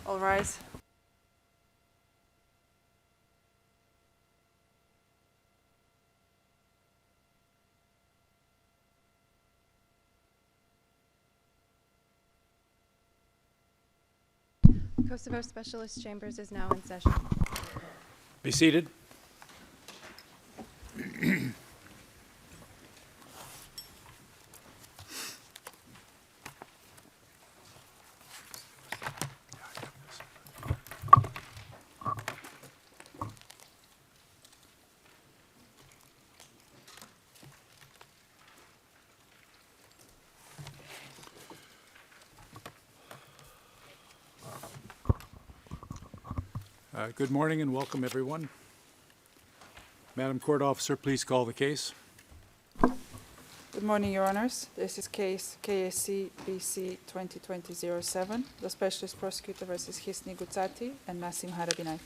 All rise. Kosovo Specialist Chambers is now in session. Be seated. Good morning and welcome, everyone. Madam Court Officer, please call the case. Good morning, Your Honors. This is case KSC BC 2020-07, the Specialist Prosecutor versus Hisni Gucati and Gucati&Haradinaj.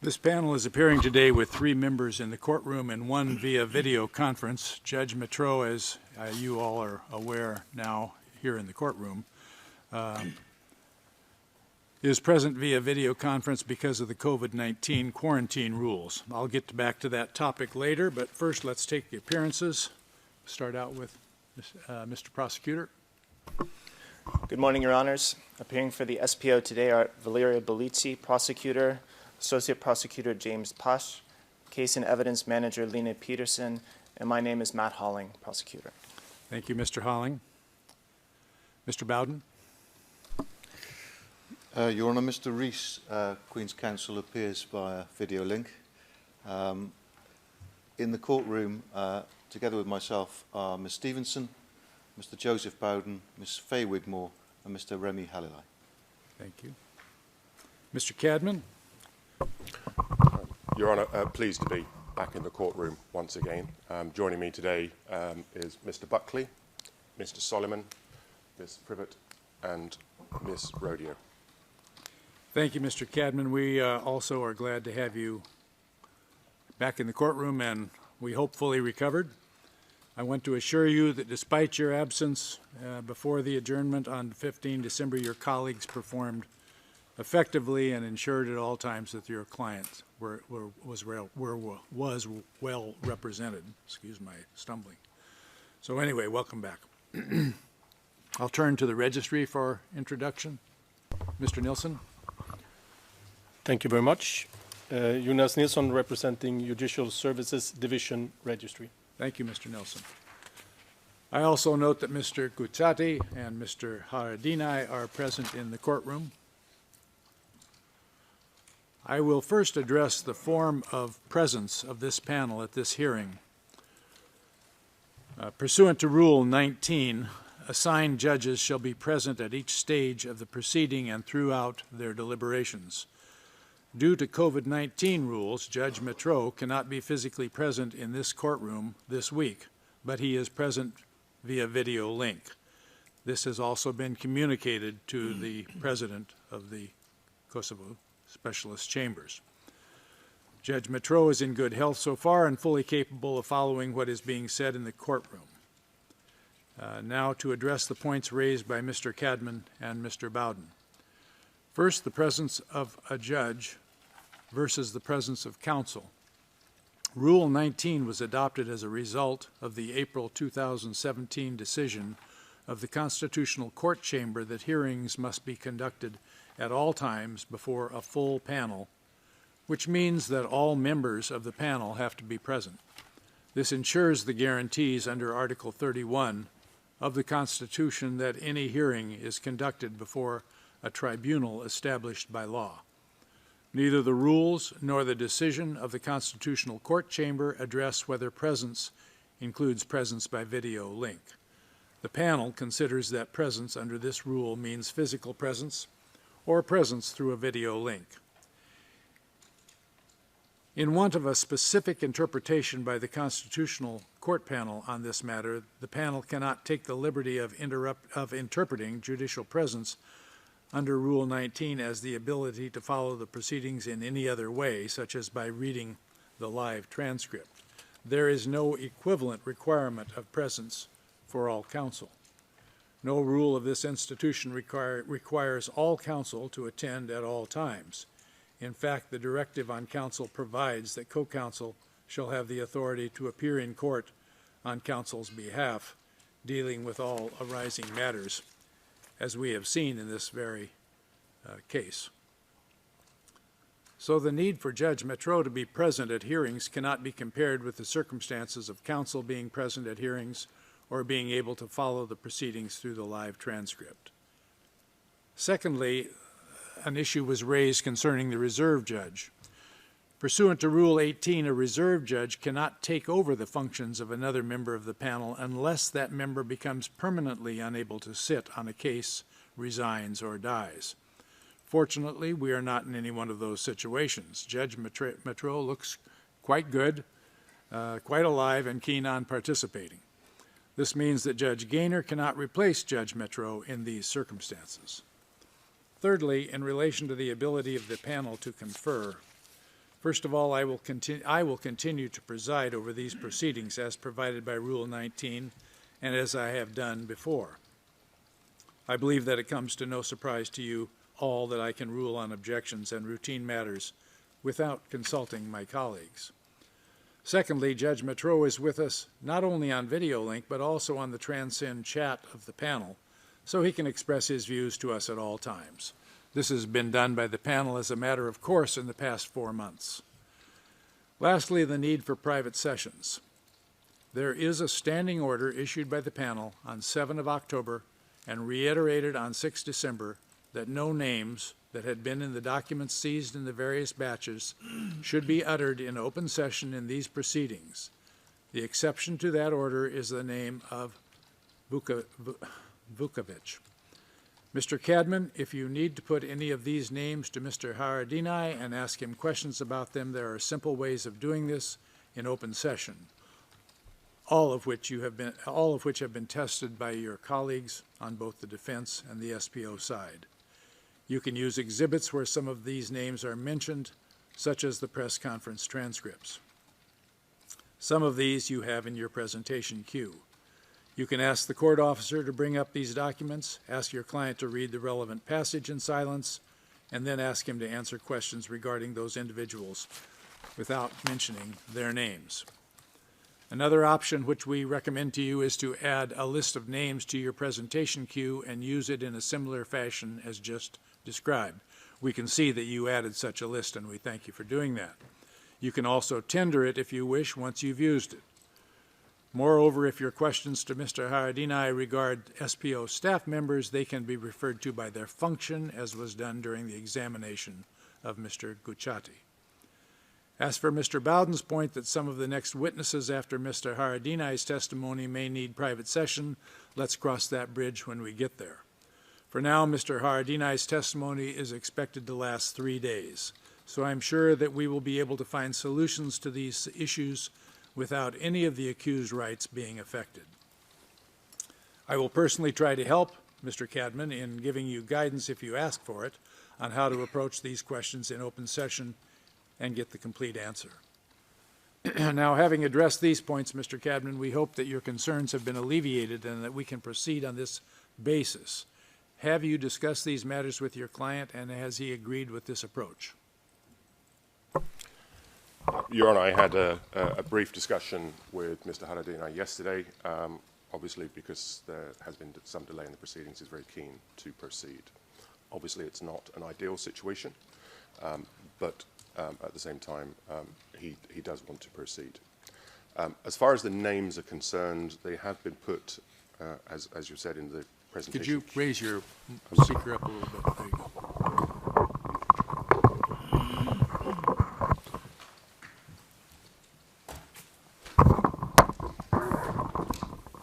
This panel is appearing today with 3 members in the courtroom and 1 via video conference. Judge Matreau, as you all are aware now here in the courtroom, is present via video conference because of the COVID-19 quarantine rules. I'll get back to that topic later, but first let's take the appearances. Start out with Mr. Prosecutor. Good morning, Your Honors. Appearing for the SPO today are Valeria Belizzi, Prosecutor, Associate Prosecutor James Pash, Case and Evidence Manager Lena Peterson, and my name is Matt Holling, Prosecutor. Thank you, Mr. Holling. Mr. Bowden. Your Honour, Mr. Rees, Queen's Counsel, appears via video link. In the courtroom, together with myself, are Ms. Stevenson, Mr. Joseph Bowden, Ms. Faye Wigmore, and Mr. Remy Halilai. Thank you. Mr. Cadman. Your Honour, pleased to be back in the courtroom once again. Joining me today is Mr. Buckley, Mr. Solomon, Ms. Privet, and Ms. Rodeo. Thank you, Mr. Cadman. We also are glad to have you back in the courtroom, and we hope fully recovered. I want to assure you that despite your absence before the adjournment on 15 December, your colleagues performed effectively and ensured at all times that your client was well represented. Excuse my stumbling. So anyway, welcome back. I'll turn to the registry for introduction. Mr. Nilsson. Thank you very much. Jonas Nilsson, representing Judicial Services Division Registry. Thank you, Mr. Nilsson. I also note that Mr. Gucati and Mr. Haradinaj are present in the courtroom. I will first address the form of presence of this panel at this hearing. Pursuant to Rule 19, assigned judges shall be present at each stage of the proceeding and throughout their deliberations. Due to COVID-19 rules, Judge Matreau cannot be physically present in this courtroom this week, but he is present via video link. This has also been communicated to the President of the Kosovo Specialist Chambers. Judge Matreau is in good health so far and fully capable of following what is being said in the courtroom. Now to address the points raised by Mr. Cadman and Mr. Bowden. First, the presence of a judge versus the presence of counsel. Rule 19 was adopted as a result of the April 2017 decision of the Constitutional Court Chamber that hearings must be conducted at all times before a full panel, which means that all members of the panel have to be present. This ensures the guarantees under Article 31 of the Constitution that any hearing is conducted before a tribunal established by law. Neither the rules nor the decision of the Constitutional Court Chamber address whether presence includes presence by video link. The panel considers that presence under this rule means physical presence or presence through a video link. In want of a specific interpretation by the Constitutional Court panel on this matter, the panel cannot take the liberty of interpreting judicial presence under Rule 19 as the ability to follow the proceedings in any other way, such as by reading the live transcript. there is no equivalent requirement of presence for all counsel. No rule of this institution requires all counsel to attend at all times. In fact, the directive on counsel provides that co-counsel shall have the authority to appear in court on counsel's behalf, dealing with all arising matters, as we have seen in this very case. So the need for Judge Metro to be present at hearings cannot be compared with the circumstances of counsel being present at hearings or being able to follow the proceedings through the live transcript. Secondly, an issue was raised concerning the reserve judge. Pursuant to Rule 18, a reserve judge cannot take over the functions of another member of the panel unless that member becomes permanently unable to sit on a case, resigns, or dies. Fortunately, we are not in any one of those situations. Judge Metro looks quite good, quite alive, and keen on participating. This means that Judge Gaynor cannot replace Judge Metro in these circumstances. Thirdly, in relation to the ability of the panel to confer, first of all, I will continue to preside over these proceedings as provided by Rule 19 and as I have done before. I believe that it comes to no surprise to you all that I can rule on objections and routine matters without consulting my colleagues. Secondly, Judge Metro is with us not only on video link, but also on the Transcend chat of the panel, so he can express his views to us at all times. This has been done by the panel as a matter of course in the past 4 months. Lastly, the need for private sessions. There is a standing order issued by the panel on 7 of October and reiterated on 6 December that no names that had been in the documents seized in the various batches should be uttered in open session in these proceedings. The exception to that order is the name of Vukovic. Mr. Cadman, if you need to put any of these names to Mr. Haradinaj and ask him questions about them, there are simple ways of doing this in open session, all of which have been tested by your colleagues on both the defense and the SPO side. You can use exhibits where some of these names are mentioned, such as the press conference transcripts. Some of these you have in your presentation queue. You can ask the court officer to bring up these documents, ask your client to read the relevant passage in silence, and then ask him to answer questions regarding those individuals without mentioning their names. Another option which we recommend to you is to add a list of names to your presentation queue and use it in a similar fashion as just described. We can see that you added such a list, and we thank you for doing that. You can also tender it if you wish once you've used it. Moreover, if your questions to Mr. Haradinaj regard SPO staff members, they can be referred to by their function, as was done during the examination of Mr. Gucati. As for Mr. Bowden's point that some of the next witnesses after Mr. Haradinaj's testimony may need private session, let's cross that bridge when we get there. For now, Mr. Haradinaj's testimony is expected to last 3 days, so I'm sure that we will be able to find solutions to these issues without any of the accused rights being affected. I will personally try to help Mr. Cadman in giving you guidance, if you ask for it, on how to approach these questions in open session and get the complete answer. Now, having addressed these points, Mr. Cadman, we hope that your concerns have been alleviated and that we can proceed on this basis. Have you discussed these matters with your client, and has he agreed with this approach? Your Honour, I had a brief discussion with Mr. Haradinaj yesterday. Obviously, because there has been some delay in the proceedings, he's very keen to proceed. Obviously, it's not an ideal situation, but at the same time, he does want to proceed. As far as the names are concerned, they have been put, as you said in the presentation. Could you raise your speaker up a little bit? There you go.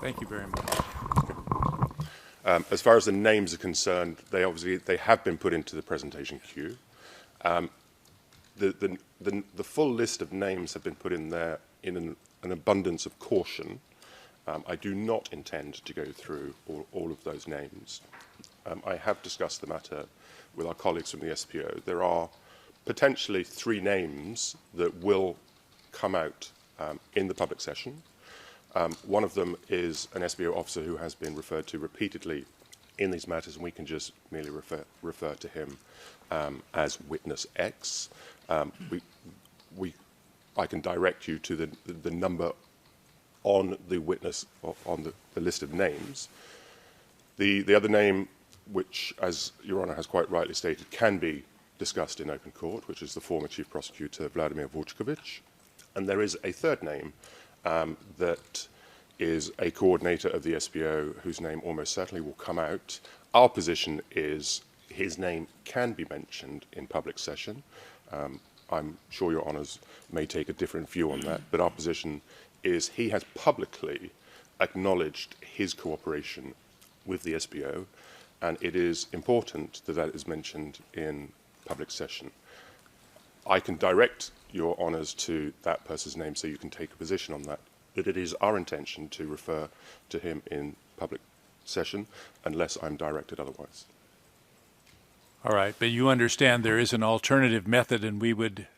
Thank you very much. As far as the names are concerned, they have been put into the presentation queue. The full list of names have been put in there in an abundance of caution. I do not intend to go through all of those names. I have discussed the matter with our colleagues from the SPO. There are potentially 3 names that will come out in the public session. One of them is an SBO officer who has been referred to repeatedly in these matters, and we can just merely refer to him as Witness X. I can direct you to the number on the witness, on the list of names. The other name, which, as Your Honour has quite rightly stated, can be discussed in open court, which is the former Chief Prosecutor Vladimir Vučković. And there is a third name that is a coordinator of the SBO whose name almost certainly will come out. Our position is his name can be mentioned in public session. I'm sure Your Honours may take a different view on that, but our position is he has publicly acknowledged his cooperation with the SBO, and it is important that that is mentioned in public session. I can direct Your Honours to that person's name so you can take a position on that, but it is our intention to refer to him in public session unless I'm directed otherwise. All right, but you understand there is an alternative method, and we would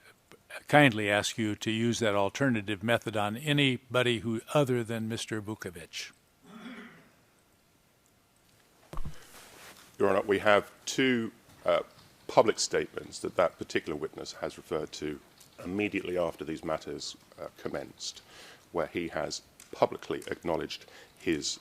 kindly ask you to use that alternative method on anybody who other than Mr. Vučković. Your Honour, we have two public statements that that particular witness has referred to immediately after these matters commenced, where he has publicly acknowledged his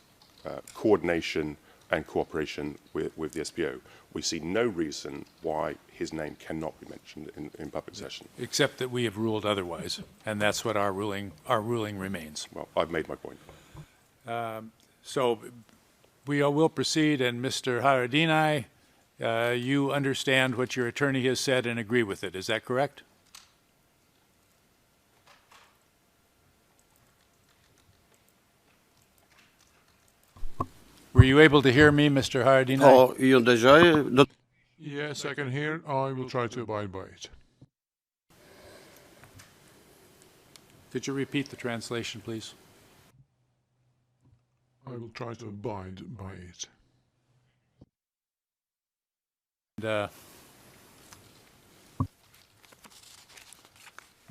coordination and cooperation with the SBO. We see no reason why his name cannot be mentioned in public session. Except that we have ruled otherwise, and that's what our ruling remains. Well, I've made my point. So we will proceed, and Mr. Haradinaj, you understand what your attorney has said and agree with it. Is that correct? Were you able to hear me, Mr. Haradinaj? Yes, I can hear. I will try to abide by it. Could you repeat the translation, please? I will try to abide by it. And,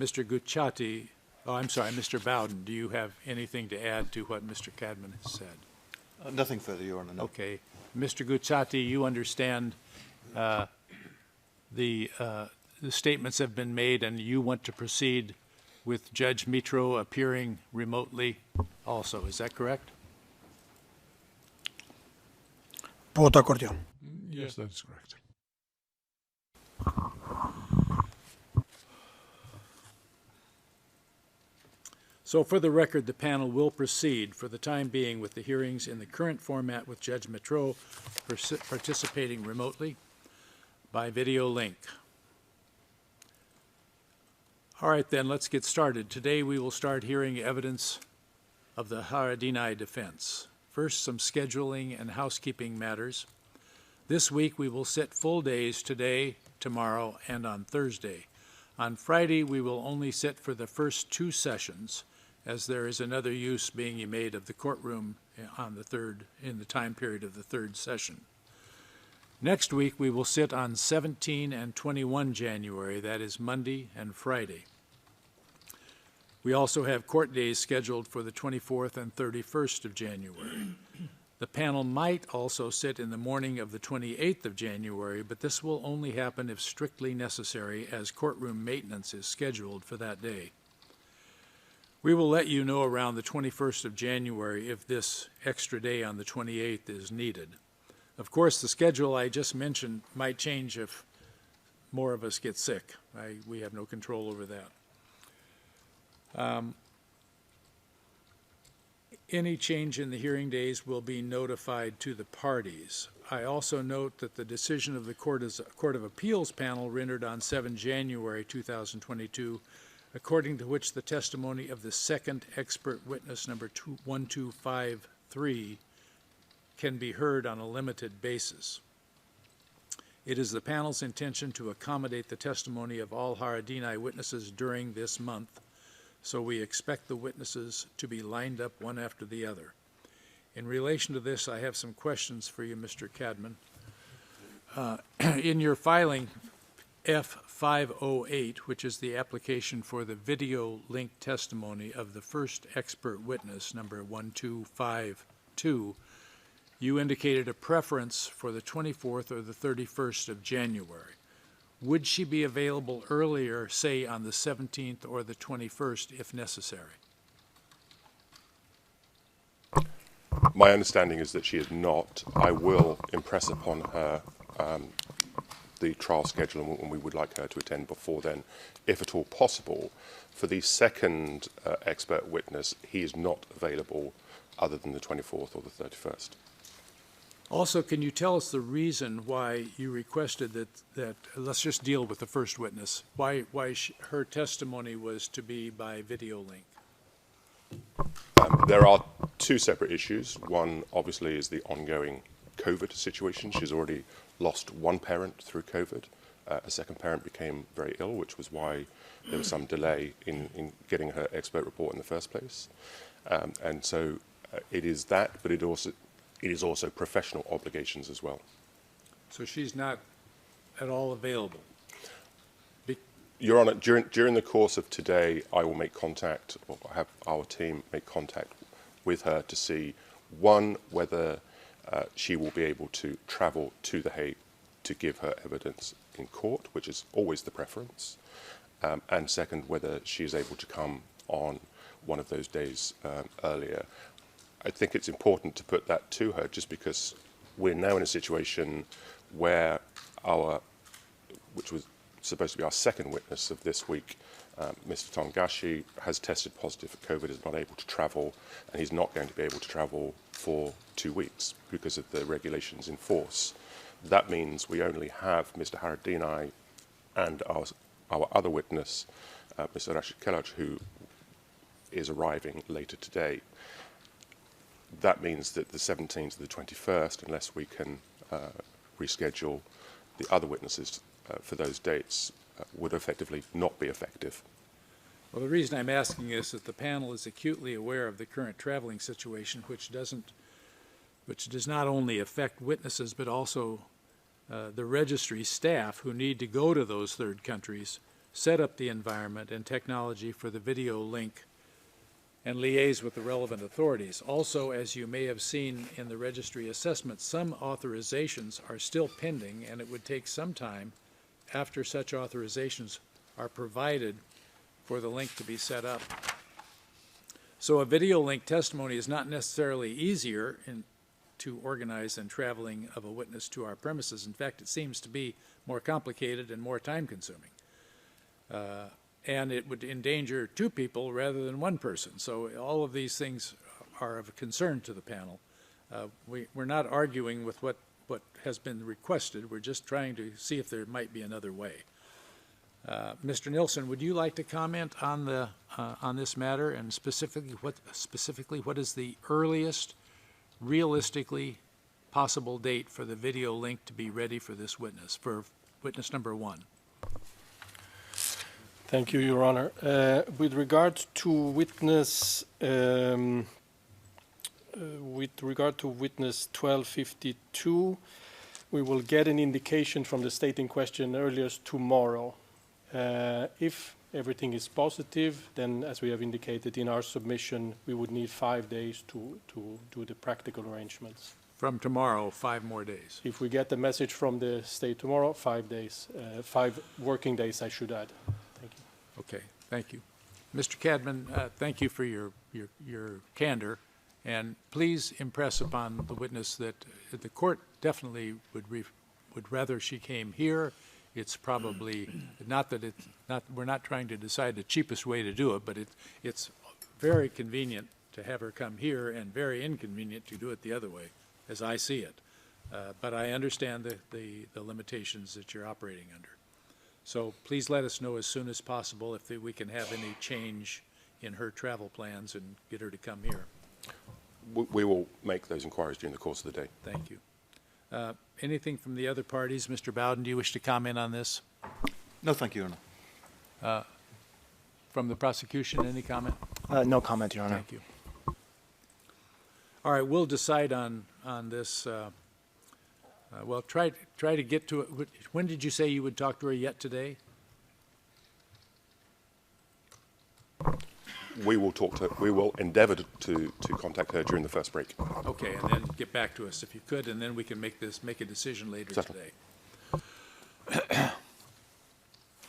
Mr. Gucati, Mr. Bowden, do you have anything to add to what Mr. Cadman has said? Nothing further, Your Honour. No. Okay. Mr. Gucati, you understand the statements have been made, and you want to proceed with Judge Mitro appearing remotely also. Is that correct? Yes, that is correct. So for the record, the panel will proceed for the time being with the hearings in the current format with Judge Mitro participating remotely by video link. All right, then, let's get started. Today we will start hearing evidence of the Haradinaj defense. First, some scheduling and housekeeping matters. This week we will sit full days today, tomorrow, and on Thursday. On Friday, we will only sit for the first two sessions, as there is another use being made of the courtroom in the time period of the third session. Next week, we will sit on 17 and 21 January, that is Monday and Friday. We also have court days scheduled for the 24th and 31st of January. The panel might also sit in the morning of the 28th of January, but this will only happen if strictly necessary, as courtroom maintenance is scheduled for that day. We will let you know around the 21st of January if this extra day on the 28th is needed. Of course, the schedule I just mentioned might change if more of us get sick. We have no control over that. Any change in the hearing days will be notified to the parties. I also note that the decision of the Court of Appeals panel rendered on 7 January 2022, according to which the testimony of the second expert witness, number 1253, can be heard on a limited basis. It is the panel's intention to accommodate the testimony of all Haradinaj witnesses during this month, so we expect the witnesses to be lined up one after the other. In relation to this, I have some questions for you, Mr. Cadman. In your filing, F508, which is the application for the video link testimony of the first expert witness, number 1252, you indicated a preference for the 24th or the 31st of January. Would she be available earlier, say on the 17th or the 21st, if necessary? My understanding is that she is not. I will impress upon her the trial schedule and we would like her to attend before then, if at all possible. For the second expert witness, he is not available other than the 24th or the 31st. Also, can you tell us the reason why you requested that let's just deal with the first witness, why her testimony was to be by video link? There are two separate issues. One, obviously, is the ongoing COVID situation. She's already lost one parent through COVID. A second parent became very ill, which was why there was some delay in getting her expert report in the first place. And so it is that, but it is also professional obligations as well. So she's not at all available? Your Honour, during the course of today, I will make contact, or have our team make contact with her to see, one, whether she will be able to travel to The Hague to give her evidence in court, which is always the preference, and second, whether she is able to come on one of those days earlier. I think it's important to put that to her, just because we're now in a situation where which was supposed to be our second witness of this week, Mr. Tongashi, has tested positive for COVID, is not able to travel, and he's not going to be able to travel for 2 weeks because of the regulations in force. That means we only have Mr. Haradinaj and our other witness, Mr. Rashid Kelaj, who is arriving later today. That means that the 17th to the 21st, unless we can reschedule the other witnesses for those dates, would effectively not be effective. Well, the reason I'm asking is that the panel is acutely aware of the current traveling situation, which does not only affect witnesses, but also the registry staff who need to go to those third countries, set up the environment and technology for the video link, and liaise with the relevant authorities. Also, as you may have seen in the registry assessment, some authorizations are still pending, and it would take some time after such authorizations are provided for the link to be set up. So a video link testimony is not necessarily easier to organize than traveling of a witness to our premises. In fact, it seems to be more complicated and more time-consuming. And it would endanger two people rather than one person. So all of these things are of concern to the panel. We're not arguing with what has been requested. We're just trying to see if there might be another way. Mr. Nilsson, would you like to comment on this matter, and specifically what is the earliest realistically possible date for the video link to be ready for this witness, for witness number one? Thank you, Your Honor. With regard to witness 1252, we will get an indication from the state in question earliest tomorrow. If everything is positive, then, as we have indicated in our submission, we would need 5 days to do the practical arrangements. From tomorrow, 5 more days. If we get the message from the state tomorrow, 5 days, 5 working days, I should add. Thank you. Okay, thank you. Mr. Cadman, thank you for your candor, and please impress upon the witness that the court definitely would rather she came here. It's probably we're not trying to decide the cheapest way to do it, but it's very convenient to have her come here and very inconvenient to do it the other way, as I see it. But I understand the limitations that you're operating under. So please let us know as soon as possible if we can have any change in her travel plans and get her to come here. We will make those inquiries during the course of the day. Thank you. Anything from the other parties? Mr. Bowden, do you wish to comment on this? No, thank you, Your Honor. From the prosecution, any comment? No comment, Your Honor. Thank you. All right, we'll decide on this Well, try to get to it. When did you say you would talk to her yet today? We will endeavour to contact her during the first break. Okay, and then get back to us if you could, and then we can make a decision later Certainly. today.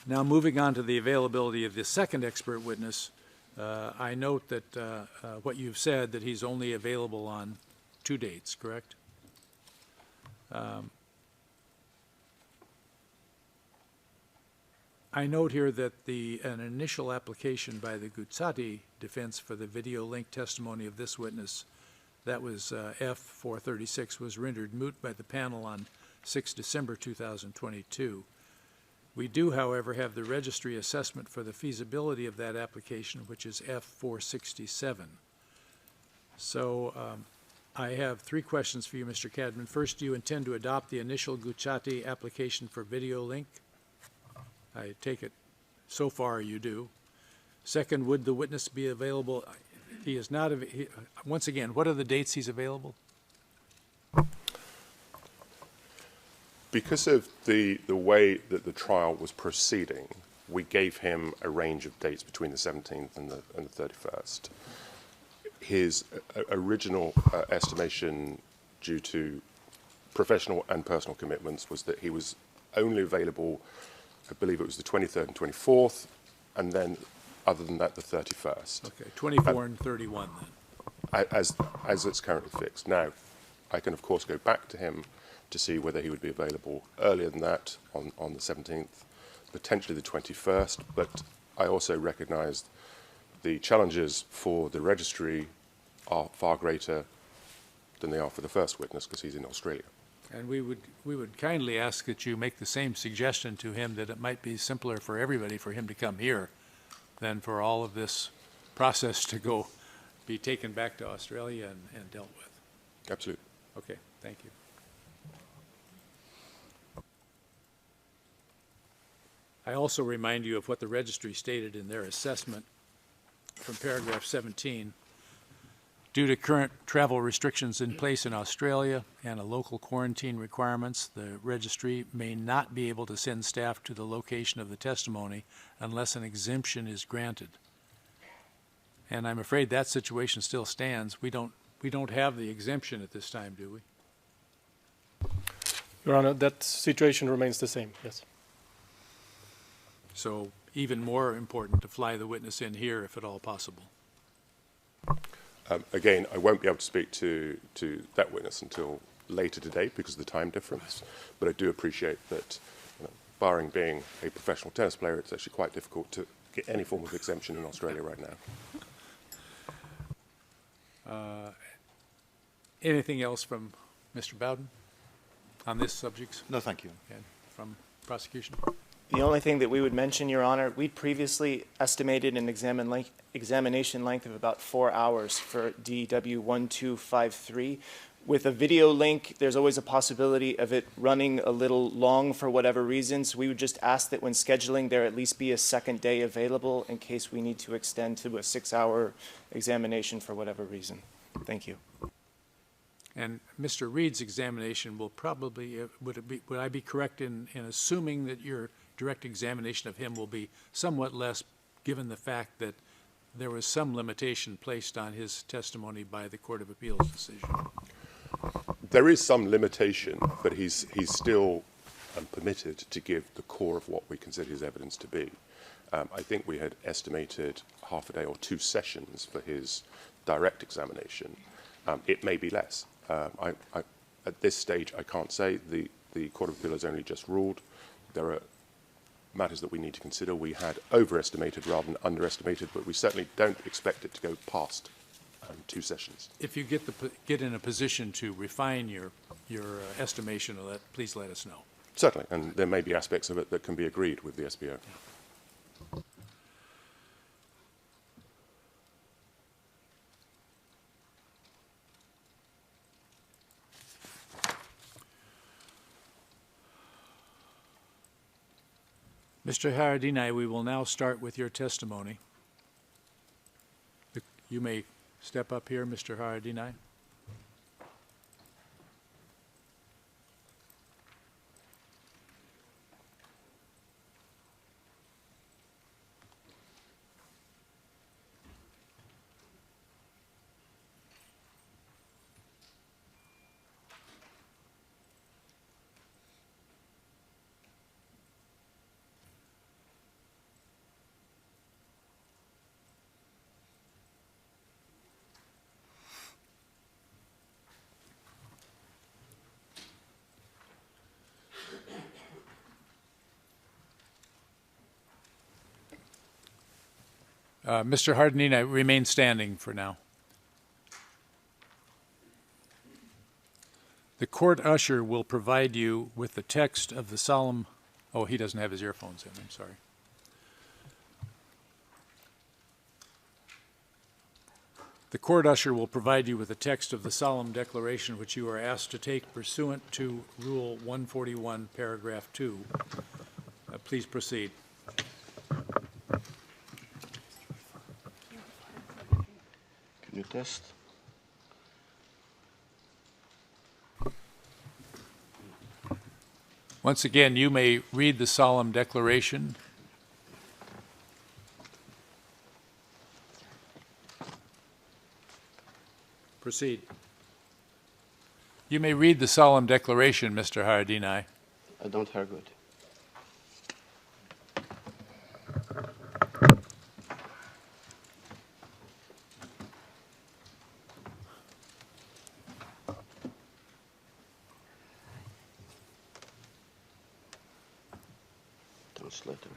Now, moving on to the availability of the second expert witness, I note that what you've said, that he's only available on 2 dates, correct? I note here that an initial application by the Gucati defense for the video link testimony of this witness, that was F-436, was rendered moot by the panel on 6 December 2022. We do, however, have the registry assessment for the feasibility of that application, which is F-467. So I have 3 questions for you, Mr. Cadman. First, do you intend to adopt the initial Gucati application for video link? I take it so far you do. Second, would the witness be available? He is not, once again, what are the dates he's available? Because of the way that the trial was proceeding, we gave him a range of dates between the 17th and the 31st. His original estimation, due to professional and personal commitments, was that he was only available, I believe it was the 23rd and 24th, and then, other than that, the 31st. Okay, 24 and 31 then. As it's currently fixed. Now, I can, of course, go back to him to see whether he would be available earlier than that on the 17th, potentially the 21st, but I also recognise the challenges for the registry are far greater than they are for the first witness, because he's in Australia. And we would kindly ask that you make the same suggestion to him, that it might be simpler for everybody for him to come here than for all of this process to be taken back to Australia and dealt with. Absolutely. Okay, thank you. I also remind you of what the registry stated in their assessment from paragraph 17. Due to current travel restrictions in place in Australia and a local quarantine requirements, the registry may not be able to send staff to the location of the testimony unless an exemption is granted. And I'm afraid that situation still stands. We don't have the exemption at this time, do we? Your Honor, that situation remains the same, yes. So even more important to fly the witness in here if at all possible. Again, I won't be able to speak to that witness until later today because of the time difference, but I do appreciate that, barring being a professional tennis player, it's actually quite difficult to get any form of exemption in Australia right now. Anything else from Mr. Bowden on this subject? No, thank you. And from prosecution? The only thing that we would mention, Your Honor, we'd previously estimated an examination length of about 4 hours for DW 1253. With a video link, there's always a possibility of it running a little long for whatever reason, so we would just ask that when scheduling there at least be a second day available in case we need to extend to a 6-hour examination for whatever reason. Thank you. And Mr. Reed's examination will probably, would I be correct in assuming that your direct examination of him will be somewhat less, given the fact that there was some limitation placed on his testimony by the Court of Appeals decision? There is some limitation, but he's still permitted to give the core of what we consider his evidence to be. I think we had estimated half a day or 2 sessions for his direct examination. It may be less. At this stage, I can't say. The Court of Appeal has only just ruled. There are matters that we need to consider. We had overestimated rather than underestimated, but we certainly don't expect it to go past 2 sessions. If you get in a position to refine your estimation of that, please let us know. Certainly, and there may be aspects of it that can be agreed with the SBO. Mr. Haradinaj, we will now start with your testimony. You may step up here, Mr. Haradinaj. Mr. Haradinaj, remain standing for now. The court usher will provide you with the text of the solemn... Oh, he doesn't have his earphones in. I'm sorry. The court usher will provide you with the text of the solemn declaration which you are asked to take pursuant to Rule 141, Paragraph 2. Please proceed. Can you test? Once again, you may read the solemn declaration. Proceed. You may read the solemn declaration, Mr. Haradinaj. I don't hear good. Translator.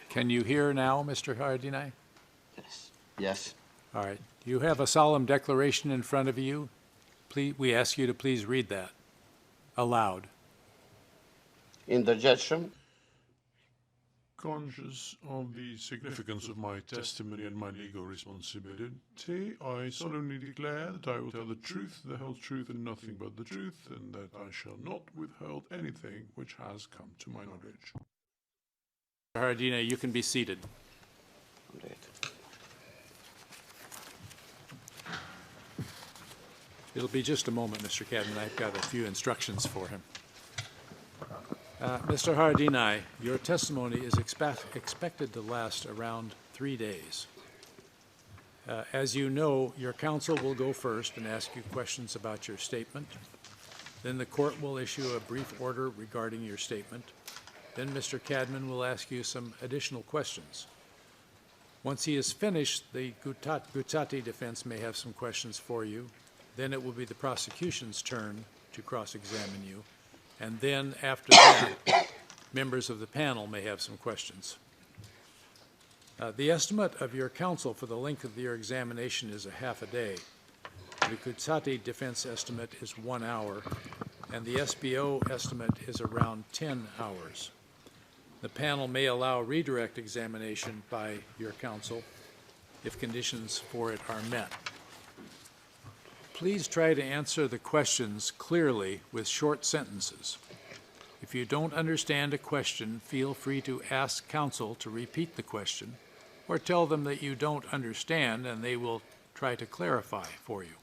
Can you hear now, Mr. Haradinaj? Yes. Yes. All right. You have a solemn declaration in front of you. Please, we ask you to please read that aloud. Indigestion. Conscious of the significance of my testimony and my legal responsibility, I solemnly declare that I will tell the truth, the whole truth, and nothing but the truth, and that I shall not withhold anything which has come to my knowledge. Mr. Haradinaj, you can be seated. Great. It'll be just a moment, Mr. Cadman. I've got a few instructions for him. Mr. Haradinaj, your testimony is expected to last around 3 days. As you know, your counsel will go first and ask you questions about your statement. Then the court will issue a brief order regarding your statement. Then Mr. Cadman will ask you some additional questions. Once he is finished, the Gucati defense may have some questions for you. Then it will be the prosecution's turn to cross-examine you. And then after that, members of the panel may have some questions. The estimate of your counsel for the length of your examination is a half a day. The Gucati defense estimate is 1 hour, and the SBO estimate is around 10 hours. The panel may allow redirect examination by your counsel if conditions for it are met. Please try to answer the questions clearly with short sentences. If you don't understand a question, feel free to ask counsel to repeat the question or tell them that you don't understand and they will try to clarify for you.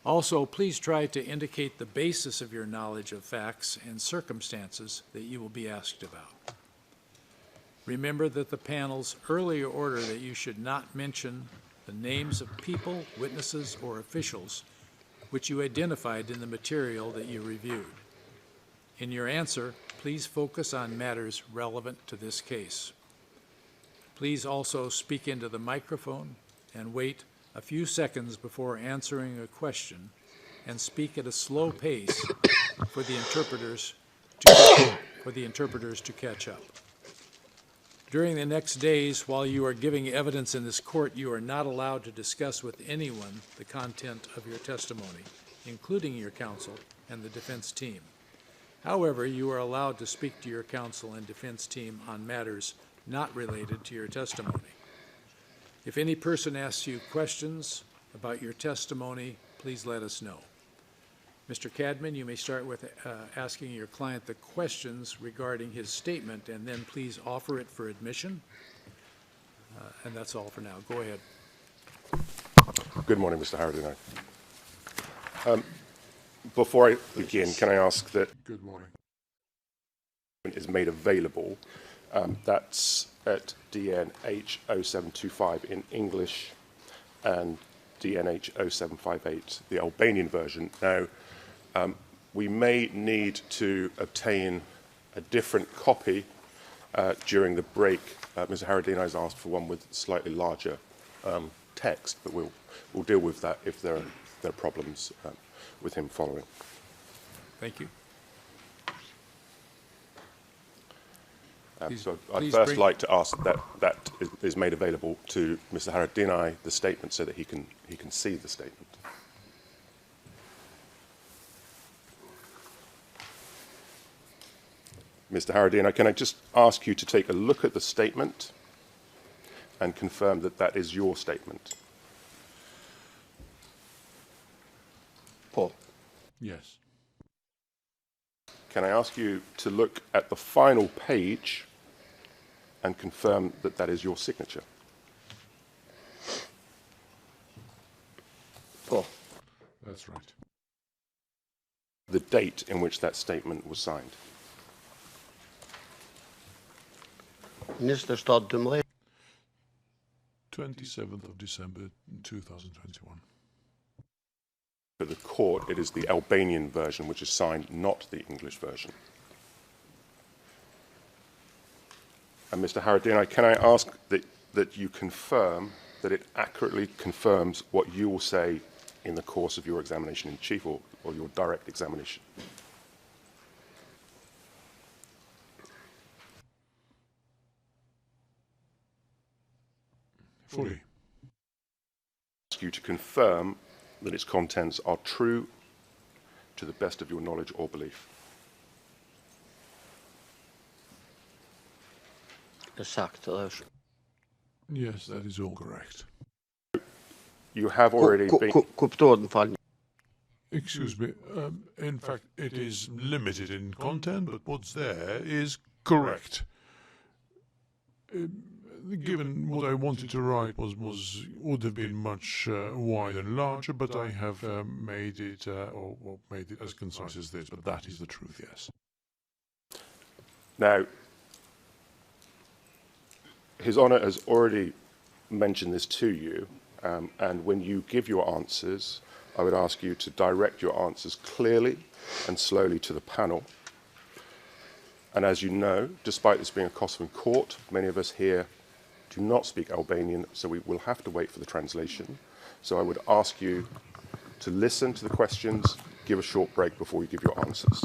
Also, please try to indicate the basis of your knowledge of facts and circumstances that you will be asked about. Remember that the panel's earlier order that you should not mention the names of people, witnesses, or officials which you identified in the material that you reviewed. In your answer, please focus on matters relevant to this case. Please also speak into the microphone and wait a few seconds before answering a question and speak at a slow pace for the interpreters to catch up. During the next days, while you are giving evidence in this court, you are not allowed to discuss with anyone the content of your testimony, including your counsel and the defense team. However, you are allowed to speak to your counsel and defense team on matters not related to your testimony. If any person asks you questions about your testimony, please let us know. Mr. Cadman, you may start with asking your client the questions regarding his statement, and then please offer it for admission. And that's all for now. Go ahead. Good morning, Mr. Haradinaj. Before I begin, can I ask that Good morning. is made available That's at DNH 0725 in English and DNH 0758, the Albanian version. Now, we may need to obtain a different copy during the break. Mr. Haradinaj has asked for one with slightly larger text, but we'll deal with that if there are problems with him following. Thank you. So I'd first like to ask that is made available to Mr. Haradinaj, the statement, so that he can see the statement. Mr. Haradinaj, can I just ask you to take a look at the statement and confirm that that is your statement? Paul. Yes. Can I ask you to look at the final page and confirm that that is your signature? Paul. That's right. The date in which that statement was signed? Mr. Stad 27th of December 2021. For the court, it is the Albanian version which is signed, not the English version. And Mr. Haradinaj, can I ask that you confirm that it accurately confirms what you will say in the course of your examination in chief or your direct examination? Fully. Ask you to confirm that its contents are true to the best of your knowledge or belief. Yes, that is all correct. You have already been... Excuse me. In fact, it is limited in content, but what's there is correct. Given what I wanted to write would have been much wider and larger, but I have made it made it as concise as this. But that is the truth, yes. Now, His Honour has already mentioned this to you, and when you give your answers, I would ask you to direct your answers clearly and slowly to the panel. And as you know, despite this being a Kosovan court, many of us here do not speak Albanian, so we will have to wait for the translation. So I would ask you to listen to the questions, give a short break before you give your answers.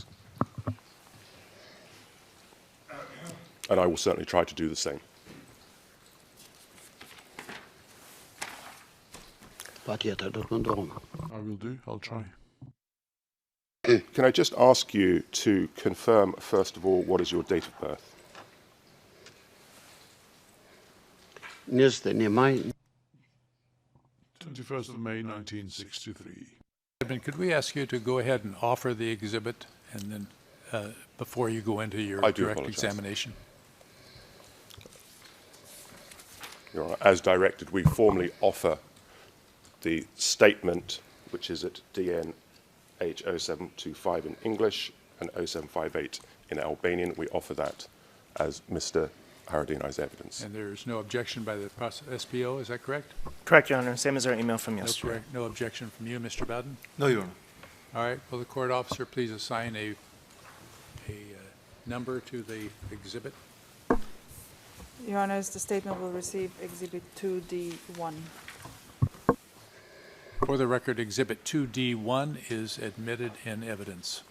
And I will certainly try to do the same. I will do. I'll try. Can I just ask you to confirm, first of all, what is your date of birth? 21st of May 1963. Could we ask you to go ahead and offer the exhibit and then before you go into your direct examination? Your Honor, as directed, we formally offer the statement, which is at DN H0725 in English and 0758 in Albanian. We offer that as Mr. Haradinaj's evidence. And there's no objection by the SPO, is that correct? Correct, Your Honor. Same as our email from yesterday. No objection from you, Mr. Bowden? No, Your Honor. All right. Will the court officer please assign a number to the exhibit? Your Honors, the statement will receive Exhibit 2D1. For the record, Exhibit 2D1 is admitted in evidence.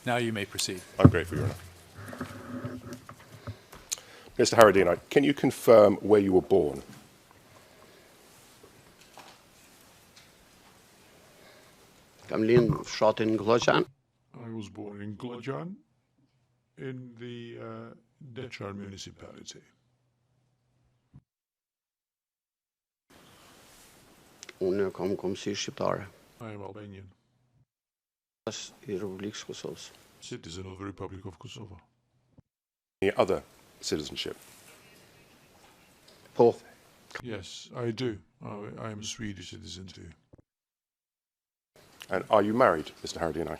Now you may proceed. I'm grateful, Your Honor. Mr. Haradinaj, can you confirm where you were born? I was born in Glodjan in the Dechar municipality. I am Albanian. Citizen of the Republic of Kosovo. Any other citizenship? Paul. Yes, I do. I am a Swedish citizen too. And are you married, Mr. Haradinaj?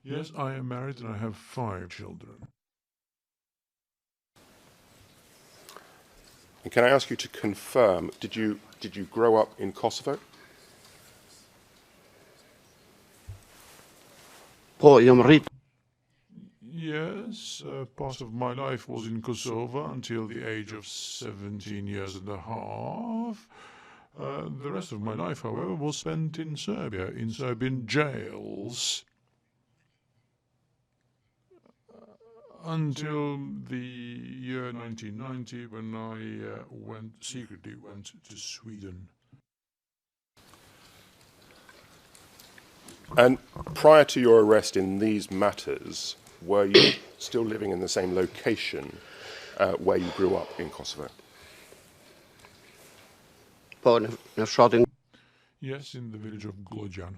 Yes, I am married and I have 5 children. And can I ask you to confirm, did you grow up in Kosovo? Po, jam rrit Yes, part of my life was in Kosovo until the age of 17 years and a half. The rest of my life, however, was spent in Serbia, in Serbian jails, until the year 1990 when I secretly went to Sweden. And prior to your arrest in these matters, were you still living in the same location where you grew up in Kosovo? po në fshatin Yes, in the village of Glojan.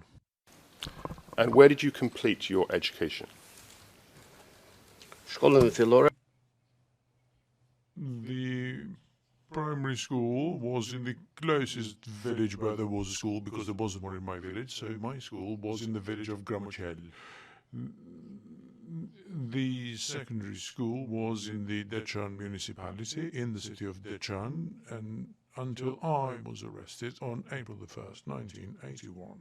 And where did you complete your education? shkollën fillore The primary school was in the closest village where there was a school, because there wasn't one in my village, so my school was in the village of Gramochel. The secondary school was in the Deccan municipality, in the city of Deccan, and until I was arrested on April the 1st, 1981.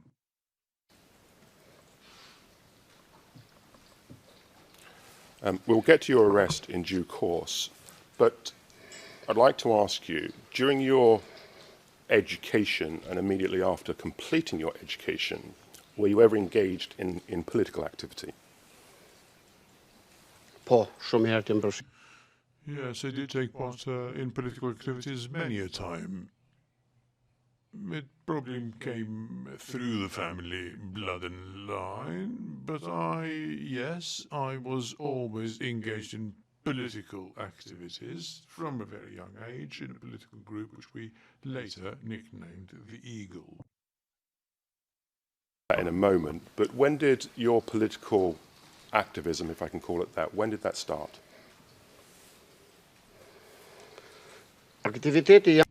We'll get to your arrest in due course, but I'd like to ask you, during your education and immediately after completing your education, were you ever engaged in political activity? po shumë herë të mbërsh. Yes, I did take part in political activities many a time. It probably came through the family blood and line, but I was always engaged in political activities from a very young age in a political group which we later nicknamed the Eagle. In a moment, but when did your political activism, if I can call it that, when did that start? Aktiviteti jam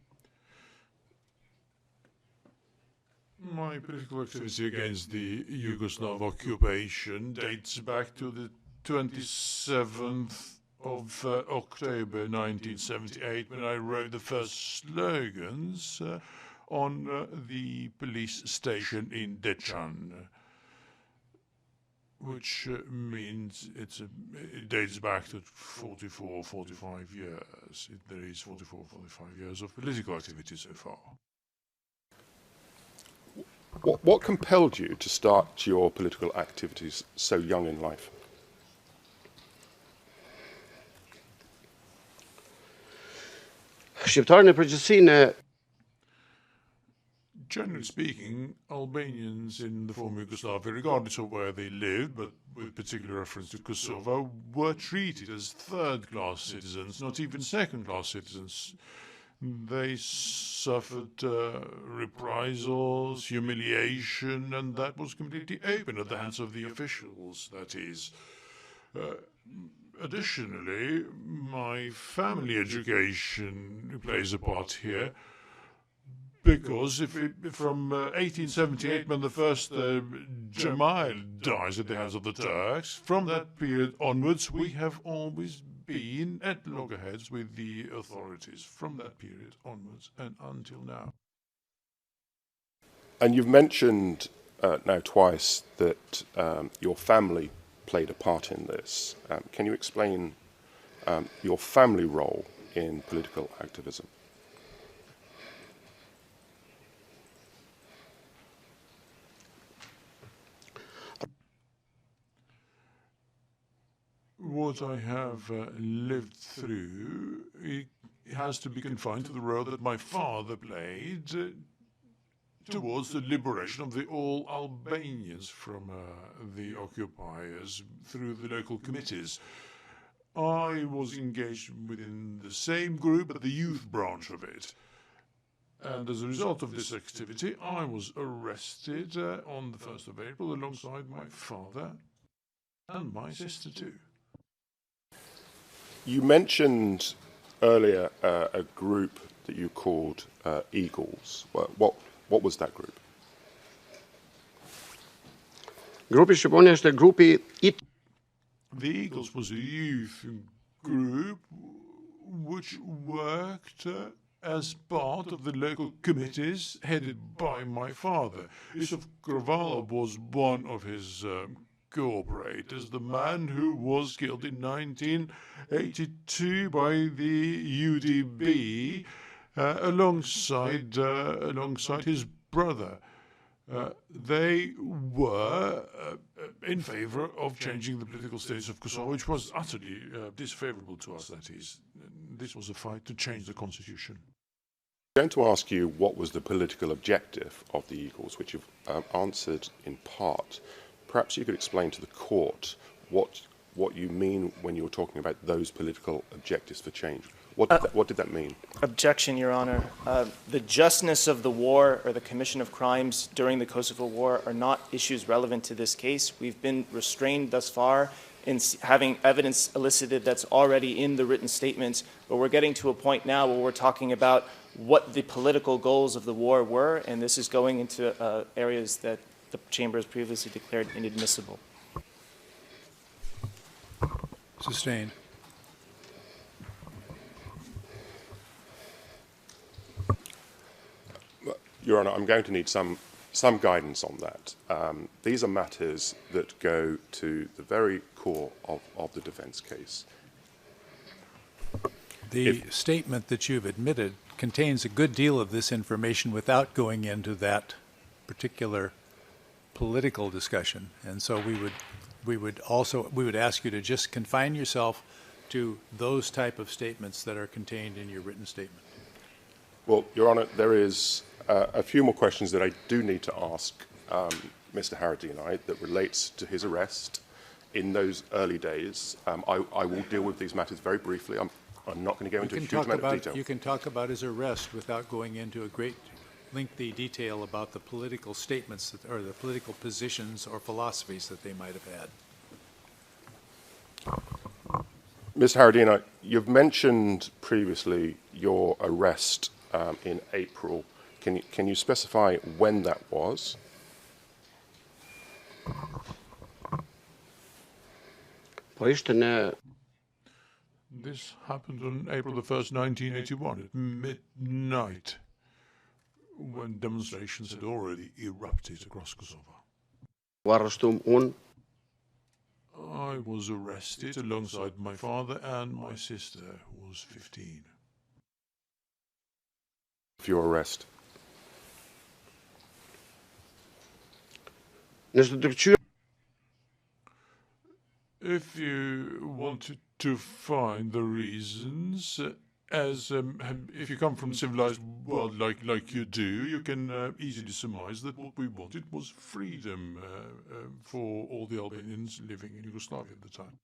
My political activity against the Yugoslav occupation dates back to the 27th of October 1978, when I wrote the first slogans on the police station in Deccan, which means it dates back to 44, 45 years. There is 44, 45 years of political activity so far. What compelled you to start your political activities so young in life? shqiptarën e përgjithësi në Generally speaking, Albanians in the former Yugoslavia, regardless of where they lived, but with particular reference to Kosovo, were treated as third-class citizens, not even second-class citizens. They suffered reprisals, humiliation, and that was completely open at the hands of the officials, that is. Additionally, my family education plays a part here, because from 1878, when the first Jamal dies at the hands of the Turks, from that period onwards, we have always been at loggerheads with the authorities, from that period onwards and until now. And you've mentioned now twice that your family played a part in this. Can you explain your family role in political activism? What I have lived through, it has to be confined to the role that my father played towards the liberation of all Albanians from the occupiers through the local committees. I was engaged within the same group, but the youth branch of it. And as a result of this activity, I was arrested on the 1st of April alongside my father and my sister too. You mentioned earlier a group that you called Eagles. What was that group? Grupi Shqiponia është grupi I. The Eagles was a youth group which worked as part of the local committees headed by my father. Yusuf Kravala was one of his cooperators, the man who was killed in 1982 by the UDB alongside his brother. They were in favor of changing the political status of Kosovo, which was utterly disfavorable to us, that is. This was a fight to change the constitution. I'm going to ask you what was the political objective of the Eagles, which you've answered in part. Perhaps you could explain to the court what you mean when you're talking about those political objectives for change. What did that mean? Objection, Your Honor. The justness of the war or the commission of crimes during the Kosovo War are not issues relevant to this case. We've been restrained thus far in having evidence elicited that's already in the written statements, but we're getting to a point now where we're talking about what the political goals of the war were, and this is going into areas that the Chamber has previously declared inadmissible. Sustained. Your Honour, I'm going to need some guidance on that. These are matters that go to the very core of the defence case. The statement that you've admitted contains a good deal of this information without going into that particular political discussion, and so we would ask you to just confine yourself to those type of statements that are contained in your written statement. Well, Your Honour, there is a few more questions that I do need to ask Mr. Haradinaj that relates to his arrest in those early days. I will deal with these matters very briefly. I'm not going to go into a huge amount of detail. You can talk about his arrest without going into a great lengthy detail about the political statements or the political positions or philosophies that they might have had. Mr. Haradinaj, you've mentioned previously your arrest in April. Can you specify when that was? This happened on April the 1st, 1981, at midnight, when demonstrations had already erupted across Kosovo. I was arrested alongside my father and my sister, who was 15. Of your arrest? If you wanted to find the reasons, if you come from a civilized world like you do, you can easily surmise that what we wanted was freedom for all the Albanians living in Yugoslavia at the time.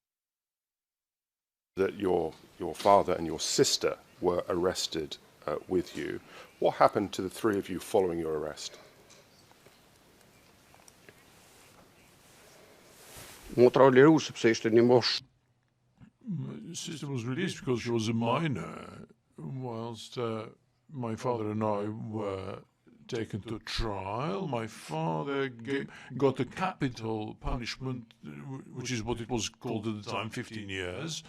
That your father and your sister were arrested with you. What happened to the three of you following your arrest? My sister was released because she was a minor, whilst my father and I were taken to trial. My father got a capital punishment, which is what it was called at the time, 15 years,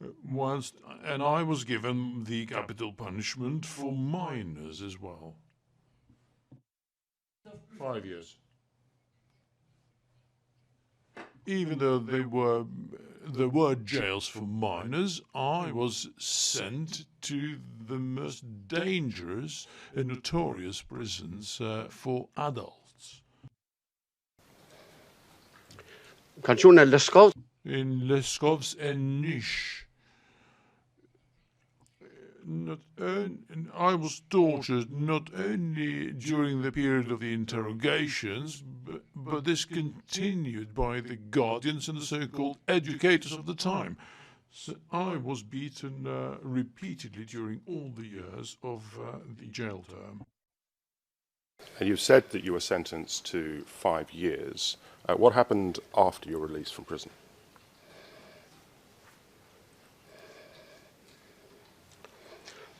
and I was given the capital punishment for minors as well. 5 years. Even though there were jails for minors, I was sent to the most dangerous and notorious prisons for adults. In Leskovs and Niš. I was tortured not only during the period of the interrogations, but this continued by the guardians and the so-called educators of the time. So I was beaten repeatedly during all the years of the jail term. And you said that you were sentenced to 5 years. What happened after your release from prison?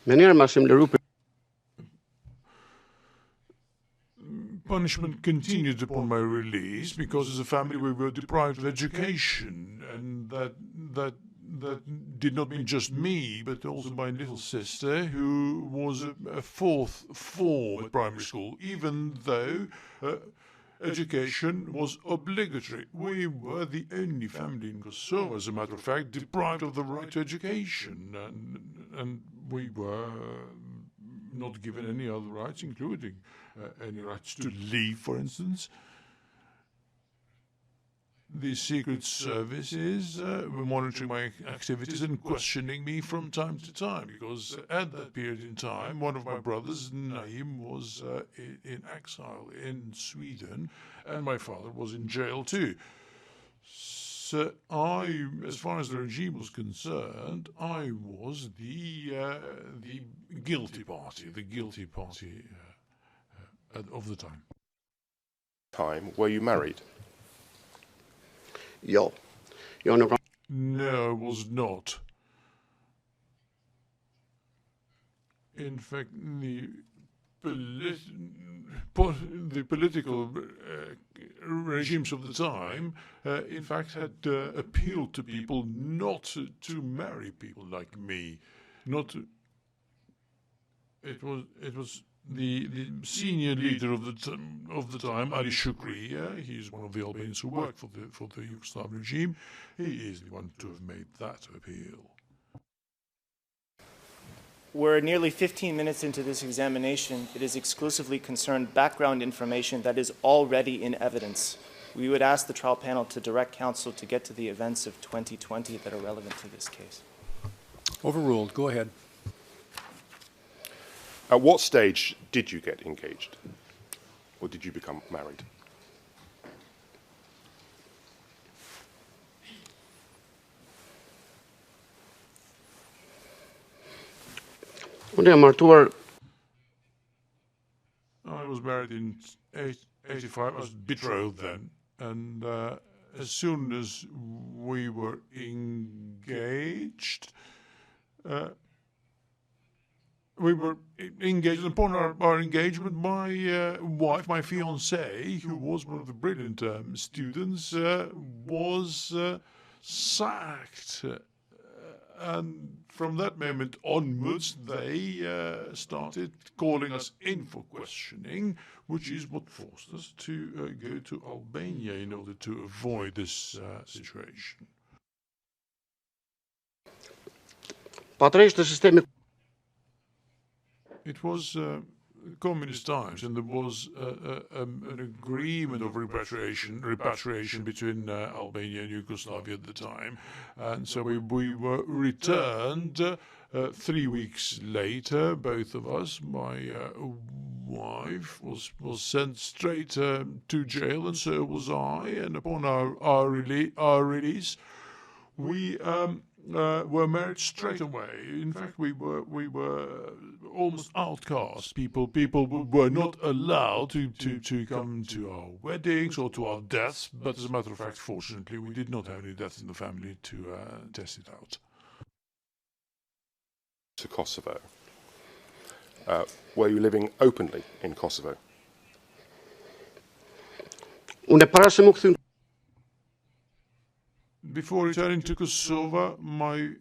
Punishment punishment continued upon my release because as a family we were deprived of education, and that did not mean just me, but also my little sister, who was a fourth form at primary school, even though education was obligatory. We were the only family in Kosovo, as a matter of fact, deprived of the right to education, and we were not given any other rights, including any rights to leave, for instance. The secret services were monitoring my activities and questioning me from time to time, because at that period in time, one of my brothers, Naim, was in exile in Sweden, and my father was in jail too. So I, as far as the regime was concerned, I was the guilty party, of the time. Were you married? Ja. Jag har nog No, I was not. In fact, the political regimes of the time, in fact, had appealed to people not to marry people like me. It was the senior leader of the time, Ali Shukri. He's one of the Albanians who worked for the Yugoslav regime. He is the one to have made that appeal. We're nearly 15 minutes into this examination. It is exclusively concerned background information that is already in evidence. We would ask the trial panel to direct counsel to get to the events of 2020 that are relevant to this case. Overruled. Go ahead. At what stage did you get engaged? Or did you become married? Unë jam martuar I was married in 85. I was betrothed then. And as soon as we were engaged, and upon our engagement, my wife, my fiancée, who was one of the brilliant students, was sacked. And from that moment onwards, they started calling us in for questioning, which is what forced us to go to Albania in order to avoid this situation. patrejsh të sistemit It was communist times, and there was an agreement of repatriation between Albania and Yugoslavia at the time, and so we were returned 3 weeks later. Both of us. My wife was sent straight to jail, and so was I. And upon our release, we were married straight away. In fact, we were almost outcasts. People were not allowed to come to our weddings or to our deaths. But as a matter of fact, fortunately, we did not have any deaths in the family to test it out. To Kosovo. Were you living openly in Kosovo? Unë para se më kthyn Before returning to Kosovo, my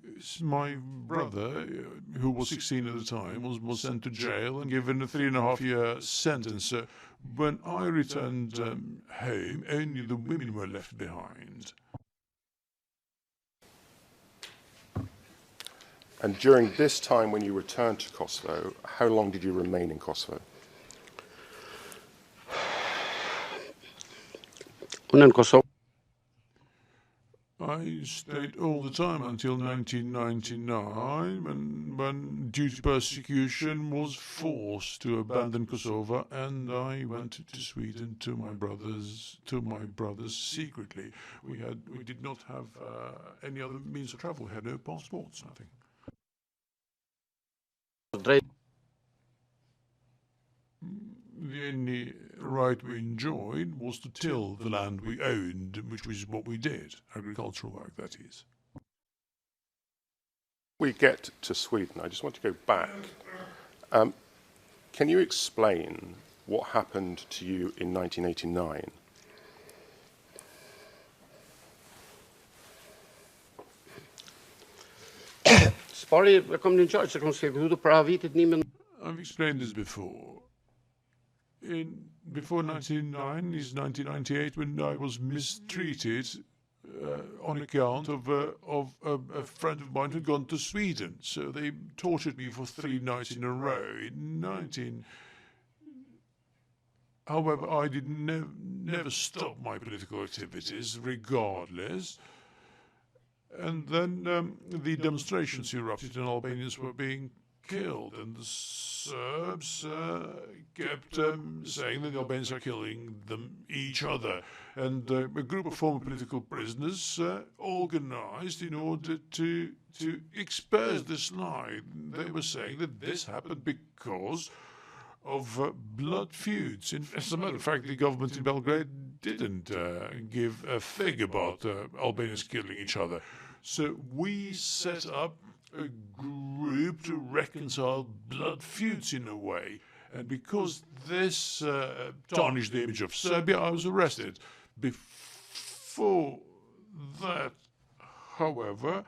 brother, who was 16 at the time, was sent to jail and given a 3.5-year sentence. When I returned home, only the women were left behind. And during this time when you returned to Kosovo, how long did you remain in Kosovo? unë në Kosovë. I stayed all the time until 1999, when due to persecution was forced to abandon Kosovo, and I went to Sweden to my brothers secretly. We did not have any other means of travel. We had no passports, nothing. Drejt The only right we enjoyed was to till the land we owned, which was what we did, agricultural work, that is. We get to Sweden. I just want to go back. Can you explain what happened to you in 1989? Spari rekomendoj se konsekventu para vitit nimen. I've explained this before. Before 1999 is 1998 when I was mistreated on account of a friend of mine who'd gone to Sweden. So they tortured me for 3 nights in a row. However, I did never stop my political activities, regardless. And then the demonstrations erupted and Albanians were being killed, and the Serbs kept saying that the Albanians are killing each other. And a group of former political prisoners organized in order to expose this lie. They were saying that this happened because of blood feuds. As a matter of fact, the government in Belgrade didn't give a fig about Albanians killing each other. So we set up a group to reconcile blood feuds in a way. And because this tarnished the image of Serbia, I was arrested. Before that, however,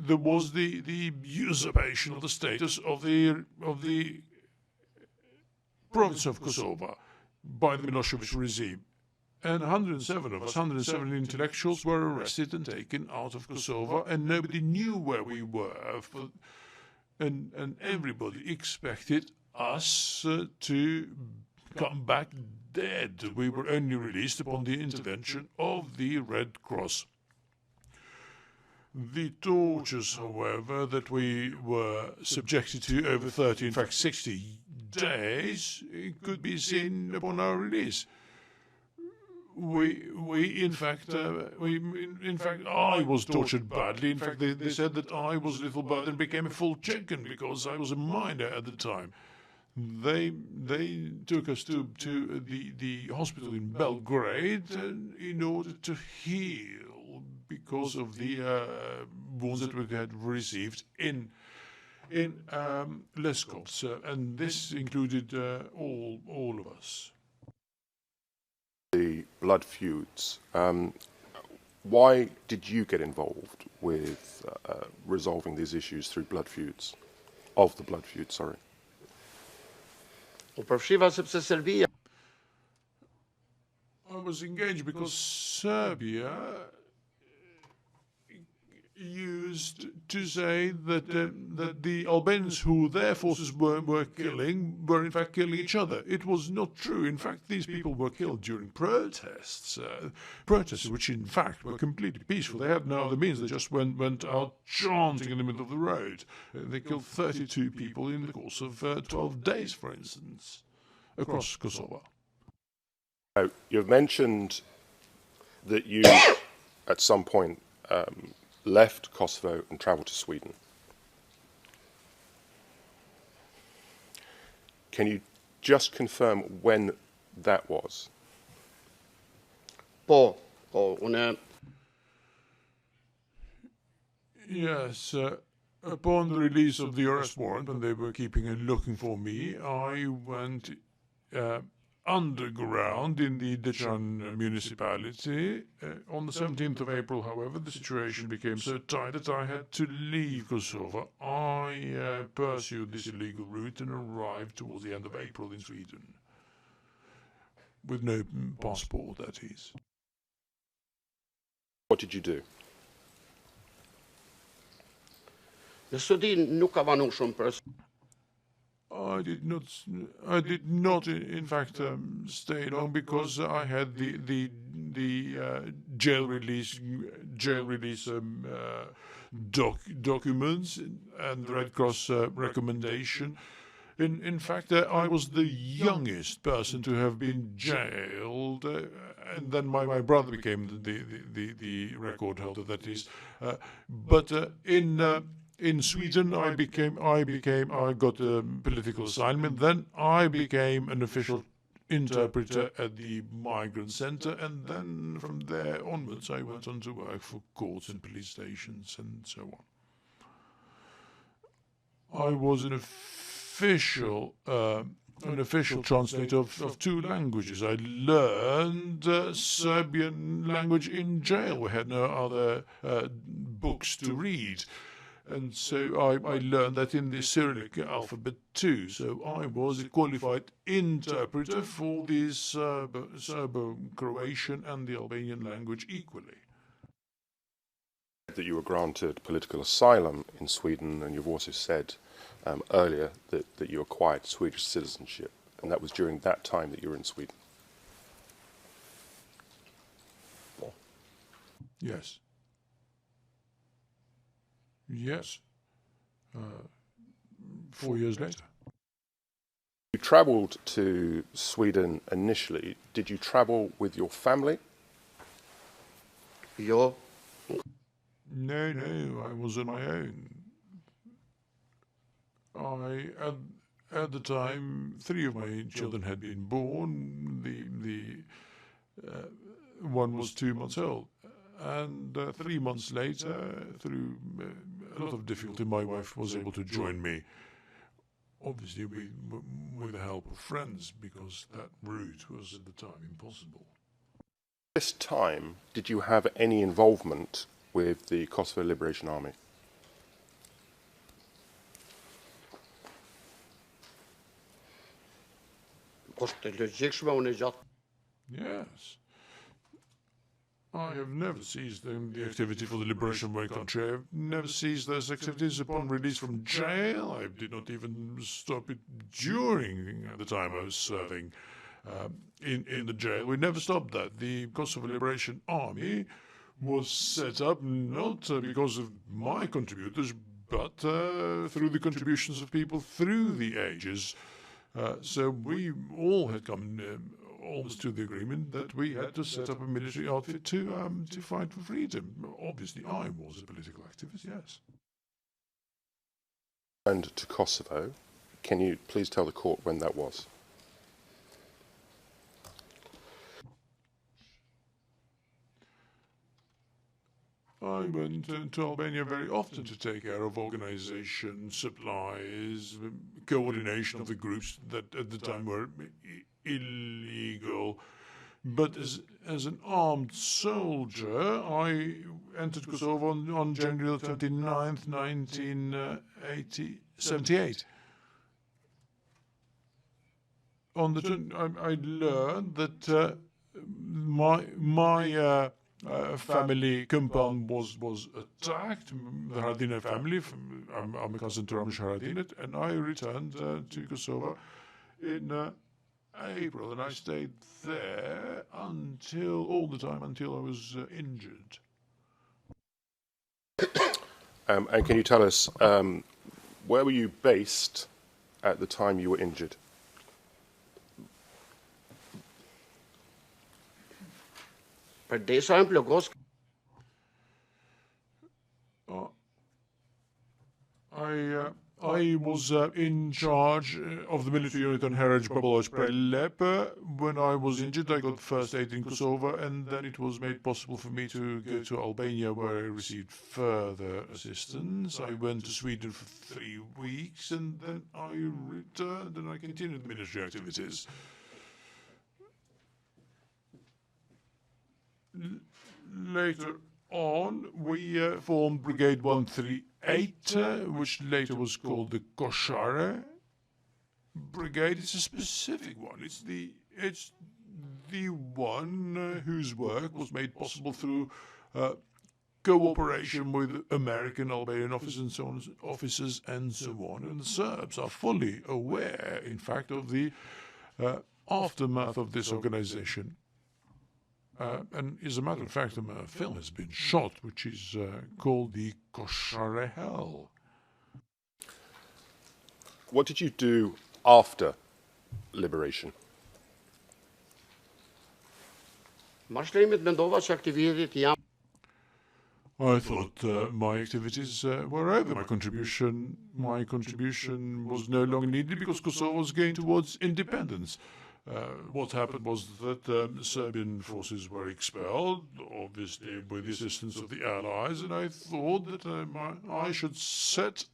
there was the usurpation of the status of the province of Kosovo by the Milosevic regime. And 107 of us, 107 intellectuals, were arrested and taken out of Kosovo, and nobody knew where we were. And everybody expected us to come back dead. We were only released upon the intervention of the Red Cross. The tortures, however, that we were subjected to over 30, in fact 60 days, could be seen upon our release. In fact, I was tortured badly. In fact, they said that I was a little bird and became a full chicken because I was a minor at the time. They took us to the hospital in Belgrade in order to heal because of the wounds that we had received in Leskovs, and this included all of us. The blood feuds. Why did you get involved with resolving these issues through blood feuds? Of the blood feuds, sorry. Serbia. I was engaged because Serbia used to say that the Albanians who their forces were killing were in fact killing each other. It was not true. In fact, these people were killed during protests, protests which in fact were completely peaceful. They had no other means. They just went out chanting in the middle of the road. They killed 32 people in the course of 12 days, for instance, across Kosovo. Now, you've mentioned that you, at some point, left Kosovo and travelled to Sweden. Can you just confirm when that was? Yes, upon the release of the arrest warrant, when they were keeping and looking for me, I went underground in the Decan municipality. On the 17th of April, however, the situation became so tight that I had to leave Kosovo. I pursued this illegal route and arrived towards the end of April in Sweden. With no passport, that is. What did you do? I did not, in fact, stay long because I had the jail release documents and the Red Cross recommendation. In fact, I was the youngest person to have been jailed, and then my brother became the record holder. That is, but in Sweden, I got a political assignment. Then I became an official interpreter at the migrant center, and then from there onwards, I went on to work for courts and police stations and so on. I was an official translator of two languages. I learned Serbian language in jail. We had no other books to read. And so I learned that in the Cyrillic alphabet too. So I was a qualified interpreter for the Serbo-Croatian and the Albanian language equally. That you were granted political asylum in Sweden, and you've also said earlier that you acquired Swedish citizenship, and that was during that time that you were in Sweden. Yes. Yes. 4 years later. You travelled to Sweden initially. Did you travel with your family? Jo, No, I was on my own. At the time, 3 of my children had been born. The one was 2 months old. And 3 months later, through a lot of difficulty, my wife was able to join me. Obviously, with the help of friends, because that route was at the time impossible. This time, did you have any involvement with the Kosovo Liberation Army? koste logjikshme unë gjatë Yes. I have never ceased the activity for the liberation of my country. I have never ceased those activities upon release from jail. I did not even stop it during the time I was serving in the jail. We never stopped that. The Kosovo Liberation Army was set up not because of my contributors, but through the contributions of people through the ages. So we all had come almost to the agreement that we had to set up a military outfit to fight for freedom. Obviously, I was a political activist, yes. And to Kosovo, can you please tell the court when that was? I went to Albania very often to take care of organization, supplies, coordination of the groups that at the time were illegal. But as an armed soldier, I entered Kosovo on January 29th, 1978. I learned that my family compound was attacked, the Haradinaj family. I'm a cousin to Ramesh Haradinaj, and I returned to Kosovo in April, and I stayed there all the time until I was injured. And can you tell us, where were you based at the time you were injured? përdesa e plogos I was in charge of the military unit on Heritage Babaloj Prelep. When I was injured, I got first aid in Kosovo, and then it was made possible for me to go to Albania, where I received further assistance. I went to Sweden for 3 weeks, and then I returned, and I continued the military activities. Later on, we formed Brigade 138, which later was called the Koshare Brigade. It's a specific one. It's the one whose work was made possible through cooperation with American Albanian officers and so on. And the Serbs are fully aware, in fact, of the aftermath of this organization. And as a matter of fact, a film has been shot, which is called the Koshare Hell. What did you do after liberation? Mashtrimit mendova që aktivitet jam I thought my activities were over. My contribution was no longer needed because Kosovo was going towards independence. What happened was that Serbian forces were expelled, obviously with the assistance of the Allies, and I thought that I should set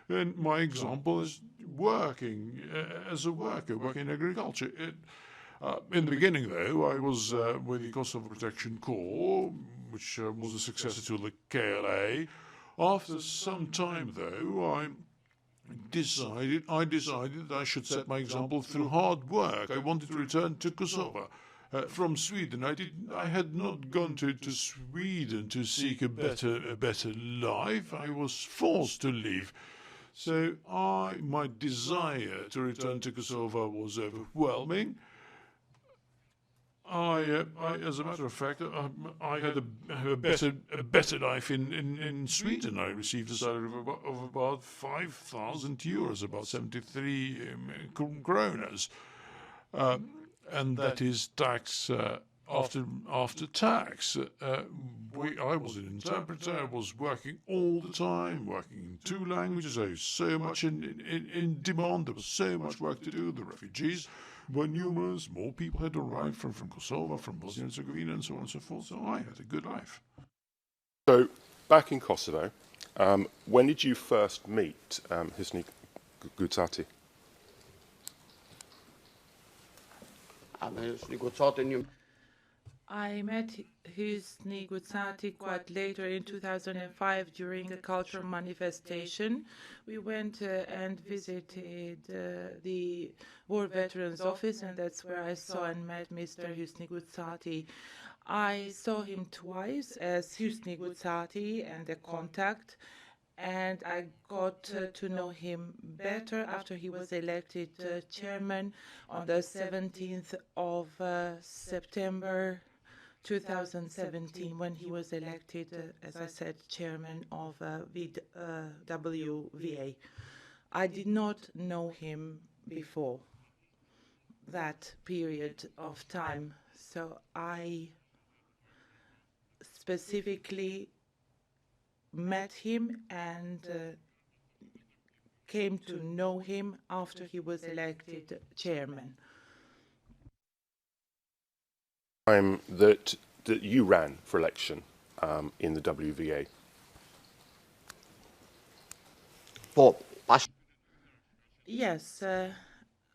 And my example is working as a worker, working in agriculture. In the beginning, though, I was with the Kosovo Protection Corps, which was a successor to the KLA. After some time, though, I decided that I should set my example through hard work. I wanted to return to Kosovo. From Sweden, I had not gone to Sweden to seek a better life. I was forced to leave. So my desire to return to Kosovo was overwhelming. As a matter of fact, I had a better life in Sweden. I received a salary of about 5,000 euros, about 73 kronas, and that is tax after tax. I was an interpreter. I was working all the time, working in 2 languages. I was so much in demand. There was so much work to do. The refugees were numerous. More people had arrived from Kosovo, from Bosnia and Herzegovina, and so on and so forth. So I had a good life. So, back in Kosovo, when did you first meet Hisni Gucati? I met Hisni Gucati quite later in 2005 during a cultural manifestation. We went and visited the War Veterans Office, and that's where I saw and met Mr. Hisni Gucati. I saw him twice as Hisni Gucati and a contact, and I got to know him better after he was elected chairman on the 17th of September 2017, when he was elected, as I said, chairman of WVA. I did not know him before that period of time, so I specifically met him and came to know him after he was elected chairman. Time that you ran for election in the WVA. Yes,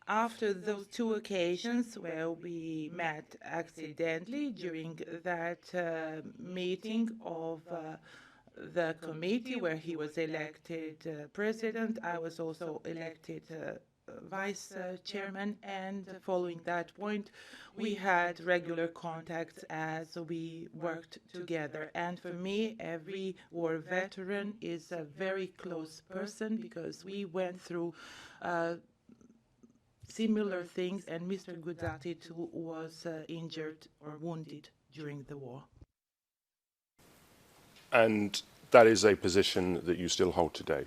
after those 2 occasions where we met accidentally during that meeting of the committee where he was elected president, I was also elected vice chairman, and following that point we had regular contacts as we worked together. And for me, every war veteran is a very close person because we went through similar things, and Mr. Gucati too was injured or wounded during the war. And that is a position that you still hold today?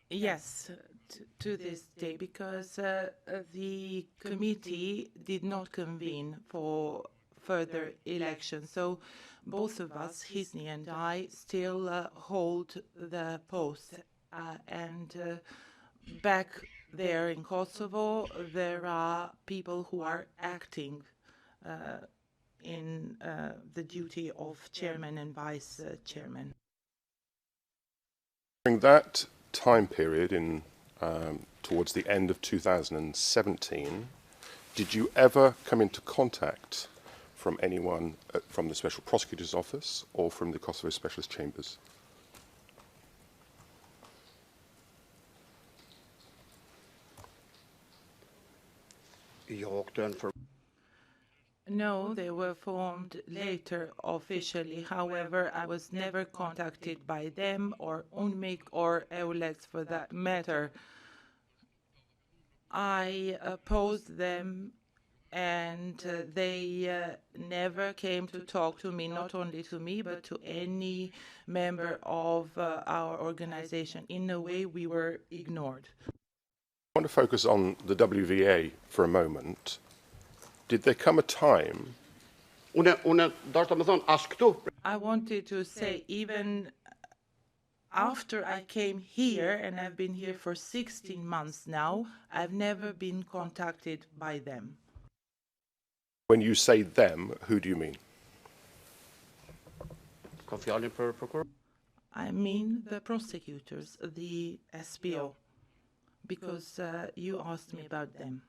Yes, to this day, because the committee did not convene for further elections. So both of us, Hisni and I, still hold the post. And back there in Kosovo, there are people who are acting in the duty of chairman and vice chairman. During that time period, in towards the end of 2017, did you ever come into contact from anyone from the Special Prosecutor's Office or from the Kosovo Specialist Chambers? No, they were formed later officially. However, I was never contacted by them or UNMIK or EULEX for that matter. I opposed them, and they never came to talk to me, not only to me, but to any member of our organization. In a way, we were ignored. I want to focus on the WVA for a moment. Did there come a time? I wanted to say, even after I came here, and I've been here for 16 months now, I've never been contacted by them. When you say them, who do you mean? I mean the prosecutors, the SPO, because you asked me about them.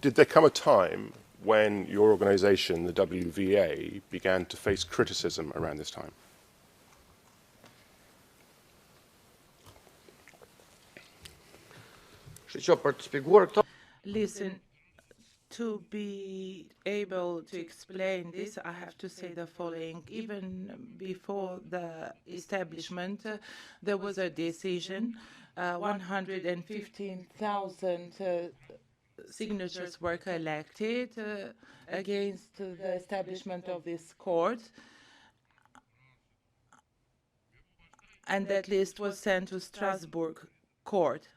Did there come a time when your organization, the WVA, began to face criticism around this time? Listen, to be able to explain this, I have to say the following. Even before the establishment, there was a decision. 115,000 signatures were collected against the establishment of this court. And that list was sent to Strasbourg court.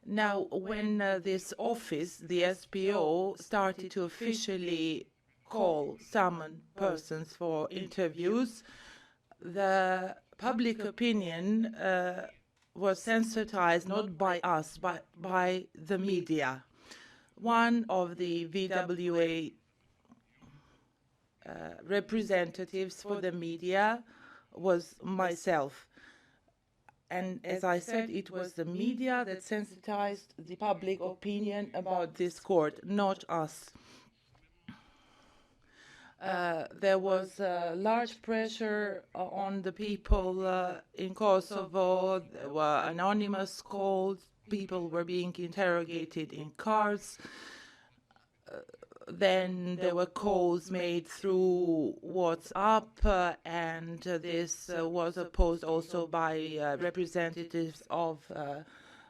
Now, when this office, the SPO, started to officially summon persons for interviews, the public opinion was sensitized not by us, but by the media. One of the VWA representatives for the media was myself. And as I said, it was the media that sensitized the public opinion about this court, not us. There was large pressure on the people in Kosovo. There were anonymous calls. People were being interrogated in cars. Then there were calls made through WhatsApp, and this was opposed also by representatives of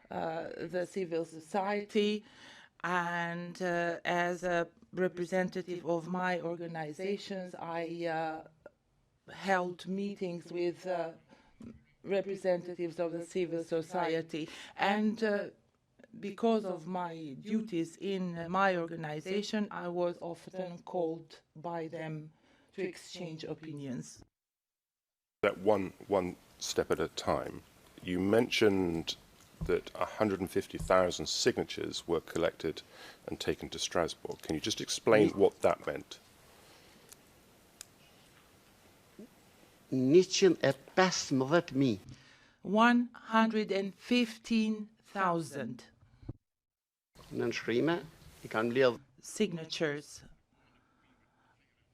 the civil society. And as a representative of my organizations, I held meetings with representatives of the civil society. And because of my duties in my organization, I was often called by them to exchange opinions. That one step at a time, you mentioned that 150,000 signatures were collected and taken to Strasbourg. Can you just explain what that meant? 115,000 signatures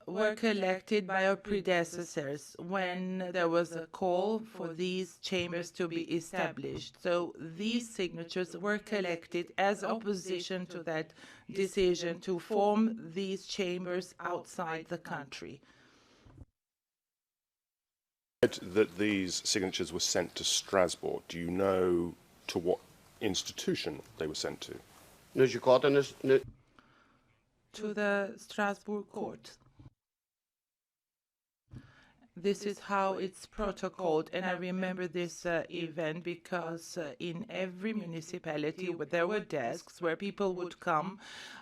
were collected by our predecessors when there was a call for these chambers to be established. So these signatures were collected as opposition to that decision to form these chambers outside the country. That these signatures were sent to Strasbourg. Do you know to what institution they were sent to? To the Strasbourg court. This is how it's protocoled, and I remember this event because in every municipality there were desks where people would come,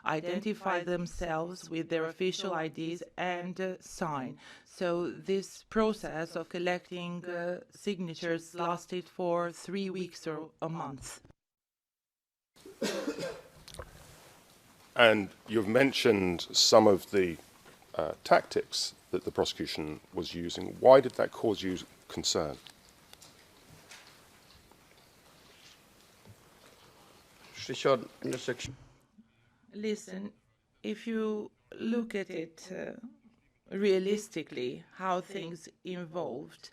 identify themselves with their official IDs and sign. So this process of collecting signatures lasted for 3 weeks or a month. And you've mentioned some of the tactics that the prosecution was using. Why did that cause you concern? Listen, if you look at it realistically, how things evolved,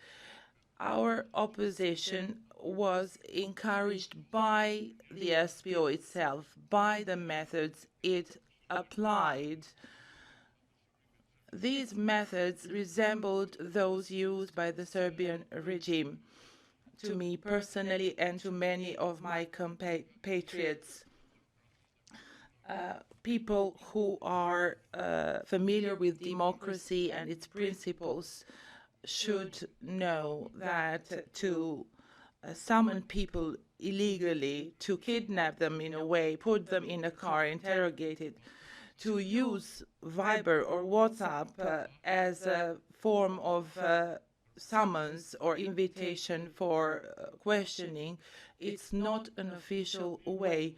our opposition was encouraged by the SPO itself, by the methods it applied. These methods resembled those used by the Serbian regime, to me personally and to many of my compatriots. People who are familiar with democracy and its principles should know that to summon people illegally, to kidnap them in a way, put them in a car, interrogated, to use Viber or WhatsApp as a form of summons or invitation for questioning, it's not an official way.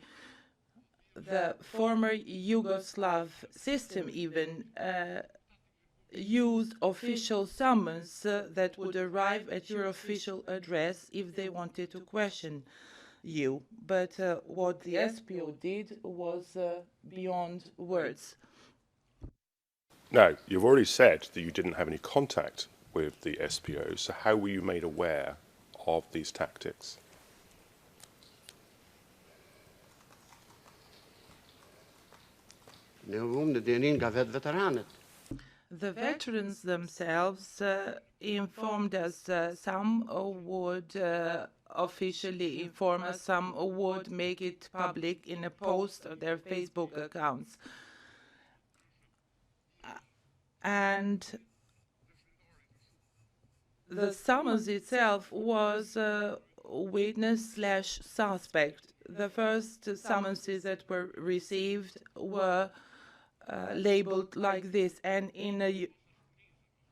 The former Yugoslav system even used official summons that would arrive at your official address if they wanted to question you. But what the SPO did was beyond words. Now, you've already said that you didn't have any contact with the SPO, so how were you made aware of these tactics? The veterans themselves informed us. Some would officially inform us, some would make it public in a post on their Facebook accounts. And the summons itself was witness/suspect. The first summonses that were received were labeled like this, and in a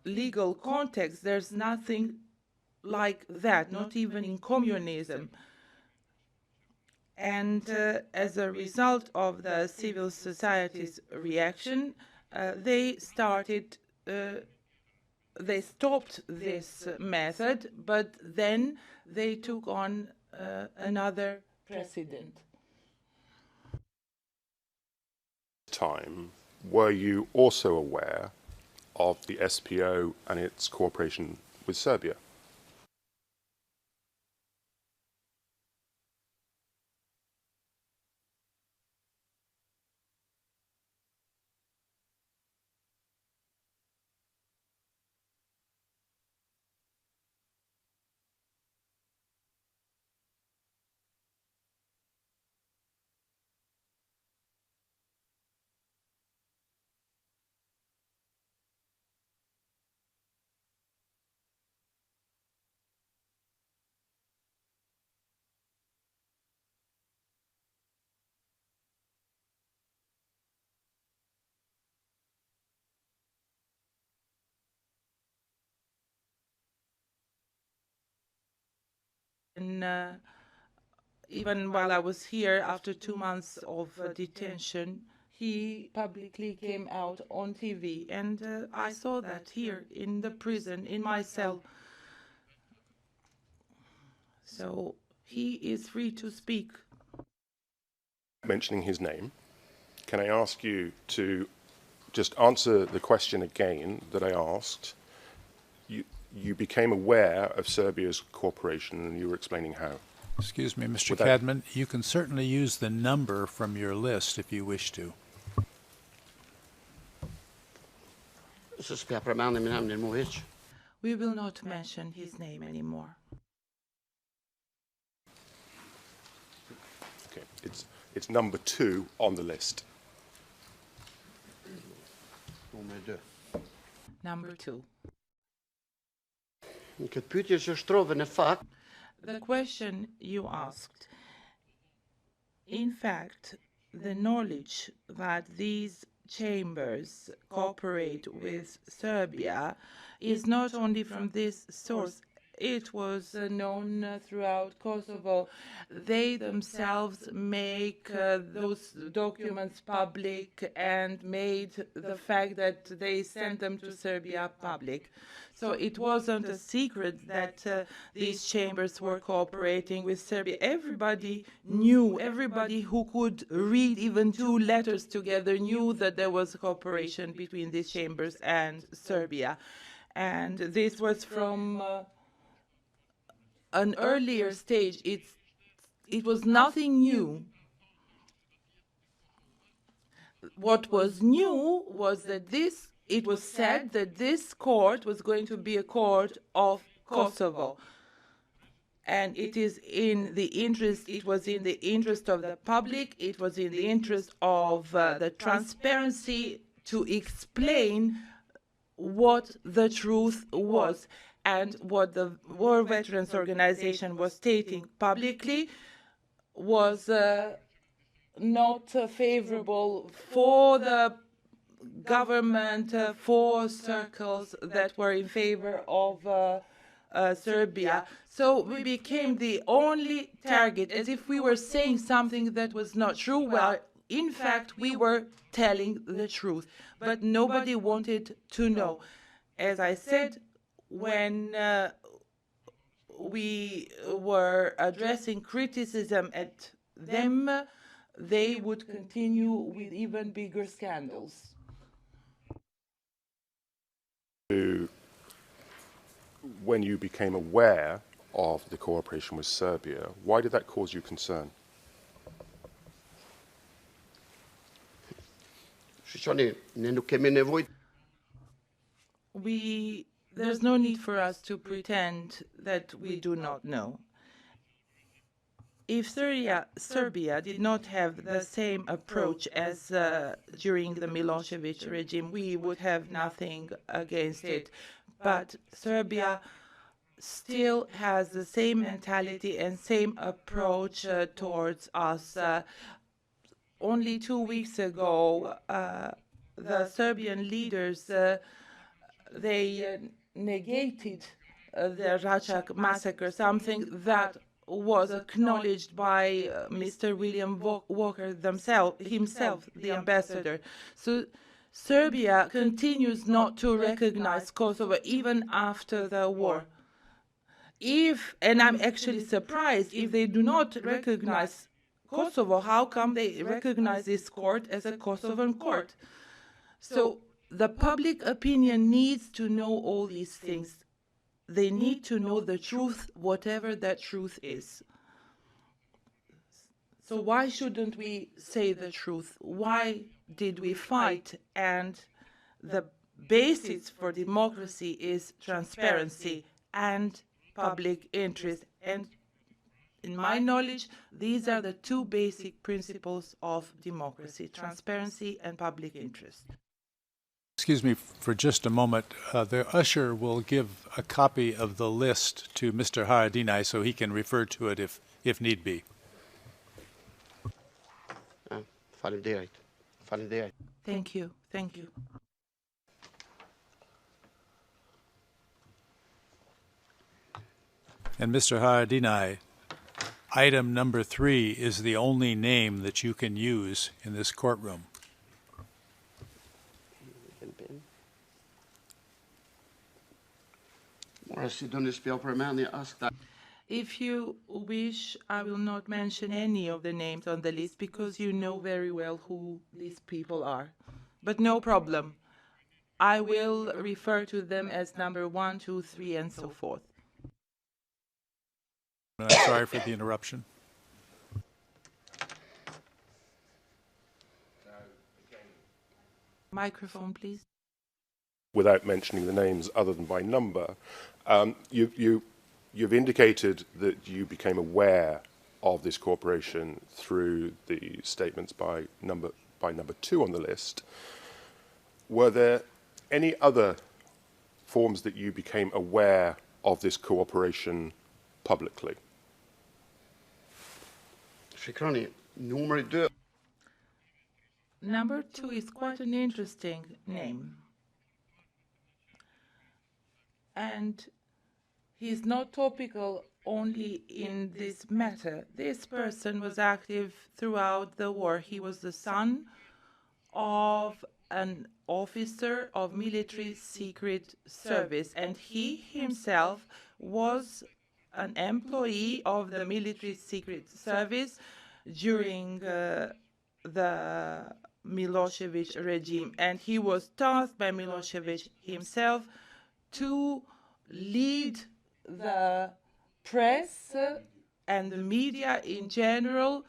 legal context, there's nothing like that, not even in communism. And as a result of the civil society's reaction, they stopped this method, but then they took on another precedent. Time, were you also aware of the SPO and its cooperation with Serbia? And even while I was here, after 2 months of detention, he publicly came out on TV, and I saw that here in the prison, in my cell. So he is free to speak. Mentioning his name, can I ask you to just answer the question again that I asked? You became aware of Serbia's cooperation, and you were explaining how. Excuse me, Mr. Cadman, you can certainly use the number from your list if you wish to. We will not mention his name anymore. Okay, it's number 2 on the list. Number 2. The question you asked, in fact, the knowledge that these chambers cooperate with Serbia is not only from this source. It was known throughout Kosovo. They themselves make those documents public and made the fact that they sent them to Serbia public. So it wasn't a secret that these chambers were cooperating with Serbia. Everybody knew, everybody who could read even 2 letters together knew that there was cooperation between these chambers and Serbia. And this was from an earlier stage. It was nothing new. What was new was that it was said that this court was going to be a court of Kosovo. And it was in the interest of the public, it was in the interest of the transparency to explain what the truth was. And what the War Veterans Organization was stating publicly was not favorable for the government, for circles that were in favor of Serbia. So we became the only target, as if we were saying something that was not true. Well, in fact, we were telling the truth, but nobody wanted to know. As I said, when we were addressing criticism at them, they would continue with even bigger scandals. When you became aware of the cooperation with Serbia, why did that cause you concern? There's no need for us to pretend that we do not know. If Serbia did not have the same approach as during the Milosevic regime, we would have nothing against it. But Serbia still has the same mentality and same approach towards us. Only 2 weeks ago, the Serbian leaders, they negated the Račak massacre, something that was acknowledged by Mr. William Walker himself, the ambassador. So Serbia continues not to recognize Kosovo even after the war. And I'm actually surprised, if they do not recognize Kosovo, how come they recognize this court as a Kosovan court? So the public opinion needs to know all these things. They need to know the truth, whatever that truth is. So why shouldn't we say the truth? Why did we fight? And the basis for democracy is transparency and public interest. And in my knowledge, these are the two basic principles of democracy: transparency and public interest. Excuse me for just a moment. The usher will give a copy of the list to Mr. Haradinaj so he can refer to it if need be. Thank you. Thank you. And Mr. Haradinaj, item number 3 is the only name that you can use in this courtroom. If you wish, I will not mention any of the names on the list because you know very well who these people are. But no problem. I will refer to them as number 1, 2, 3, and so forth. I'm sorry for the interruption. Microphone, please. Without mentioning the names other than by number, you've indicated that you became aware of this cooperation through the statements by number 2 on the list. Were there any other forms that you became aware of this cooperation publicly? Number 2 is quite an interesting name. And he's not topical only in this matter. This person was active throughout the war. He was the son of an officer of military secret service, and he himself was an employee of the military secret service during the Milosevic regime, and he was tasked by Milosevic himself to lead the press and the media in general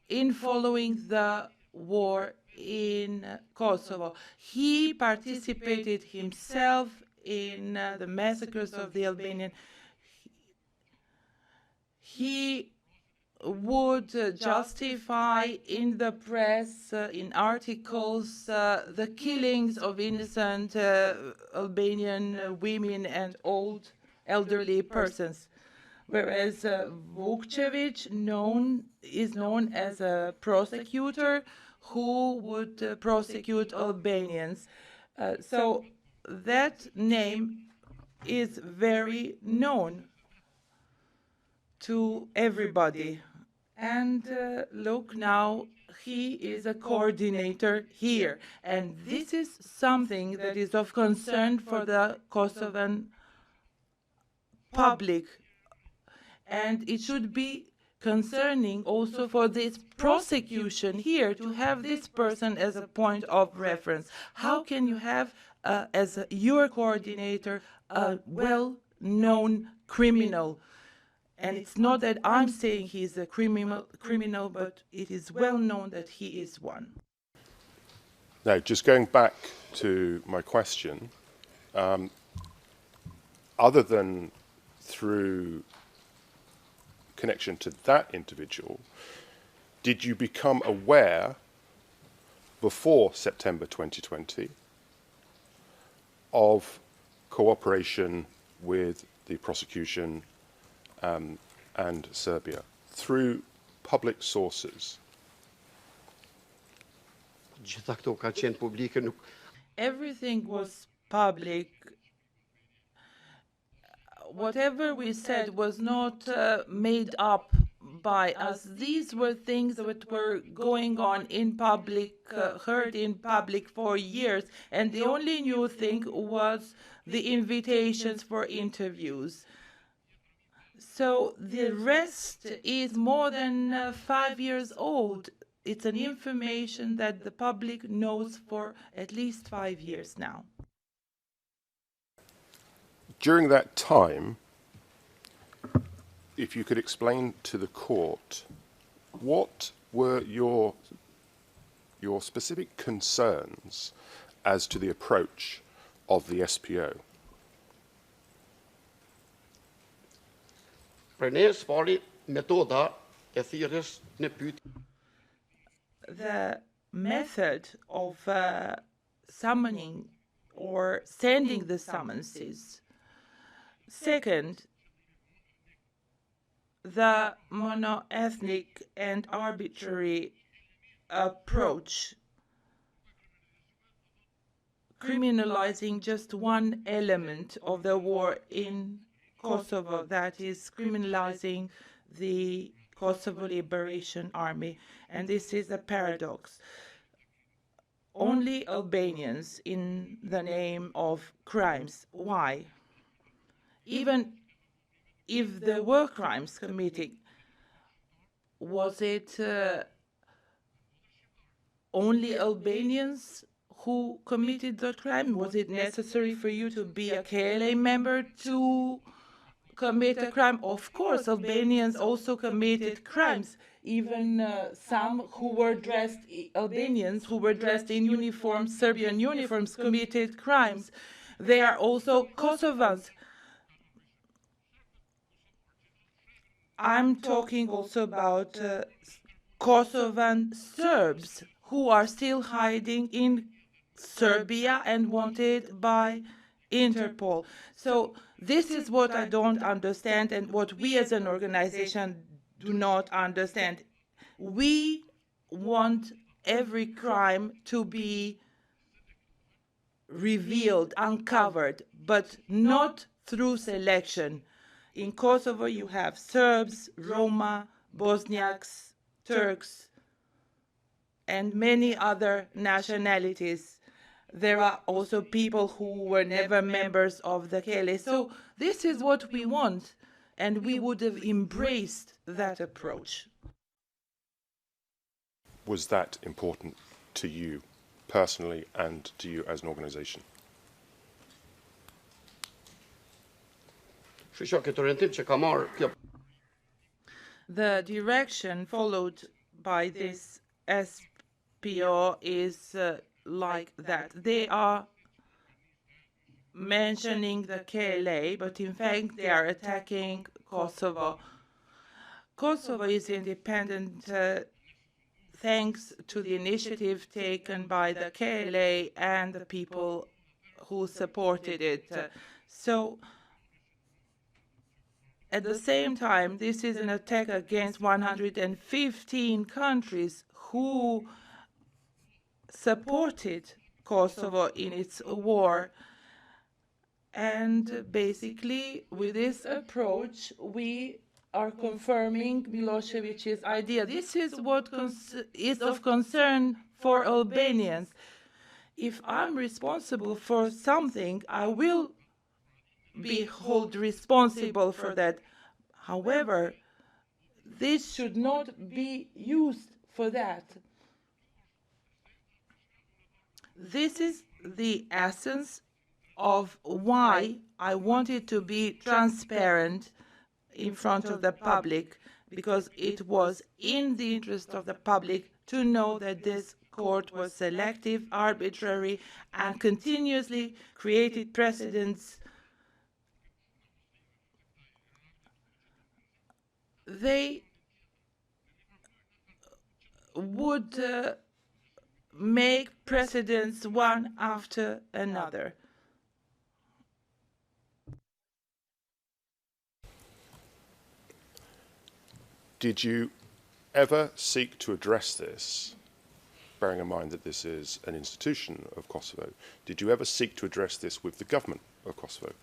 in following the war in Kosovo. He participated himself in the massacres of the Albanian. He would justify in the press, in articles, the killings of innocent Albanian women and elderly persons. Whereas Vukcevic is known as a prosecutor who would prosecute Albanians. So that name is very known to everybody. And look now, he is a coordinator here. And this is something that is of concern for the Kosovan public. And it should be concerning also for this prosecution here to have this person as a point of reference. How can you have, as your coordinator, a well-known criminal? And it's not that I'm saying he's a criminal, but it is well known that he is one. Now, just going back to my question, other than through connection to that individual, did you become aware before September 2020 of cooperation with the prosecution and Serbia through public sources? Everything was public. Whatever we said was not made up by us. These were things that were going on in public, heard in public for years, and the only new thing was the invitations for interviews. So the rest is more than 5 years old. It's an information that the public knows for at least 5 years now. During that time, if you could explain to the court, what were your specific concerns as to the approach of the SPO? The method of summoning or sending the summonses. Second, the monoethnic and arbitrary approach, criminalizing just one element of the war in Kosovo, that is criminalizing the Kosovo Liberation Army. And this is a paradox. Only Albanians in the name of crimes. Why? Even if there were crimes committed, was it only Albanians who committed the crime? Was it necessary for you to be a KLA member to commit a crime? Of course, Albanians also committed crimes. Even some who were dressed, Albanians who were dressed in uniforms, Serbian uniforms, committed crimes. They are also Kosovans. I'm talking also about Kosovan Serbs who are still hiding in Serbia and wanted by Interpol. So this is what I don't understand and what we as an organization do not understand. We want every crime to be revealed, uncovered, but not through selection. In Kosovo, you have Serbs, Roma, Bosniaks, Turks, and many other nationalities. There are also people who were never members of the KLA. So this is what we want, and we would have embraced that approach. Was that important to you personally and to you as an organization? The direction followed by this SPO is like that. They are mentioning the KLA, but in fact they are attacking Kosovo. Kosovo is independent thanks to the initiative taken by the KLA and the people who supported it. So at the same time, this is an attack against 115 countries who supported Kosovo in its war. And basically, with this approach, we are confirming Milosevic's idea. This is what is of concern for Albanians. If I'm responsible for something, I will be held responsible for that. However, this should not be used for that. This is the essence of why I wanted to be transparent in front of the public, because it was in the interest of the public to know that this court was selective, arbitrary, and continuously created precedents. They would make precedents one after another. Did you ever seek to address this, bearing in mind that this is an institution of Kosovo, did you ever seek to address this with the government of Kosovo?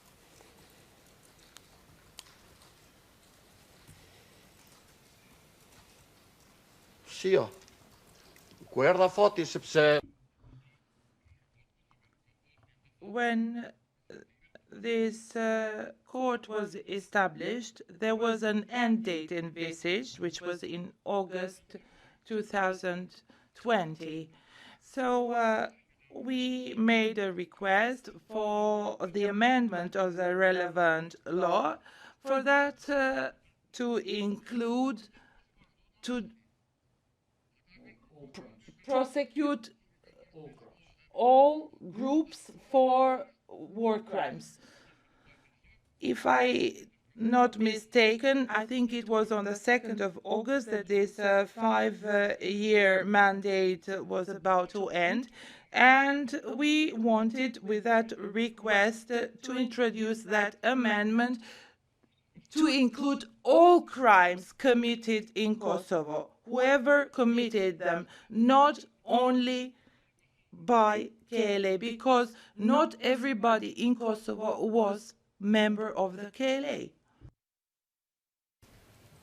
Sia. Guerra foti sepse When this court was established, there was an end date envisaged, which was in August 2020. So we made a request for the amendment of the relevant law, for that to include, to prosecute all groups for war crimes. If I not mistaken, I think it was on the 2nd of August that this 5-year mandate was about to end, and we wanted with that request to introduce that amendment to include all crimes committed in Kosovo, whoever committed them, not only by KLA, because not everybody in Kosovo was member of the KLA.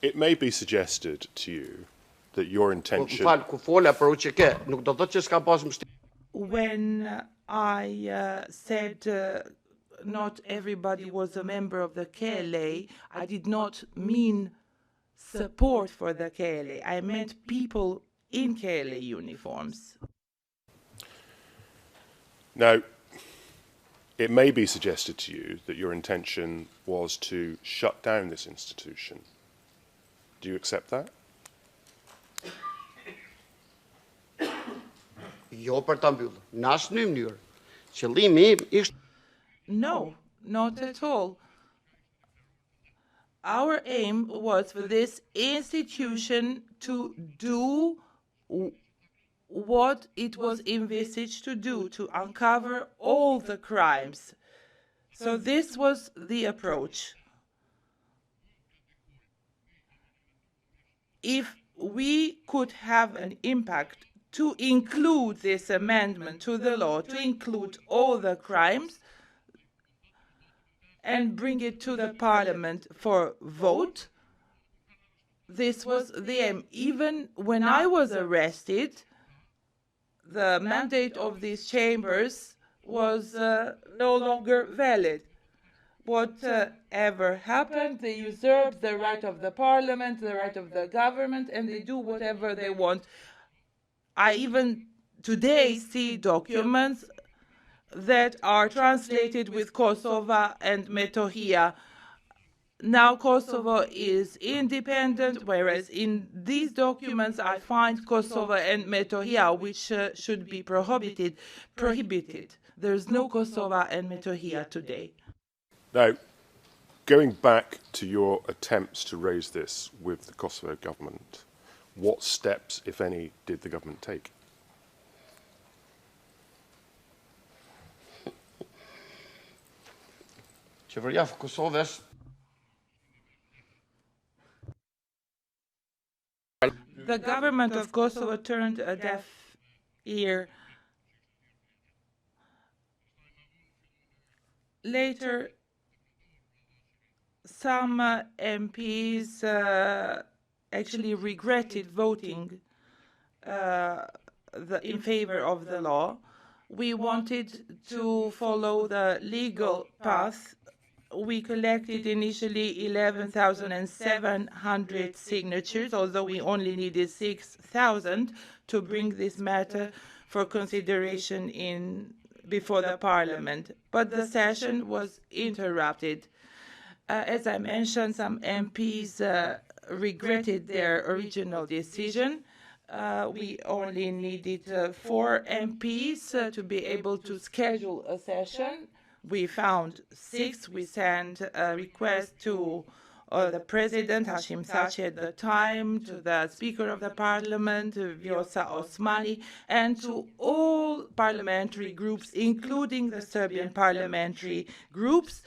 It may be suggested to you that your intention... When I said not everybody was a member of the KLA, I did not mean support for the KLA. I meant people in KLA uniforms. Now, it may be suggested to you that your intention was to shut down this institution. Do you accept that? No, not at all. Our aim was for this institution to do what it was envisaged to do, to uncover all the crimes. So this was the approach. If we could have an impact to include this amendment to the law, to include all the crimes, and bring it to the parliament for vote, this was the aim. Even when I was arrested, the mandate of these chambers was no longer valid. Whatever happened, they usurped the right of the parliament, the right of the government, and they do whatever they want. I even today see documents that are translated with Kosovo and Metohija. Now Kosovo is independent, whereas in these documents I find Kosovo and Metohija, which should be prohibited. There's no Kosovo and Metohija today. Now, going back to your attempts to raise this with the Kosovo government, what steps, if any, did the government take? The government of Kosovo turned a deaf ear. Later, some MPs actually regretted voting in favor of the law. We wanted to follow the legal path. We collected initially 11,700 signatures, although we only needed 6,000 to bring this matter for consideration before the Parliament. But the session was interrupted. As I mentioned, some MPs regretted their original decision. We only needed 4 MPs to be able to schedule a session. We found 6. We sent a request to the President, Hashim Thaçi at the time, to the Speaker of the Parliament, Vjosa Osmani, and to all parliamentary groups, including the Serbian parliamentary groups.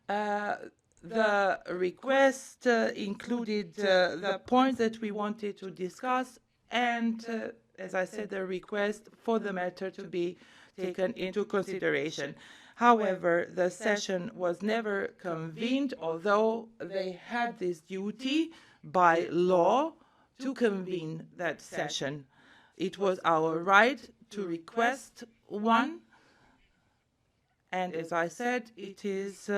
The request included the points that we wanted to discuss and, as I said, the request for the matter to be taken into consideration. However, the session was never convened, although they had this duty by law to convene that session. It was our right to request one, and as I said, it is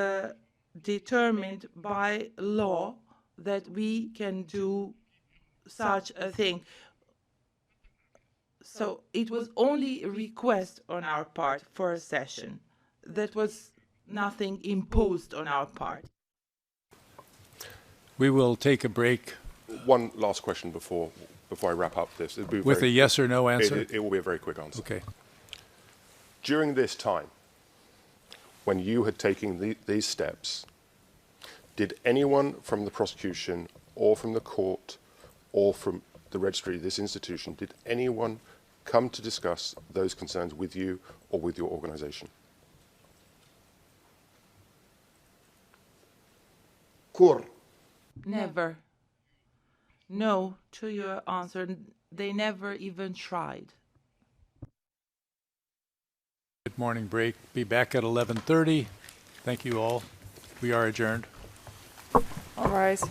determined by law that we can do such a thing. So it was only a request on our part for a session. That was nothing imposed on our part. We will take a break. One last question before I wrap up this. With a yes or no answer? It will be a very quick answer. Okay. During this time, when you had taken these steps, did anyone from the prosecution or from the court or from the registry of this institution, did anyone come to discuss those concerns with you or with your organization? Kur. Never. No to your answer. They never even tried. Good morning break. Be back at 11:30. Thank you all. We are adjourned. All rise.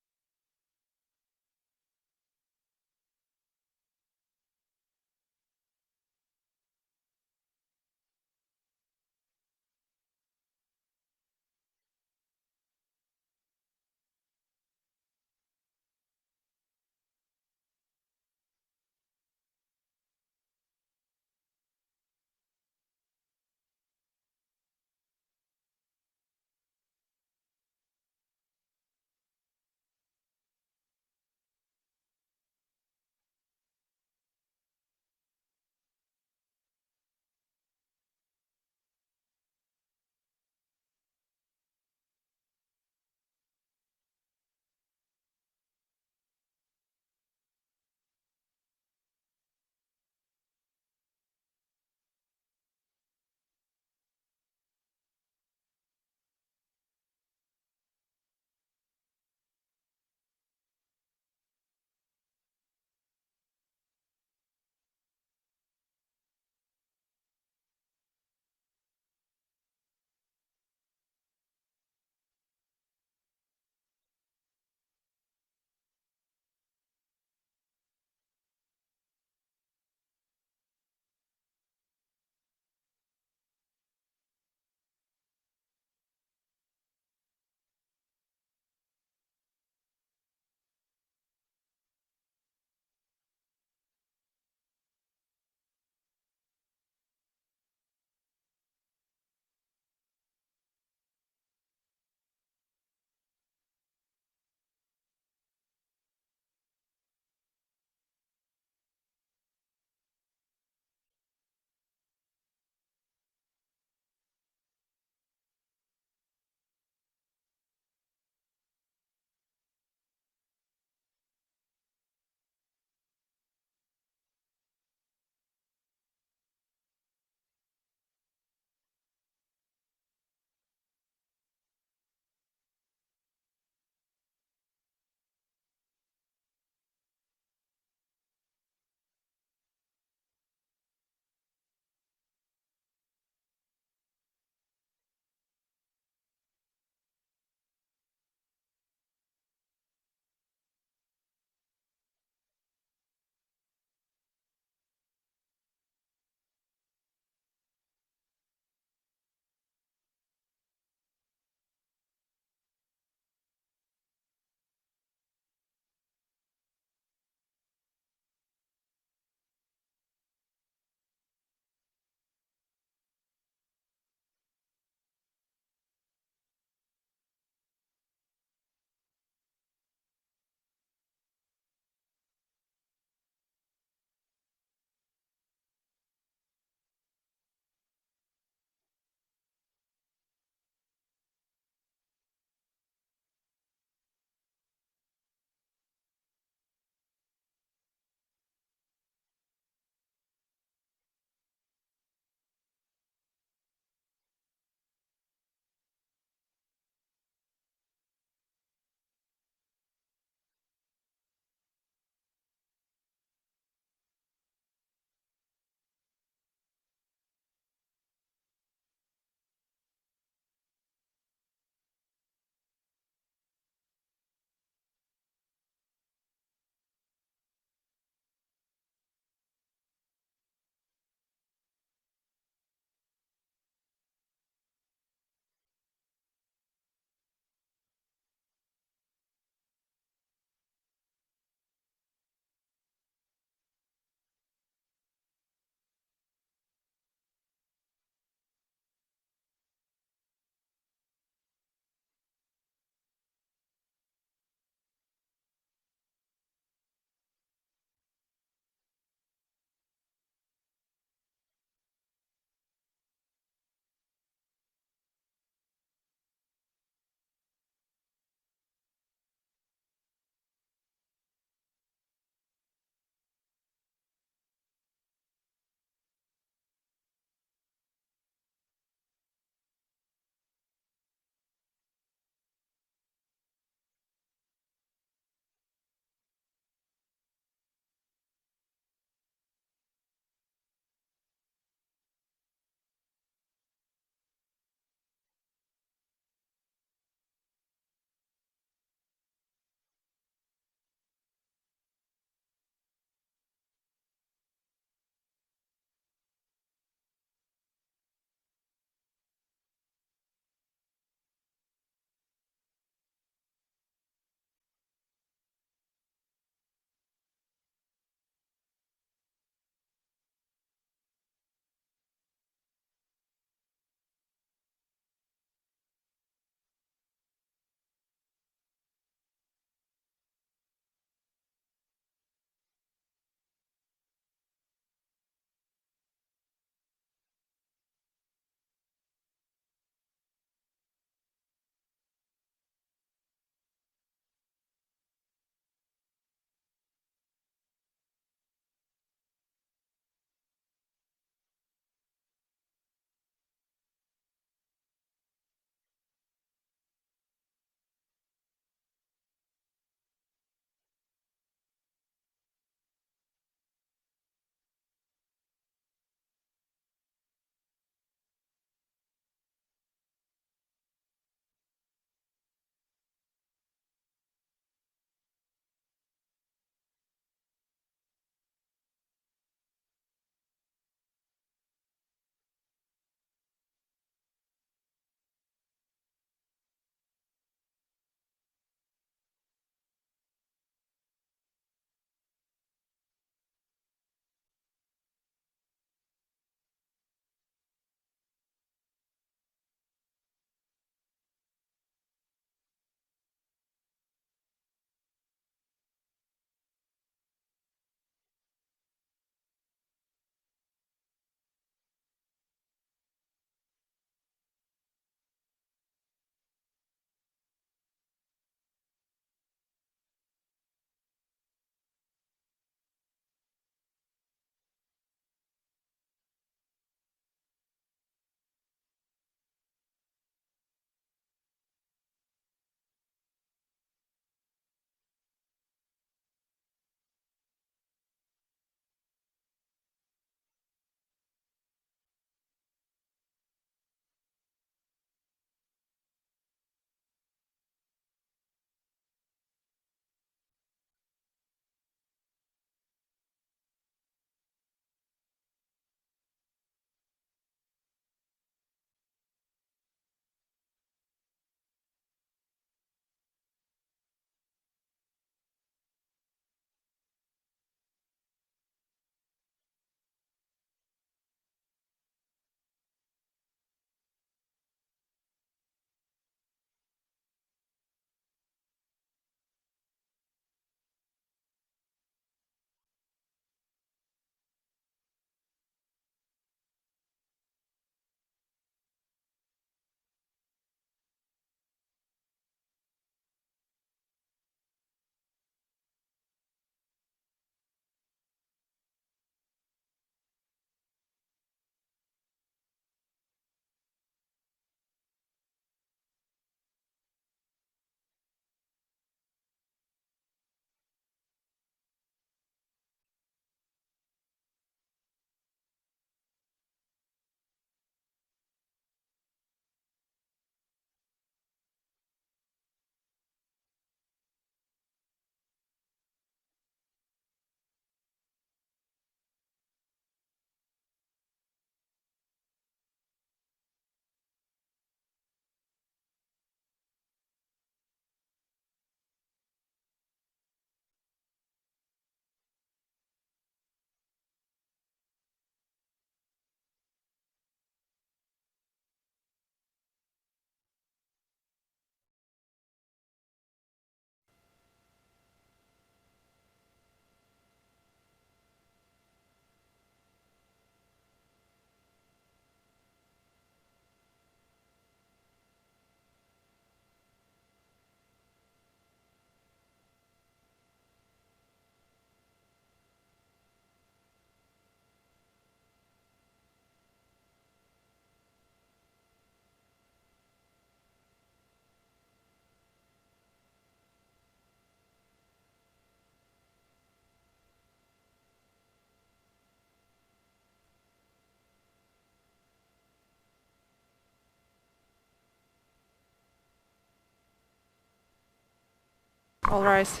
All rise.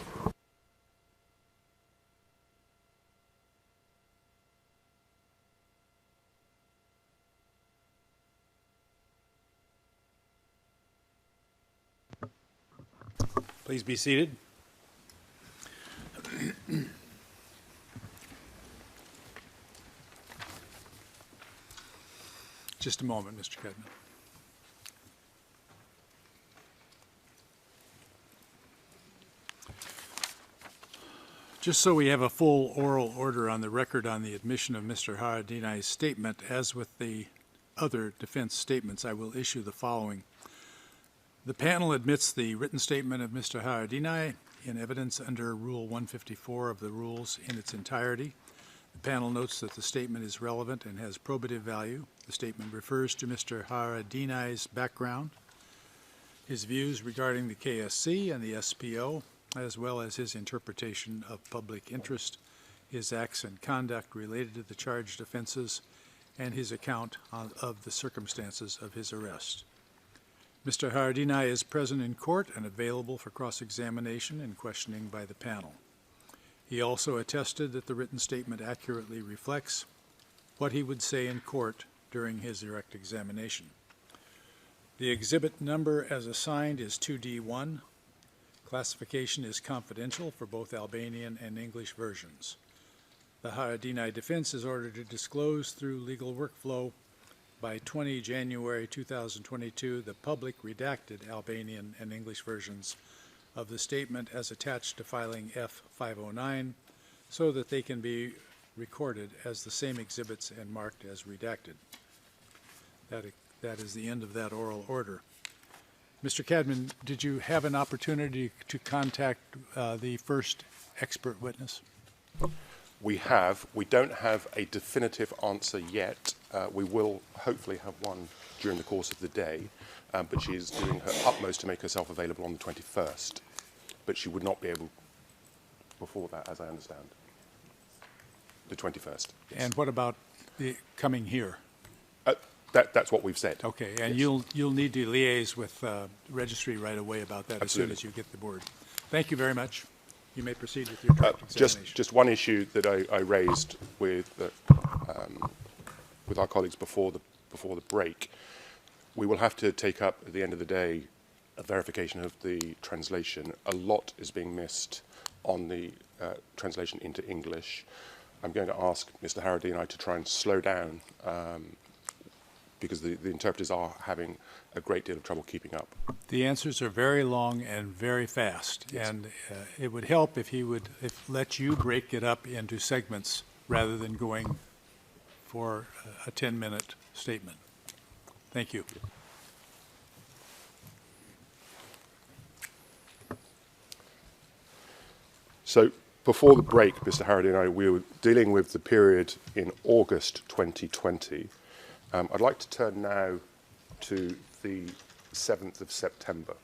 Please be seated. Just a moment, Mr. Kedman. Just so we have a full oral order on the record on the admission of Mr. Haradinaj's statement, as with the other defense statements, I will issue the following. The panel admits the written statement of Mr. Haradinaj in evidence under Rule 154 of the rules in its entirety. The panel notes that the statement is relevant and has probative value. The statement refers to Mr. Haradinaj's background, his views regarding the KSC and the SPO, as well as his interpretation of public interest, his acts and conduct related to the charged offenses, and his account of the circumstances of his arrest. Mr. Haradinaj is present in court and available for cross-examination and questioning by the panel. He also attested that the written statement accurately reflects what he would say in court during his direct examination. The exhibit number as assigned is 2D1. Classification is confidential for both Albanian and English versions. The Haradinaj defense is ordered to disclose through legal workflow by 20 January 2022 the public redacted Albanian and English versions of the statement as attached to filing F509 so that they can be recorded as the same exhibits and marked as redacted. That is the end of that oral order. Mr. Cadman, did you have an opportunity to contact the first expert witness? We have. We don't have a definitive answer yet. We will hopefully have one during the course of the day, but she is doing her utmost to make herself available on the 21st. But she would not be able before that, as I understand. The 21st. Yes. And what about the coming here? That's what we've said. Okay, and yes. you'll need to liaise with registry right away about that. Absolutely. As soon as you get the board. Thank you very much. You may proceed with your direct examination. Just one issue that I raised with our colleagues before the break. We will have to take up at the end of the day a verification of the translation. A lot is being missed on the translation into English. I'm going to ask Mr. Haradinaj to try and slow down because the interpreters are having a great deal of trouble keeping up. The answers are very long and very fast, yes. And it would help if he would let you break it up into segments rather than going for a 10-minute statement. Thank you. So before the break, Mr. Haradinaj, we were dealing with the period in August 2020. I'd like to turn now to the 7th of September.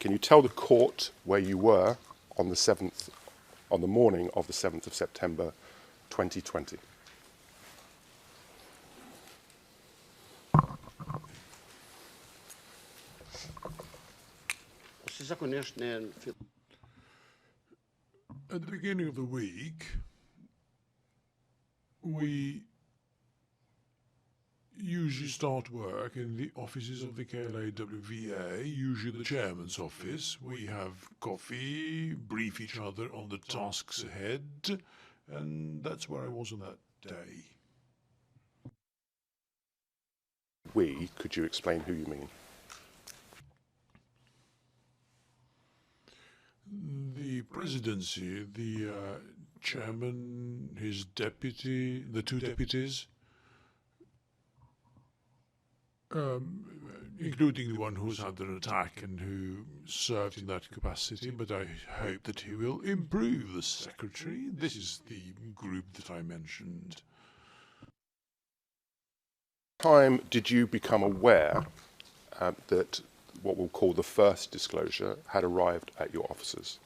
Can you tell the court where you were on the morning of the 7th of September 2020? At the beginning of the week, we usually start work in the offices of the KLAWVA, usually the chairman's office. We have coffee, brief each other on the tasks ahead, and that's where I was on that day. We, could you explain who you mean? The presidency, the chairman, his deputy, the two deputies, including the one who's had an attack and who served in that capacity, but I hope that he will improve the secretary. This is the group that I mentioned. Time did you become aware that what we'll call the first disclosure had arrived at your offices?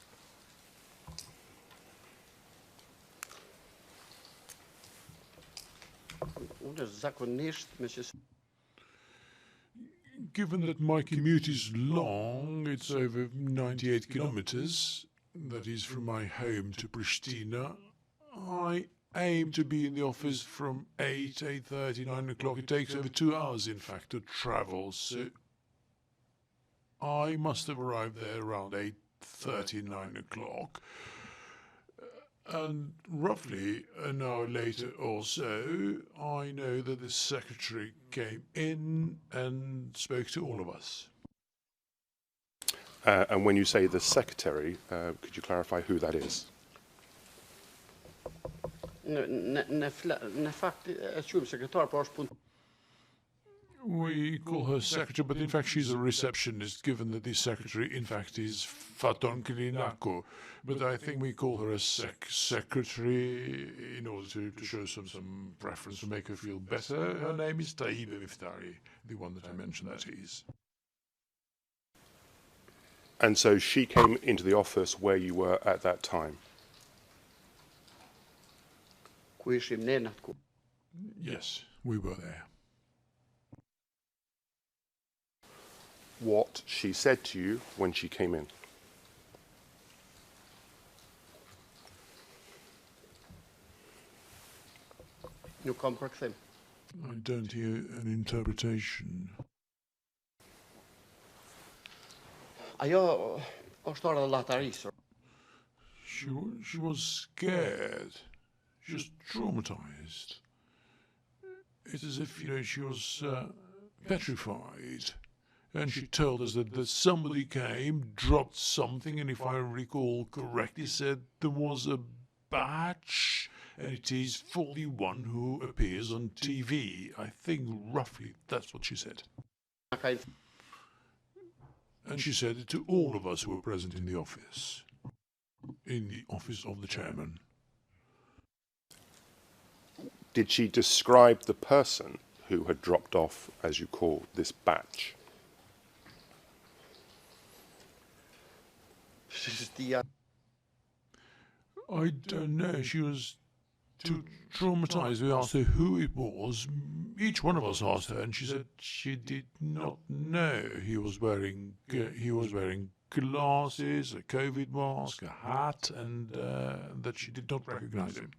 given that my commute is long, it's over 98 kilometers, that is from my home to Pristina, I aim to be in the office from 8:30, 9 o'clock. It takes over 2 hours, in fact, to travel, so I must have arrived there around 8:30, 9 o'clock. And roughly an hour later or so, I know that the secretary came in and spoke to all of us. And when you say the secretary, could you clarify who that is? We call her secretary, but in fact she's a receptionist, given that the secretary in fact is Faton Kilinako. But I think we call her a secretary in order to show some preference, to make her feel better. Her name is Taiba Miftari, the one that I mentioned that is. And so she came into the office where you were at that time? Yes, we were there. What she said to you when she came in? I don't hear an interpretation. She was scared. She was traumatized. It's as if, she was petrified. And she told us that somebody came, dropped something, and if I recall correctly, said there was a batch, and it is for the one who appears on TV. I think roughly that's what she said. And she said it to all of us who were present in the office of the chairman. Did she describe the person who had dropped off, as you call this batch? I don't know. She was too traumatized. We asked her who it was. Each one of us asked her, and she said she did not know. He was wearing glasses, a COVID mask, a hat, and that she did not recognize him.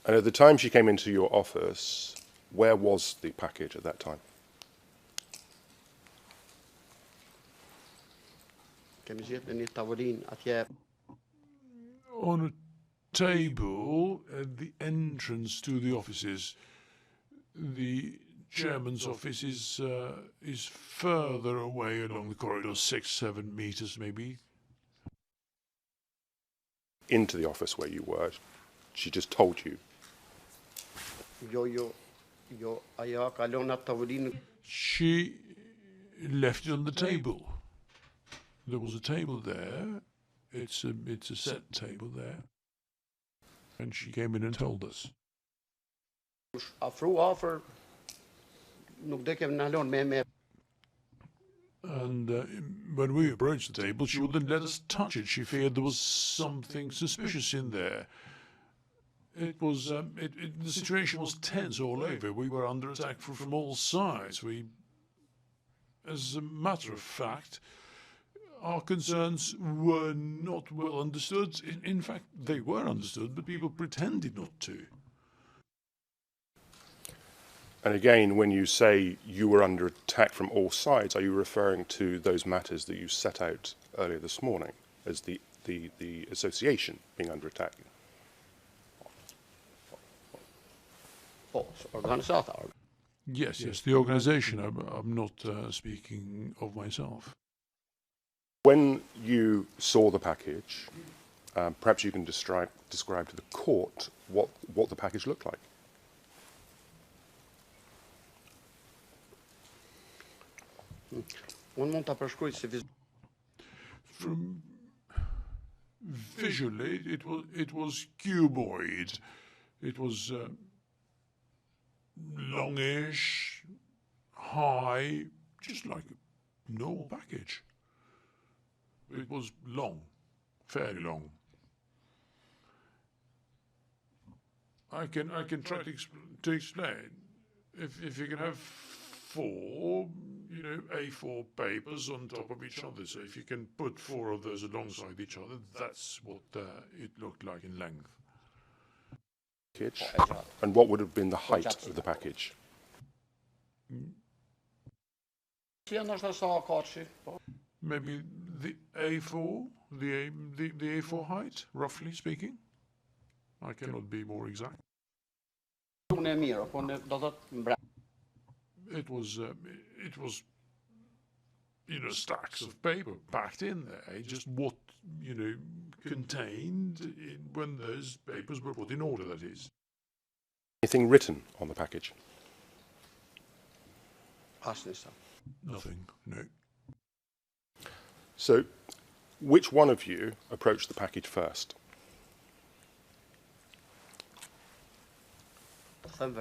And at the time she came into your office, where was the package at that time? On a table at the entrance to the offices. The chairman's office is further away along the corridor, 6-7 meters maybe. Into the office where you were, she just told you. She left it on the table. There was a table there. It's a set table there. And she came in and told us. And when we approached the table, she wouldn't let us touch it. She feared there was something suspicious in there. It was the situation was tense all over. We were under attack from all sides. As a matter of fact, our concerns were not well understood. In fact, they were understood, but people pretended not to. And again, when you say you were under attack from all sides, are you referring to those matters that you set out earlier this morning as the association being under attack? Yes, the organization. I'm not speaking of myself. When you saw the package, perhaps you can describe to the court what the package looked like. From visually, it was cuboid. It was longish, high, just like a normal package. It was long, fairly long. I can try to explain. If you can have four, A4 papers on top of each other. So if you can put four of those alongside each other, that's what it looked like in length. And what would have been the height of the package? Maybe the A4, the A4 height, roughly speaking. I cannot be more exact. It was, stacks of paper packed in there. Just what, contained when those papers were put in order, that is. Anything written on the package? Nothing, no. So, which one of you approached the package first? To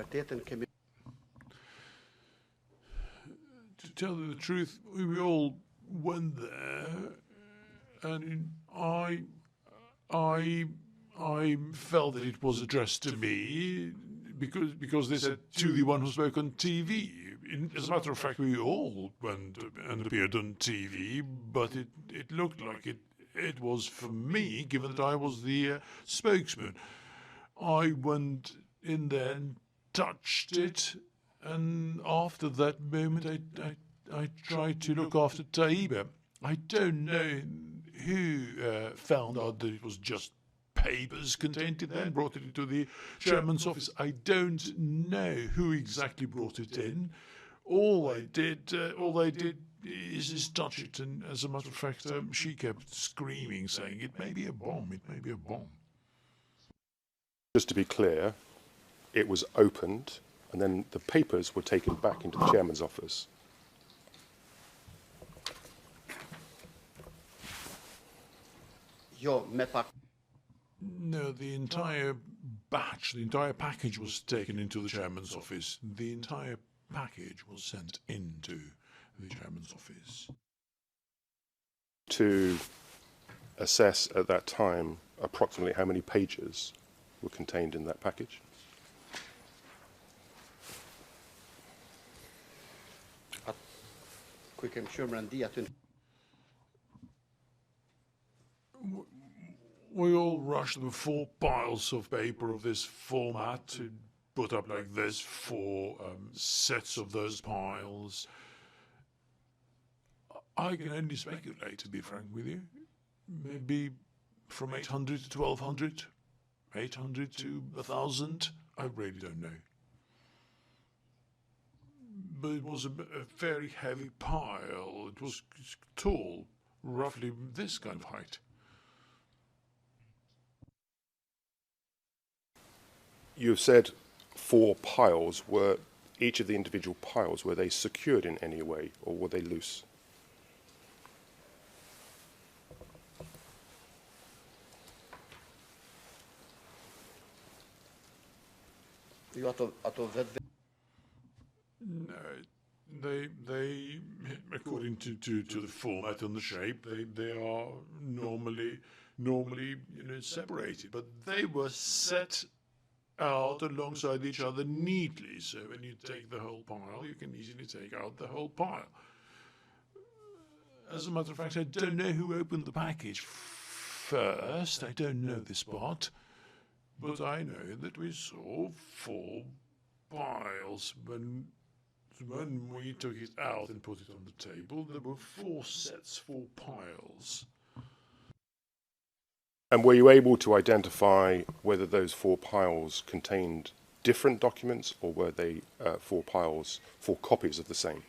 tell you the truth, we all went there, and I felt that it was addressed to me because they said to the one who spoke on TV. As a matter of fact, we all went and appeared on TV, but it looked like it was for me, given that I was the spokesman. I went in there and touched it, and after that moment I tried to look after Taiba. I don't know who found out that it was just papers contained in there and brought it into the chairman's office. I don't know who exactly brought it in. All I did is touch it, and as a matter of fact, she kept screaming, saying, "It may be a bomb, it may be a bomb." Just to be clear, it was opened, and then the papers were taken back into the chairman's office. No, the entire batch, the entire package was taken into the chairman's office. The entire package was sent into the chairman's office. To assess at that time approximately how many pages were contained in that package? We all rushed with 4 piles of paper of this format to put up like this, 4 sets of those piles. I can only speculate, to be frank with you. Maybe from 800 to 1200, 800 to 1000. I really don't know. But it was a very heavy pile. It was tall, roughly this kind of height. You've said 4 piles. Were each of the individual piles, were they secured in any way, or were they loose? No, they according to the format and the shape, they are normally separated, but they were set out alongside each other neatly. So when you take the whole pile, you can easily take out the whole pile. As a matter of fact, I don't know who opened the package first. I don't know this part. But I know that we saw 4 piles. When we took it out and put it on the table, there were 4 sets, 4 piles. And were you able to identify whether those 4 piles contained different documents, or were they 4 piles, 4 copies of the same?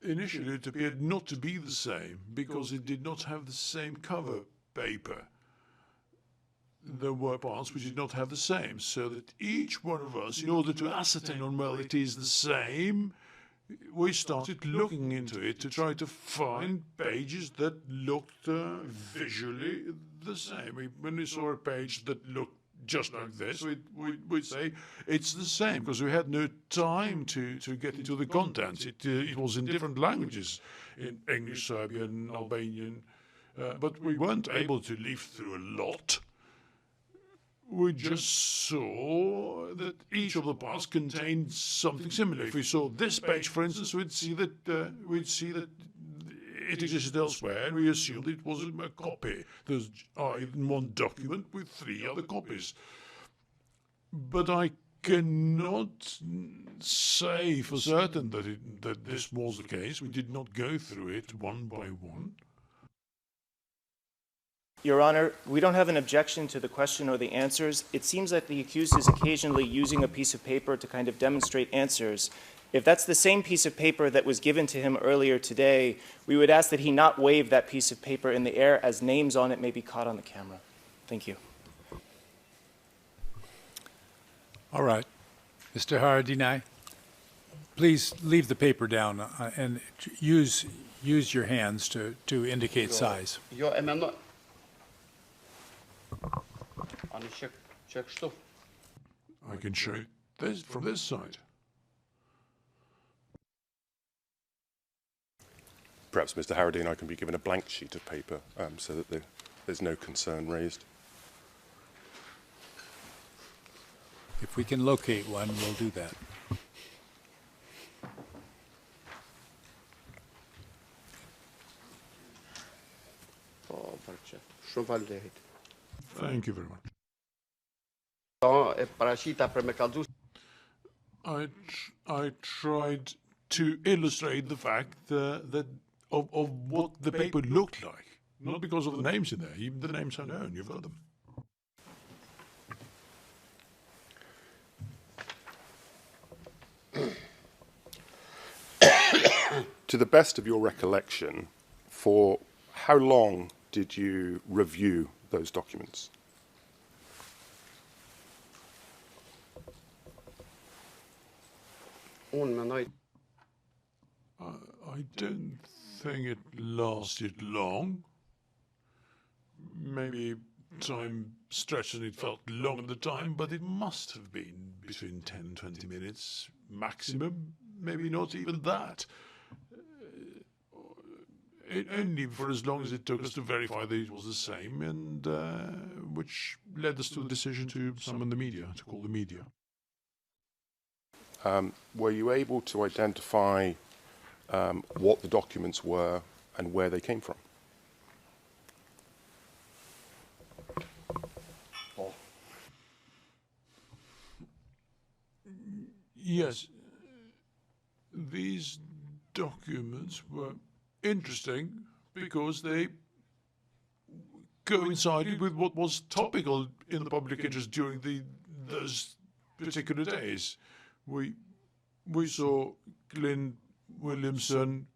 Initially, it appeared not to be the same because it did not have the same cover paper. There were parts which did not have the same, so that each one of us, in order to ascertain on whether it is the same, we started looking into it to try to find pages that looked visually the same. When we saw a page that looked just like this, we'd say it's the same, because we had no time to get into the contents. It was in different languages, in English, Serbian, Albanian, but we weren't able to leaf through a lot. We just saw that each of the parts contained something similar. If we saw this page, for instance, we'd see that it existed elsewhere, and we assumed it was a copy. There's one document with 3 other copies. But I cannot say for certain that this was the case. We did not go through it one by one. Your Honor, we don't have an objection to the question or the answers. It seems that the accused is occasionally using a piece of paper to kind of demonstrate answers. If that's the same piece of paper that was given to him earlier today, we would ask that he not wave that piece of paper in the air, as names on it may be caught on the camera. Thank you. All right. Mr. Haradinaj, please leave the paper down and use your hands to indicate size. Ja, jag menar... check stuff. I can show you this from this side. Perhaps Mr. Haradinaj can be given a blank sheet of paper so that there's no concern raised. If we can locate one, we'll do that. Thank you very much. I tried to illustrate the fact that of what the paper looked like, not because of the names in there. Even the names are known. You've got them. To the best of your recollection, for how long did you review those documents? I don't think it lasted long. Maybe time stretched and it felt long at the time, but it must have been between 10 and 20 minutes maximum, maybe not even that. Only for as long as it took us to verify that it was the same, and which led us to the decision to summon the media, to call the media. Were you able to identify what the documents were and where they came from? Yes, these documents were interesting because they coincided with what was topical in the public interest during those particular days. We saw Glyn Williamson,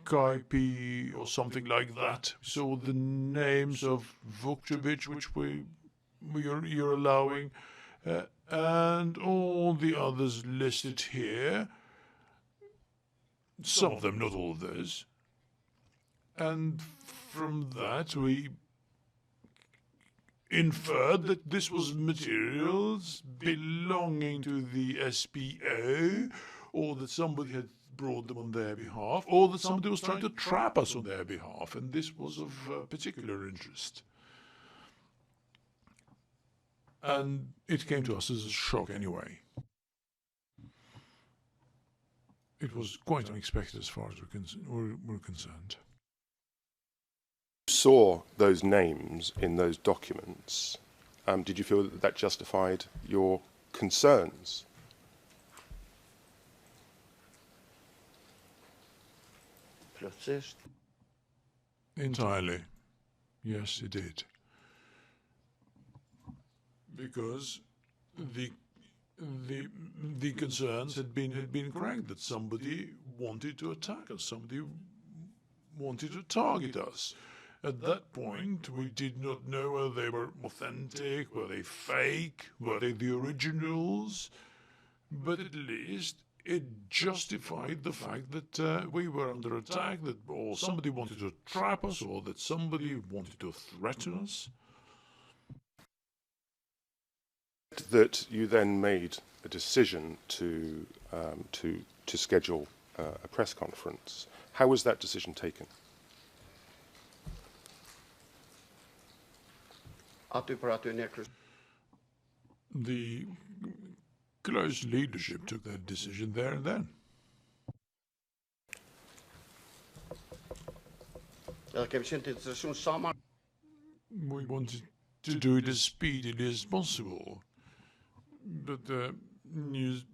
Kaipi, or something like that. We saw the names of Vukcevic, which you're allowing, and all the others listed here. Some of them, not all of those. And from that, we inferred that this was materials belonging to the SPO, or that somebody had brought them on their behalf, or that somebody was trying to trap us on their behalf, and this was of particular interest. And it came to us as a shock anyway. It was quite unexpected as far as we're concerned. You saw those names in those documents. Did you feel that justified your concerns? Entirely. Yes, it did. Because the concerns had been correct, that somebody wanted to attack us, somebody wanted to target us. At that point, we did not know whether they were authentic, were they fake, were they the originals, but at least it justified the fact that we were under attack, that or somebody wanted to trap us, or that somebody wanted to threaten us. That you then made a decision to schedule a press conference. How was that decision taken? The close leadership took that decision there and then. We wanted to do it as speedily as possible, but the news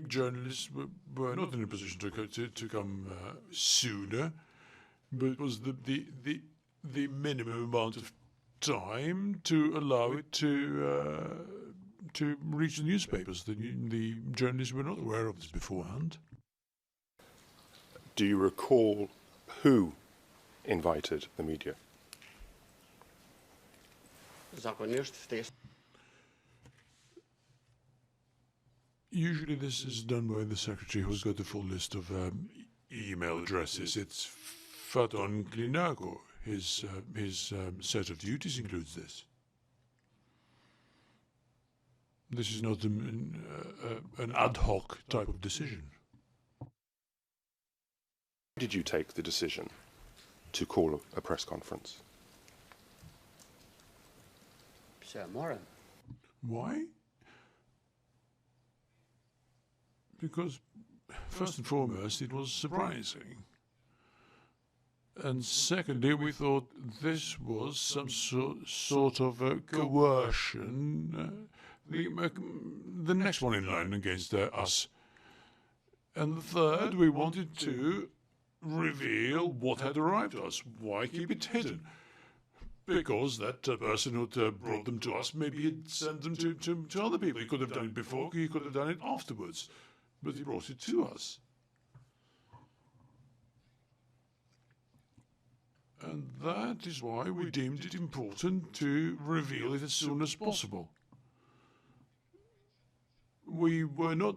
journalists were not in a position to come sooner, but it was the minimum amount of time to allow it to reach the newspapers. The journalists were not aware of this beforehand. Do you recall who invited the media? Usually this is done by the secretary who's got the full list of email addresses. It's Fadon Klinago. His set of duties includes this. This is not an ad hoc type of decision. Did you take the decision to call a press conference? Why? Because, first and foremost, it was surprising. And secondly, we thought this was some sort of a coercion, the next one in line against us. And third, we wanted to reveal what had arrived to us. Why keep it hidden? Because that person who brought them to us, maybe he'd sent them to other people. He could have done it before, he could have done it afterwards. But he brought it to us. And that is why we deemed it important to reveal it as soon as possible. We were not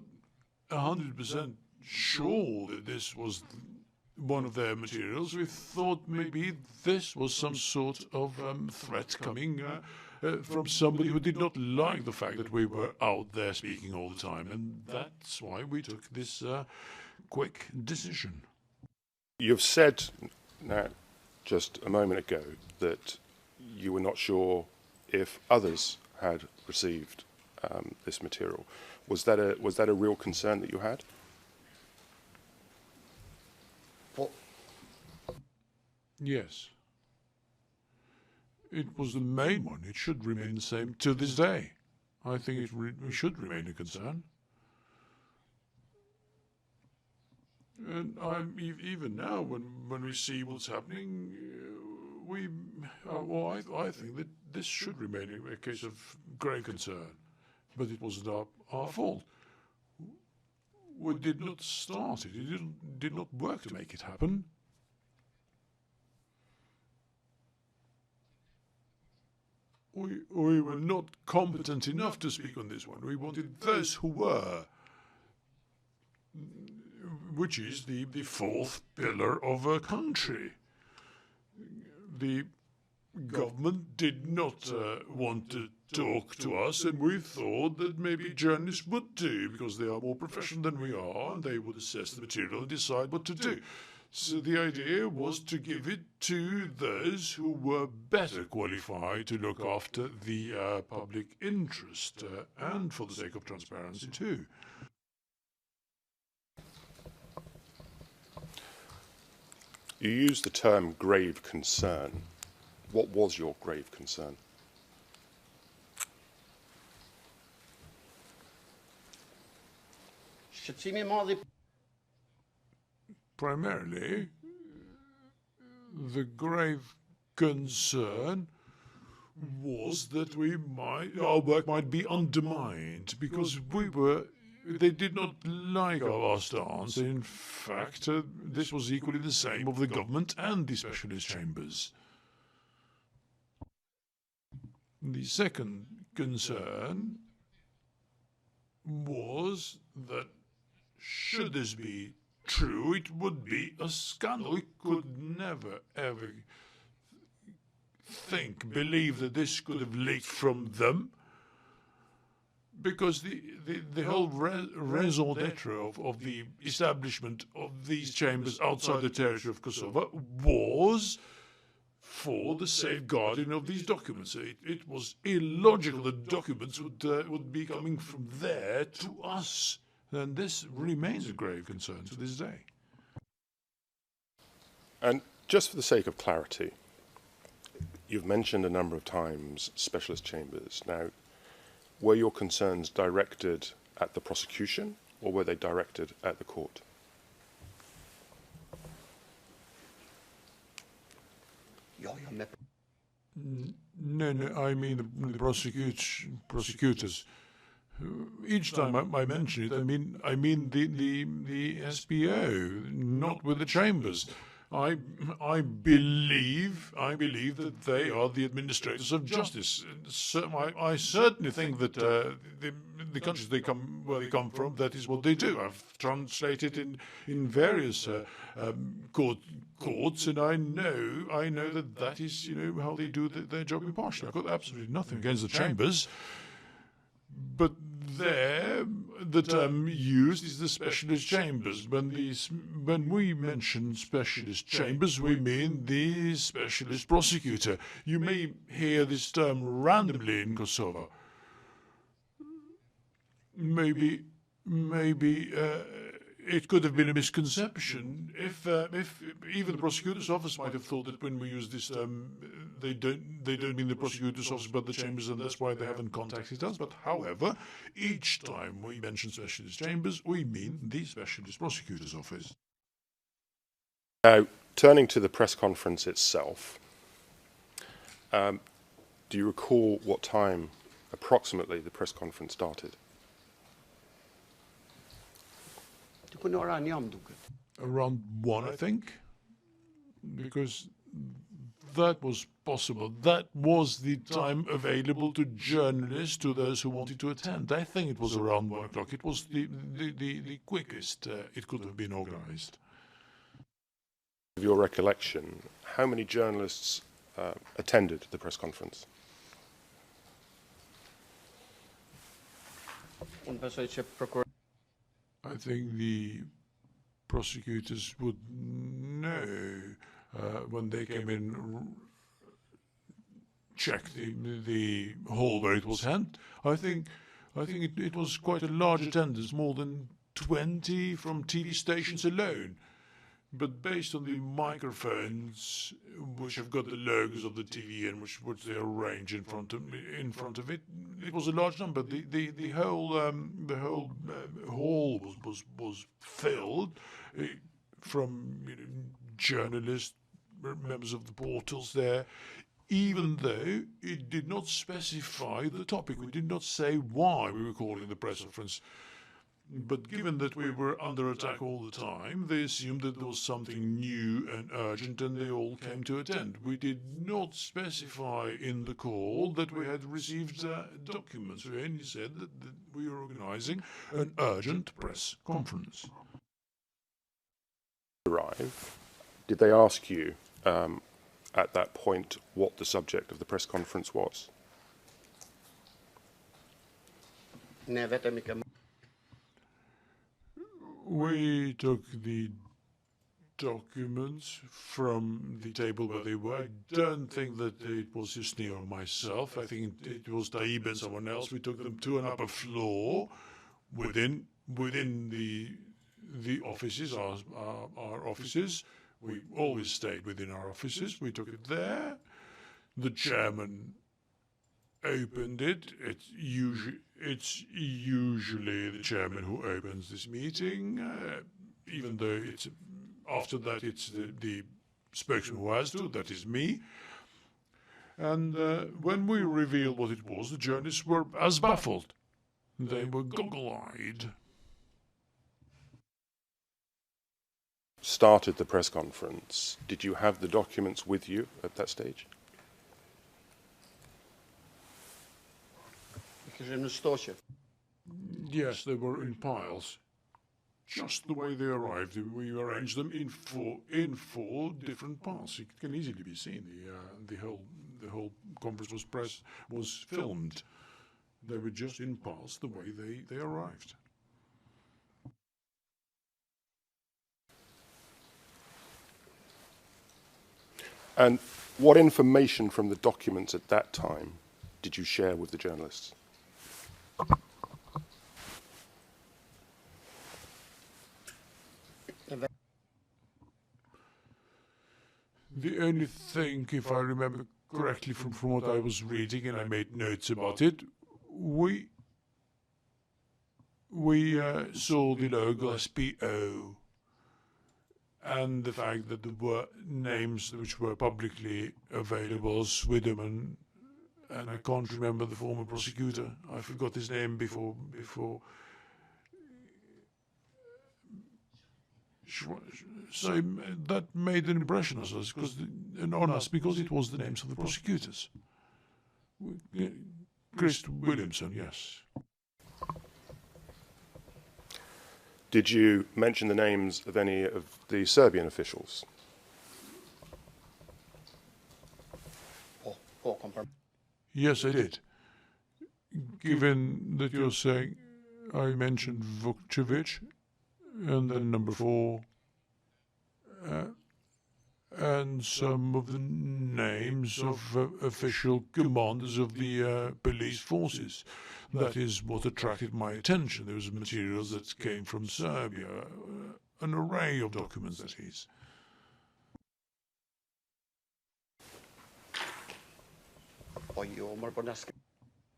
100% sure that this was one of their materials. We thought maybe this was some sort of threat coming from somebody who did not like the fact that we were out there speaking all the time. And that's why we took this quick decision. You've said now, just a moment ago, that you were not sure if others had received this material. Was that a real concern that you had? Yes. It was the main one. It should remain the same to this day. I think it should remain a concern. And even now, when we see what's happening, I think that this should remain a case of grave concern. But it wasn't our fault. We did not start it. It did not work to make it happen. We were not competent enough to speak on this one. We wanted those who were, which is the fourth pillar of a country. The government did not want to talk to us, and we thought that maybe journalists would do, because they are more professional than we are, and they would assess the material and decide what to do. So the idea was to give it to those who were better qualified to look after the public interest, and for the sake of transparency too. You used the term grave concern. What was your grave concern? Primarily, the grave concern was that our work might be undermined, because they did not like our stance. In fact, this was equally the same of the government and the specialist chambers. The second concern was that, should this be true, it would be a scandal. We could never, ever believe that this could have leaked from them, because the whole raison d'etre of the establishment of these chambers outside the territory of Kosovo was for the safeguarding of these documents. It was illogical that documents would be coming from there to us. And this remains a grave concern to this day. And just for the sake of clarity, you've mentioned a number of times specialist chambers. Now, were your concerns directed at the prosecution or were they directed at the court? No, I mean the prosecutors. Each time I mention it, I mean the SPO, not with the chambers. I believe that they are the administrators of justice. So I certainly think that the countries where they come from, that is what they do. I've translated in various courts, and I know that is how they do their job impartially. I've got absolutely nothing against the chambers. But there, the term used is the specialist chambers. When we mention specialist chambers, we mean the specialist prosecutor. You may hear this term randomly in Kosovo. Maybe it could have been a misconception. If even the prosecutor's office might have thought that when we use this term, they don't mean the prosecutor's office but the chambers, and that's why they haven't contacted us. But however, each time we mention specialist chambers, we mean the specialist prosecutor's office. Now, turning to the press conference itself, do you recall what time approximately the press conference started? Around 1, I think, because that was possible. That was the time available to journalists, to those who wanted to attend. I think it was around 1 o'clock. It was the quickest it could have been organized. Of your recollection, how many journalists attended the press conference? I think the prosecutors would know when they came in, checked the hall where it was held. I think it was quite a large attendance, more than 20 from TV stations alone. But based on the microphones, which have got the logos of the TV and which they arrange in front of it, it was a large number. The whole hall was filled from journalists, members of the portals there. Even though it did not specify the topic, we did not say why we were calling the press conference. But given that we were under attack all the time, they assumed that there was something new and urgent, and they all came to attend. We did not specify in the call that we had received documents. We only said that we were organizing an urgent press conference. Did they ask you at that point what the subject of the press conference was? We took the documents from the table where they were. I don't think that it was Husni or myself. I think it was Taib and someone else. We took them to an upper floor within the offices, our offices. We always stayed within our offices. We took it there. The chairman opened it. It's usually the chairman who opens this meeting, even though after that it's the spokesman who has to, that is me. And when we revealed what it was, the journalists were as baffled. They were goggle-eyed. Started the press conference. Did you have the documents with you at that stage? Yes, they were in piles, just the way they arrived. We arranged them in four different parts. It can easily be seen. The whole conference was filmed. They were just in piles the way they arrived. And what information from the documents at that time did you share with the journalists? The only thing, if I remember correctly from what I was reading, and I made notes about it, we saw the logo SPO and the fact that there were names which were publicly available, Swiderman, and I can't remember the former prosecutor. I forgot his name before. So that made an impression on us, because it was the names of the prosecutors. Chris Williamson, yes. Did you mention the names of any of the Serbian officials? Yes, I did. Given that you're saying I mentioned Vukcevic, and then number 4, and some of the names of official commanders of the police forces. That is what attracted my attention. There was materials that came from Serbia, an array of documents, that is.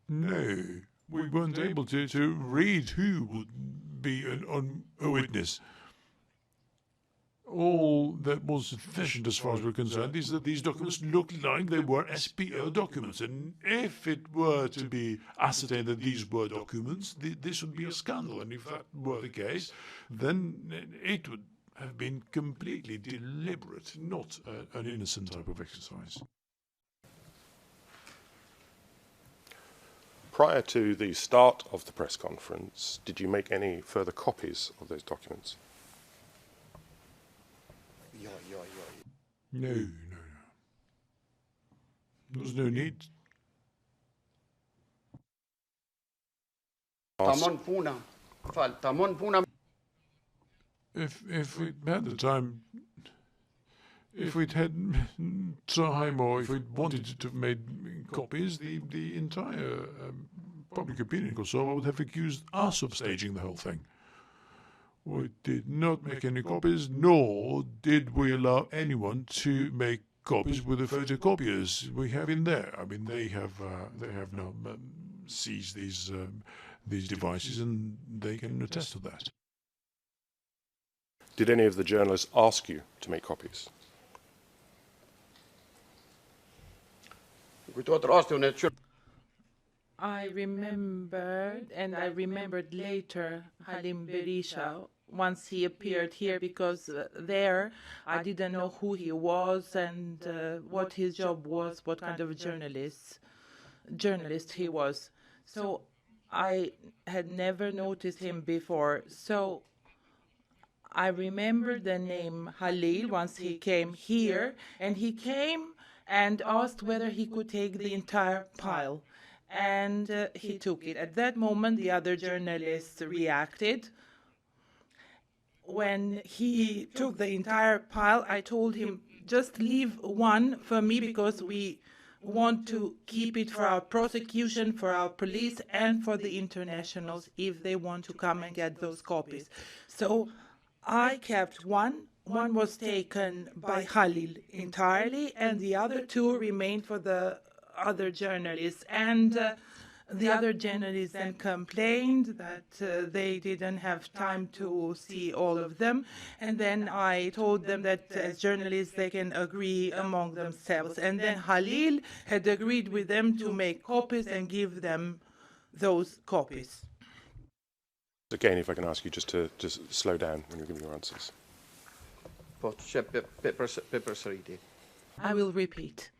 No, we weren't able to read who would be a witness. All that was sufficient as far as we're concerned is that these documents looked like they were SPO documents. And if it were to be ascertained that these were documents, this would be a scandal. And if that were the case, then it would have been completely deliberate, not an innocent type of exercise. Prior to the start of the press conference, did you make any further copies of those documents? No. There was no need. If we had the time, if we'd had time, or if we'd wanted to have made copies, the entire public opinion in Kosovo would have accused us of staging the whole thing. We did not make any copies, nor did we allow anyone to make copies with the photocopiers we have in there. I mean, they have now seized these devices, and they can attest to that. Did any of the journalists ask you to make copies? I remembered, and I remembered later Halim Berisha once he appeared here, because there I didn't know who he was and what his job was, what kind of journalist he was. So I had never noticed him before. So I remember the name Halil once he came here, and he came and asked whether he could take the entire pile. And he took it. At that moment, the other journalists reacted. When he took the entire pile, I told him, just leave one for me, because we want to keep it for our prosecution, for our police, and for the internationals, if they want to come and get those copies. So I kept one. One was taken by Halil entirely, and the other 2 remained for the other journalists. And the other journalists then complained that they didn't have time to see all of them. And then I told them that as journalists they can agree among themselves. And then Halil had agreed with them to make copies and give them those copies. Again, if I can ask you just to slow down when you're giving your answers. I will repeat.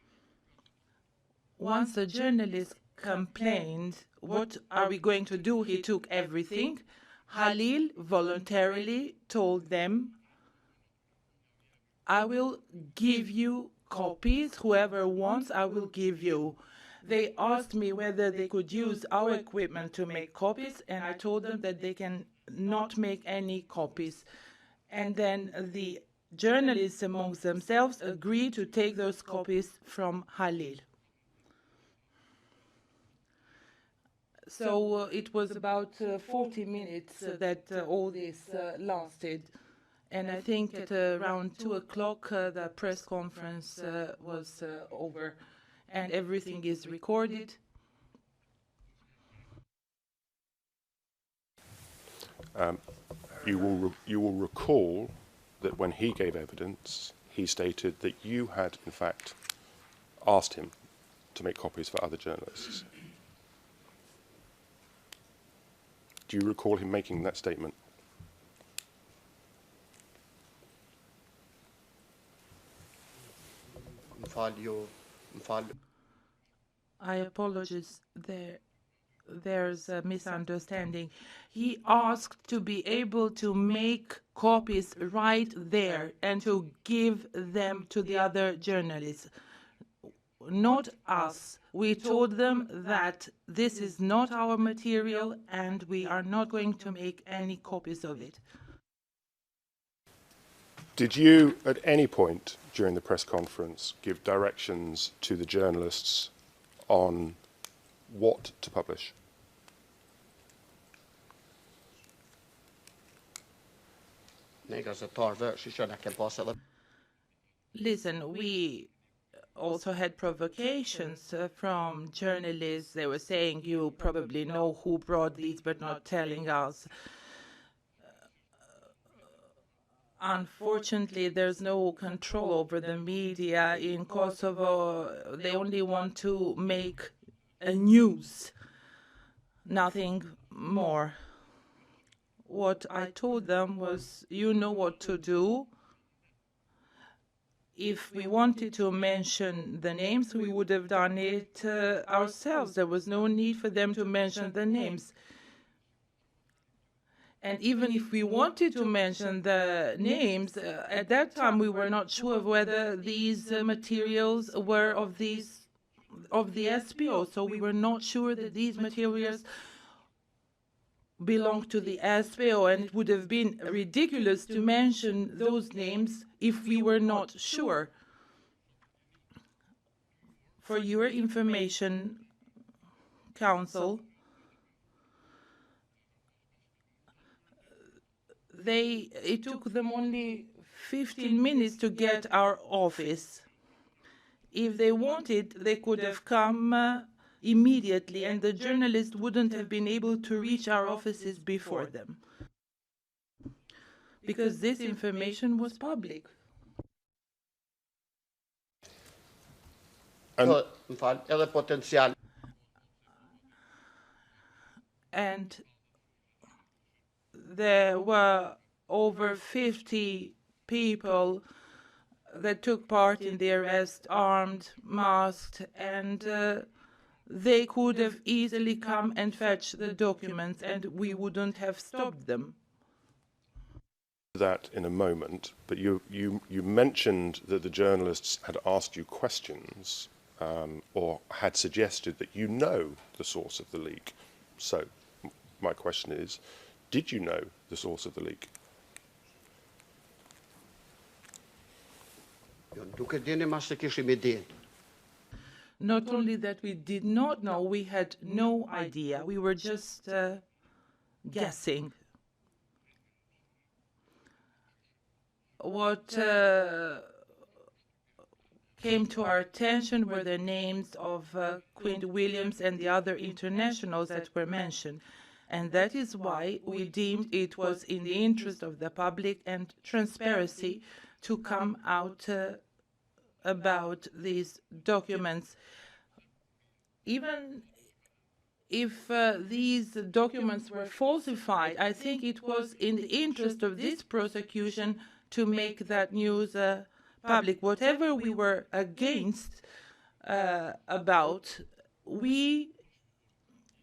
Once the journalist complained, what are we going to do? He took everything. Halil voluntarily told them, I will give you copies. Whoever wants, I will give you. They asked me whether they could use our equipment to make copies, and I told them that they can not make any copies. And then the journalists amongst themselves agreed to take those copies from Halil. So it was about 40 minutes that all this lasted. And I think at around 2 o'clock the press conference was over, and everything is recorded. You will recall that when he gave evidence, he stated that you had, in fact, asked him to make copies for other journalists. Do you recall him making that statement? I apologize. There's a misunderstanding. He asked to be able to make copies right there and to give them to the other journalists. Not us. We told them that this is not our material and we are not going to make any copies of it. Did you, at any point during the press conference, give directions to the journalists on what to publish? Listen, we also had provocations from journalists. They were saying, you probably know who brought these, but not telling us. Unfortunately, there's no control over the media in Kosovo. They only want to make a news, nothing more. What I told them was, you know what to do. If we wanted to mention the names, we would have done it ourselves. There was no need for them to mention the names. And even if we wanted to mention the names, at that time we were not sure of whether these materials were of the SPO. So we were not sure that these materials belonged to the SPO, and it would have been ridiculous to mention those names if we were not sure. For your information, Council, it took them only 15 minutes to get our office. If they wanted, they could have come immediately, and the journalists wouldn't have been able to reach our offices before them, because this information was public. And there were over 50 people that took part in the arrest, armed, masked, and they could have easily come and fetch the documents, and we wouldn't have stopped them. That in a moment, but you mentioned that the journalists had asked you questions or had suggested that you know the source of the leak. So my question is, did you know the source of the leak? Not only that we did not know, we had no idea. We were just guessing. What came to our attention were the names of Queen Williams and the other internationals that were mentioned. And that is why we deemed it was in the interest of the public and transparency to come out about these documents. Even if these documents were falsified, I think it was in the interest of this prosecution to make that news public. Whatever we were against about, we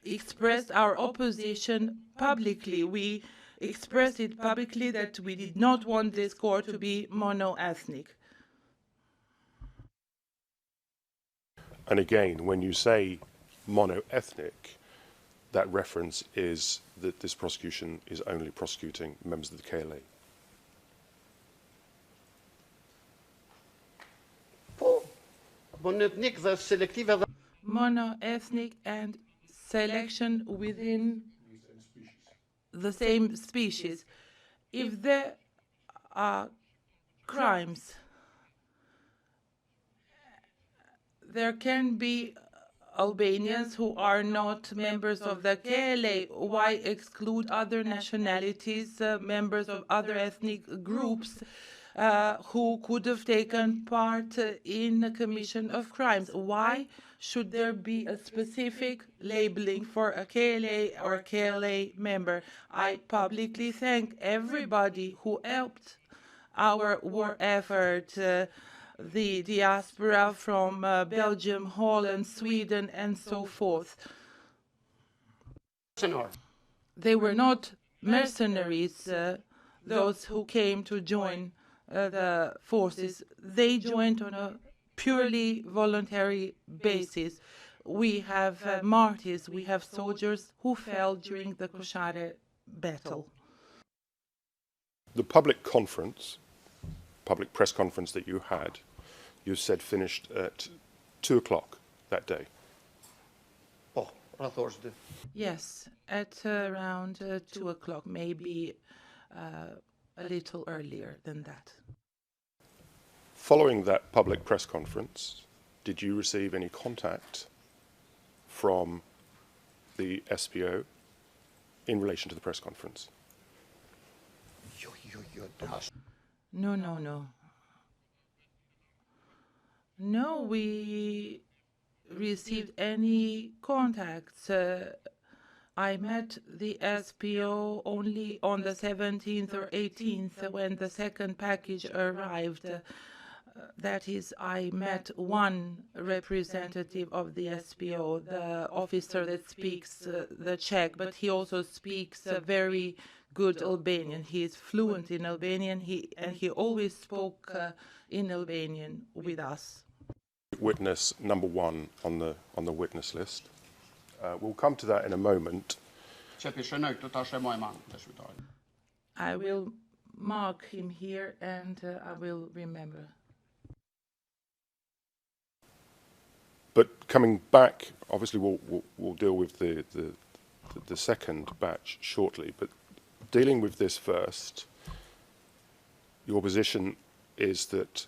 expressed our opposition publicly. We expressed it publicly that we did not want this court to be mono-ethnic. And again, when you say mono-ethnic, that reference is that this prosecution is only prosecuting members of the KLA. Monoethnic dhe selektive dhe monoethnic and selection within the same species. If there are crimes, there can be Albanians who are not members of the KLA. Why exclude other nationalities, members of other ethnic groups who could have taken part in the commission of crimes? Why should there be a specific labeling for a KLA or a KLA member? I publicly thank everybody who helped our war effort, the diaspora from Belgium, Holland, Sweden, and so forth. They were not mercenaries, those who came to join the forces. They joined on a purely voluntary basis. We have martyrs, we have soldiers who fell during the Koshare battle. The public press conference that you had, you said finished at 2 o'clock that day. Po, rreth orës 2. Yes, at around 2 o'clock, maybe a little earlier than that. Following that public press conference, did you receive any contact from the SPO in relation to the press conference? No. No, we received any contacts. I met the SPO only on the 17th or 18th when the second package arrived. That is, I met one representative of the SPO, the officer that speaks the Czech, but he also speaks very good Albanian. He is fluent in Albanian, and he always spoke in Albanian with us. Witness number 1 on the witness list. We'll come to that in a moment. I will mark him here and I will remember. But coming back, obviously we'll deal with the second batch shortly, but dealing with this first, your position is that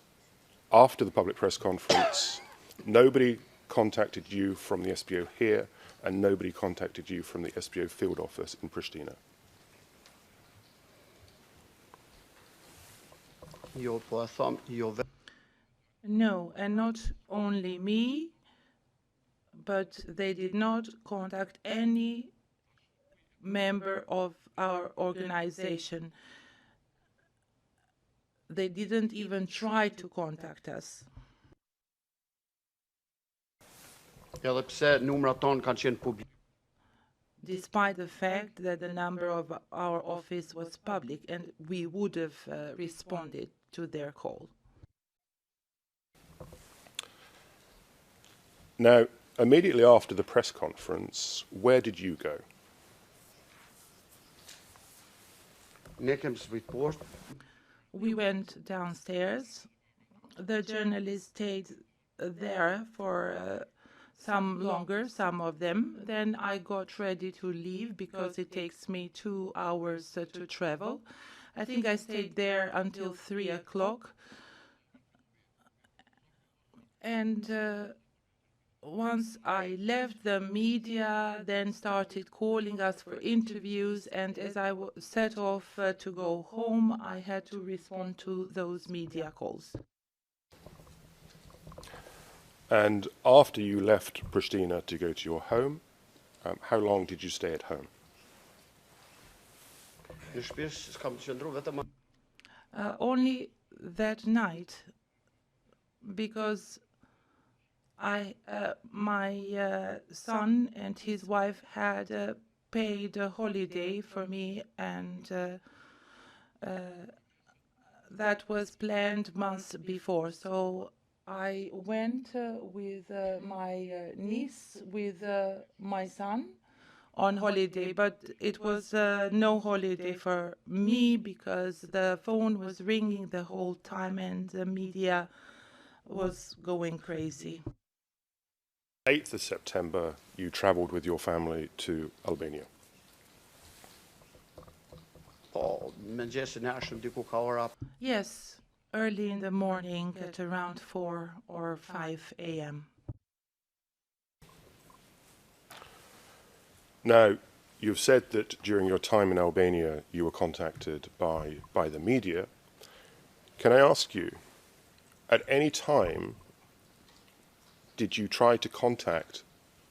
after the public press conference, nobody contacted you from the SPO here and nobody contacted you from the SPO field office in Pristina. No, and not only me, but they did not contact any member of our organization. They didn't even try to contact us. Despite the fact that the number of our office was public and we would have responded to their call. Now, immediately after the press conference, where did you go? We went downstairs. The journalists stayed there for some longer, some of them. Then I got ready to leave because it takes me 2 hours to travel. I think I stayed there until 3 o'clock. And once I left, the media then started calling us for interviews, and as I set off to go home, I had to respond to those media calls. And after you left Pristina to go to your home, how long did you stay at home? Only that night, because my son and his wife had paid a holiday for me, and that was planned months before. So I went with my niece, with my son, on holiday, but it was no holiday for me because the phone was ringing the whole time and the media was going crazy. 8th of September, you travelled with your family to Albania. Po, mëngjesin e hershëm diku ka ora Yes, early in the morning at around 4 or 5 a.m. Now, you've said that during your time in Albania you were contacted by the media. Can I ask you, at any time, did you try to contact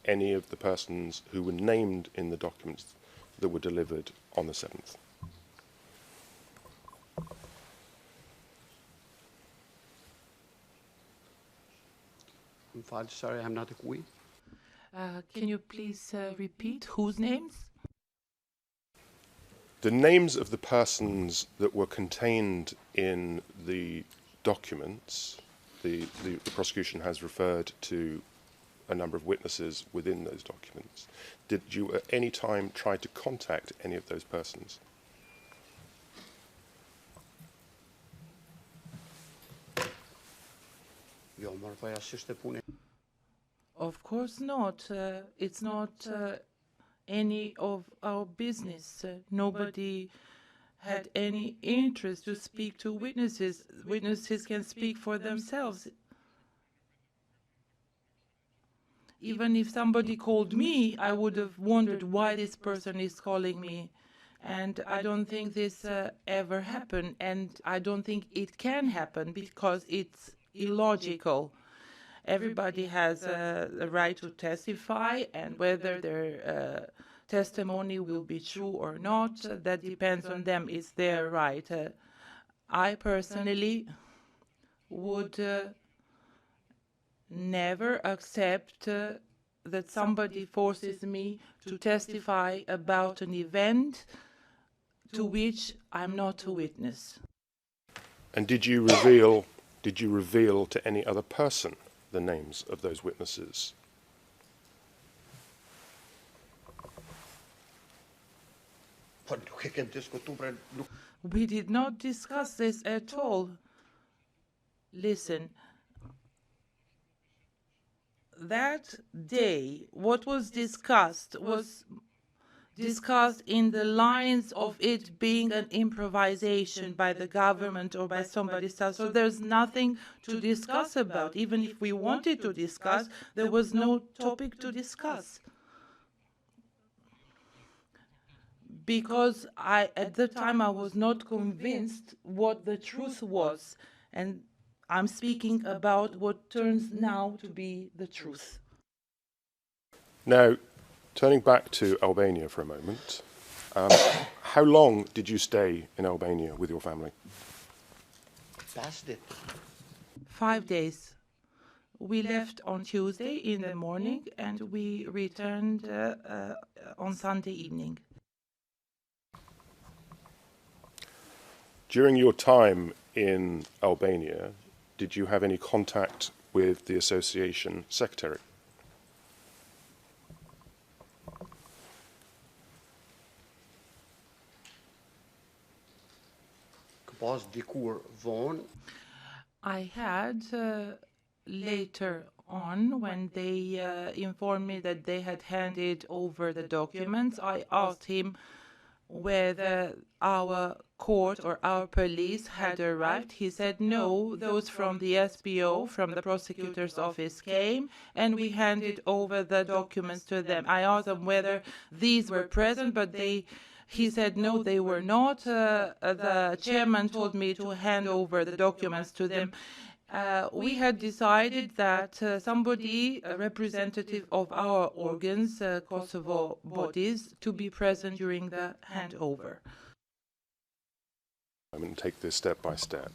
any of the persons who were named in the documents that were delivered on the 7th? Më falë, sorry, I'm not a kui. Can you please repeat whose names? The names of the persons that were contained in the documents, the prosecution has referred to a number of witnesses within those documents. Did you at any time try to contact any of those persons? Jo, më rëthoja s'ishte puni. Of course not. It's not any of our business. Nobody had any interest to speak to witnesses. Witnesses can speak for themselves. Even if somebody called me, I would have wondered why this person is calling me. And I don't think this ever happened, and I don't think it can happen because it's illogical. Everybody has a right to testify, and whether their testimony will be true or not, that depends on them. It's their right. I personally would never accept that somebody forces me to testify about an event to which I'm not a witness. And did you reveal to any other person the names of those witnesses? Po nuk e kem diskutu për nuk. We did not discuss this at all. Listen, that day, what was discussed in the lines of it being an improvisation by the government or by somebody else. So there's nothing to discuss about. Even if we wanted to discuss, there was no topic to discuss. Because at the time I was not convinced what the truth was. And I'm speaking about what turns now to be the truth. Now, turning back to Albania for a moment, how long did you stay in Albania with your family? 5 ditë. 5 days. We left on Tuesday in the morning and we returned on Sunday evening. During your time in Albania, did you have any contact with the association secretary? Pas dikur vonë. I had later on, when they informed me that they had handed over the documents, I asked him whether our court or our police had arrived. He said no, those from the SPO, from the prosecutor's office came, and we handed over the documents to them. I asked them whether these were present, but he said no, they were not. The chairman told me to hand over the documents to them. We had decided that somebody, a representative of our organs, Kosovo bodies, to be present during the handover. I'm going to take this step by step.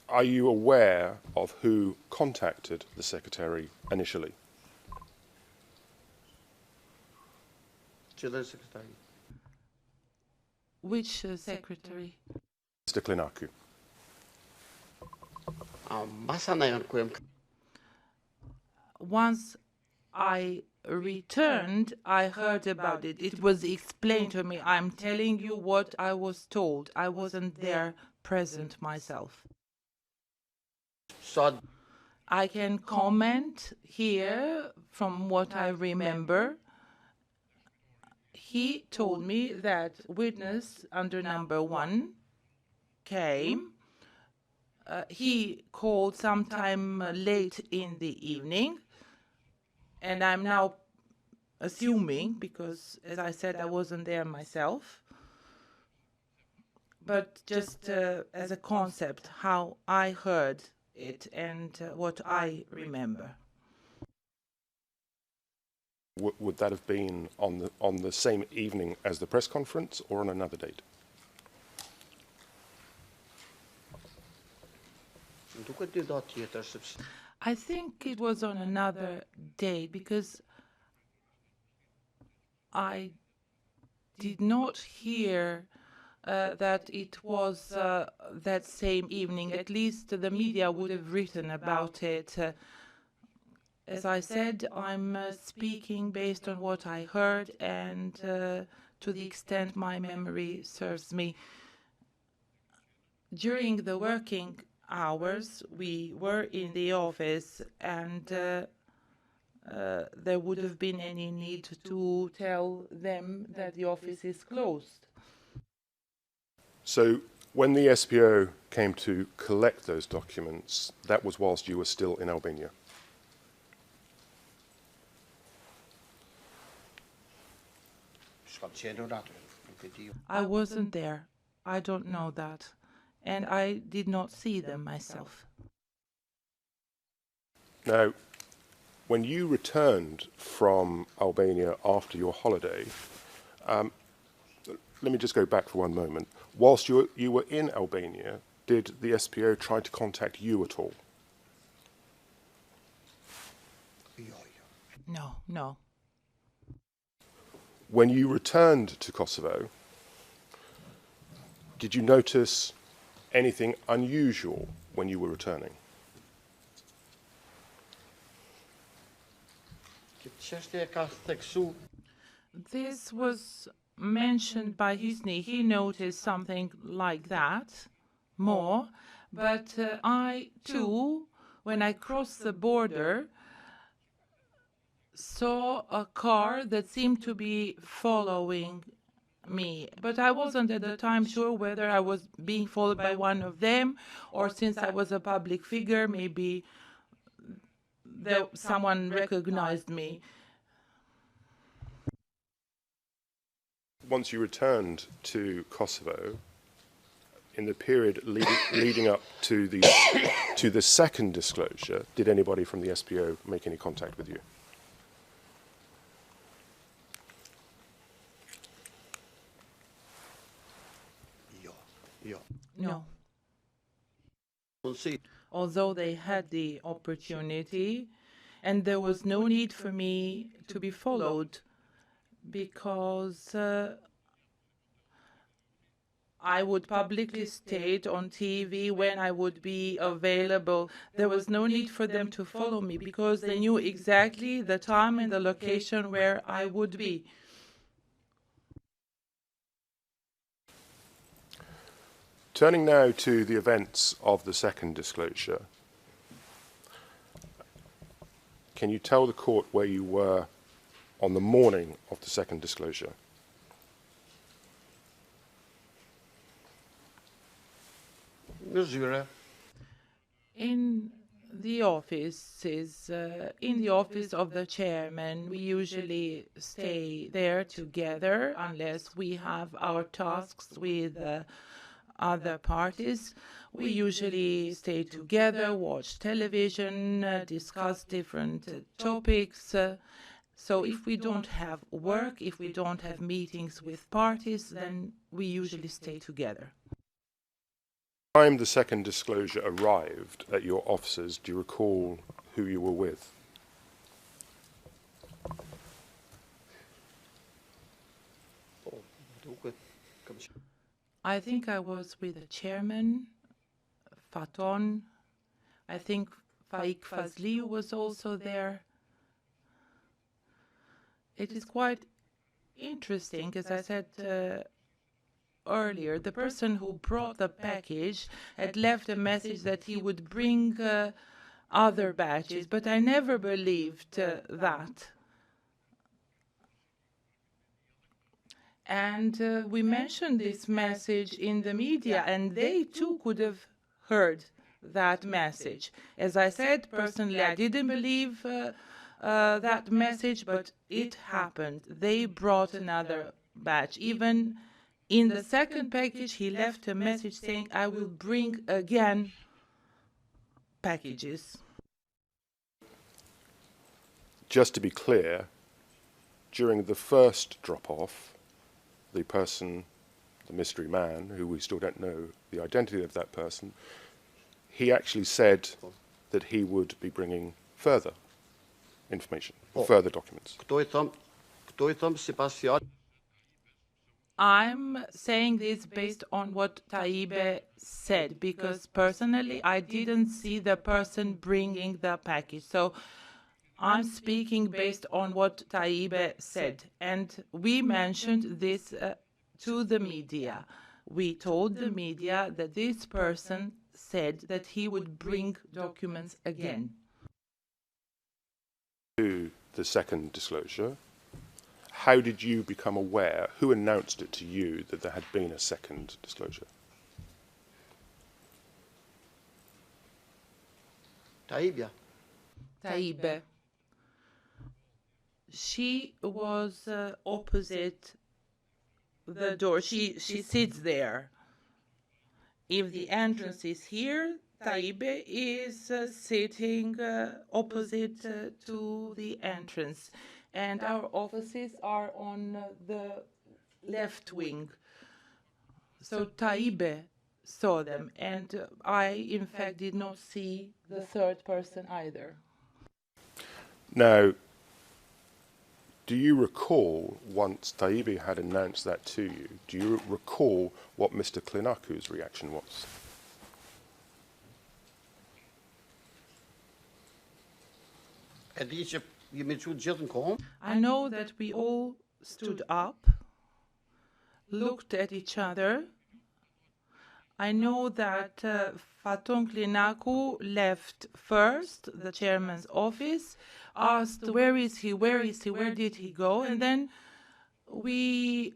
Are you aware of who contacted the secretary initially? Qëllën sekretari. Which secretary? Mr. Klinaku. Once I returned, I heard about it. It was explained to me. I'm telling you what I was told. I wasn't there present myself. So I can comment here from what I remember. He told me that witness under number 1 came. He called sometime late in the evening, and I'm now assuming, because as I said, I wasn't there myself, but just as a concept, how I heard it and what I remember. Would that have been on the same evening as the press conference or on another date? I think it was on another date because I did not hear that it was that same evening. At least the media would have written about it. As I said, I'm speaking based on what I heard and to the extent my memory serves me. During the working hours, we were in the office, and there would have been any need to tell them that the office is closed. So when the SPO came to collect those documents, that was whilst you were still in Albania? I wasn't there. I don't know that. And I did not see them myself. Now, when you returned from Albania after your holiday, let me just go back for one moment. Whilst you were in Albania, did the SPO try to contact you at all? No. When you returned to Kosovo, did you notice anything unusual when you were returning? This was mentioned by Hysni. He noticed something like that, more. But I, too, when I crossed the border, saw a car that seemed to be following me. But I wasn't at the time sure whether I was being followed by one of them, or since I was a public figure, maybe someone recognized me. Once you returned to Kosovo, in the period leading up to the second disclosure, did anybody from the SPO make any contact with you? No. Although they had the opportunity, and there was no need for me to be followed, because I would publicly state on TV when I would be available. There was no need for them to follow me because they knew exactly the time and the location where I would be. Turning now to the events of the second disclosure, can you tell the court where you were on the morning of the second disclosure? In the offices, in the office of the chairman, we usually stay there together unless we have our tasks with other parties. We usually stay together, watch television, discuss different topics. So if we don't have work, if we don't have meetings with parties, then we usually stay together. At the time the second disclosure arrived at your offices, do you recall who you were with? I think I was with the chairman, Faton. I think Faik Fazli was also there. It is quite interesting, as I said, earlier, the person who brought the package had left a message that he would bring other batches, but I never believed that. And we mentioned this message in the media, and they too could have heard that message. As I said, personally, I didn't believe that message, but it happened. They brought another batch. Even in the second package, he left a message saying, I will bring again packages. Just to be clear, during the first drop-off, the person, the mystery man, who we still don't know the identity of that person, he actually said that he would be bringing further information, further documents. I'm saying this based on what Taibbi said, because personally I didn't see the person bringing the package. So I'm speaking based on what Taibbi said. And we mentioned this to the media. We told the media that this person said that he would bring documents again. To the second disclosure, how did you become aware, who announced it to you that there had been a second disclosure? Taibbi. She was opposite the door. She sits there. If the entrance is here, Taibbi is sitting opposite to the entrance. And our offices are on the left wing. So Taibbi saw them, and I, in fact, did not see the third person either. Now, do you recall, once Taibbi had announced that to you, do you recall what Mr. Klinaku's reaction was? I know that we all stood up, looked at each other. I know that Faton Klinaku left first the chairman's office, asked, where is he, where did he go? And then we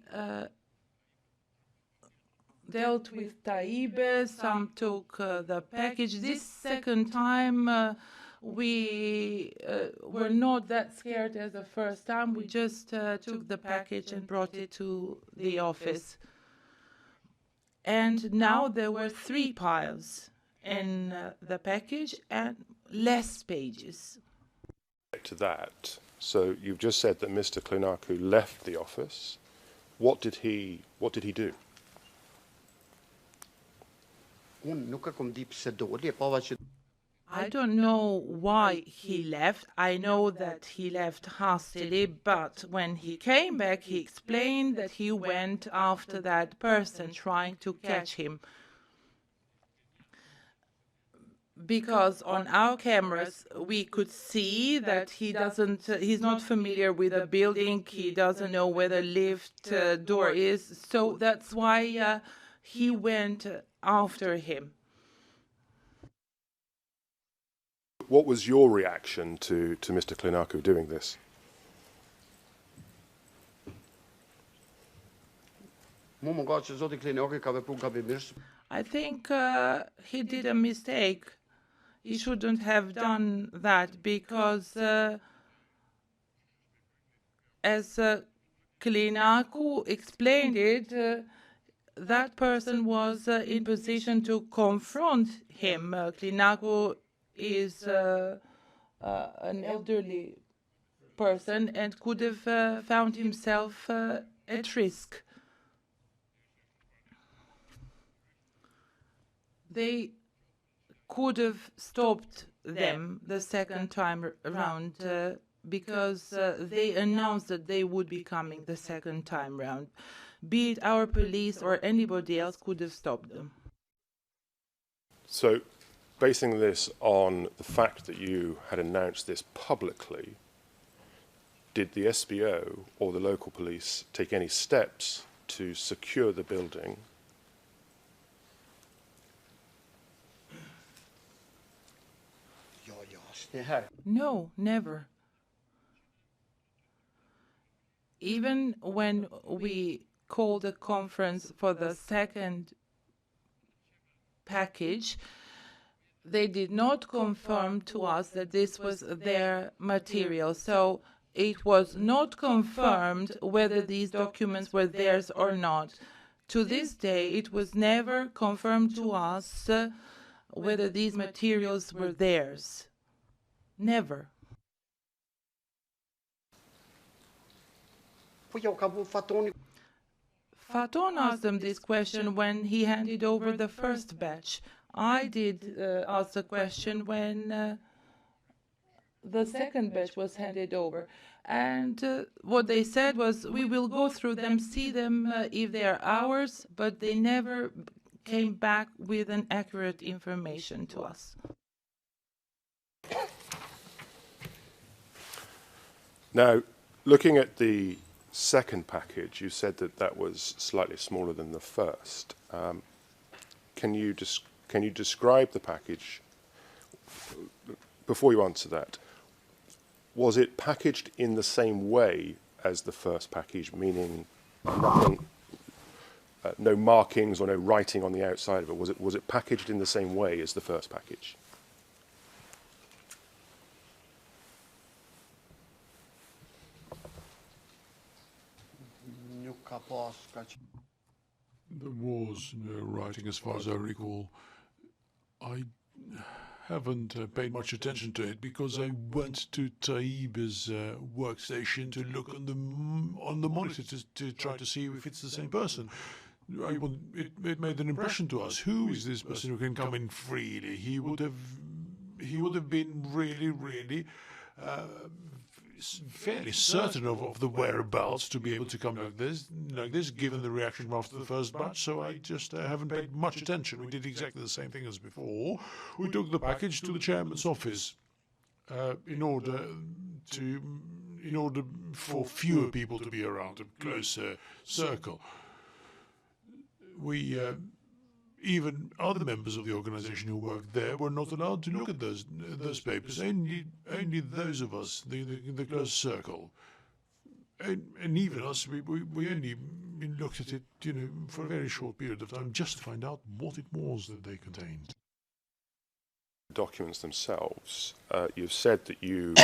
dealt with Taibbi, some took the package. This second time we were not that scared as the first time. We just took the package and brought it to the office. And now there were 3 piles in the package and less pages. To that, so you've just said that Mr. Klinaku left the office. What did he do? I don't know why he left. I know that he left hastily, but when he came back, he explained that he went after that person, trying to catch him. Because on our cameras, we could see that he's not familiar with the building, he doesn't know where the lift door is, so that's why he went after him. What was your reaction to Mr. Klinaku doing this? I think he did a mistake. He shouldn't have done that because, as Klinaku explained it, that person was in position to confront him. Klinaku is an elderly person and could have found himself at risk. They could have stopped them the second time around because they announced that they would be coming the second time round. Be it our police or anybody else could have stopped them. So, basing this on the fact that you had announced this publicly, did the SBO or the local police take any steps to secure the building. No, never. Even when we called a conference for the second package, they did not confirm to us that this was their material. So it was not confirmed whether these documents were theirs or not. To this day, it was never confirmed to us whether these materials were theirs. Never. Faton asked them this question when he handed over the first batch. I did ask the question when the second batch was handed over. And what they said was, we will go through them, see them if they are ours, but they never came back with an accurate information to us. Now, looking at the second package, you said that that was slightly smaller than the first. Can you describe the package? Before you answer that, was it packaged in the same way as the first package, meaning nothing, no markings or no writing on the outside of it? Was it packaged in the same way as the first package? There was no writing as far as I recall. I haven't paid much attention to it because I went to Taiba's workstation to look on the monitor to try to see if it's the same person. It made an impression to us. Who is this person who can come in freely? He would have been really fairly certain of the whereabouts to be able to come like this, given the reaction after the first batch. So I just haven't paid much attention. We did exactly the same thing as before. We took the package to the chairman's office in order for fewer people to be around, a closer circle. We even other members of the organization who worked there were not allowed to look at those papers. Only those of us, the close circle, and even us, we only looked at it, for a very short period of time, just to find out what it was that they contained. Documents themselves. You've said that you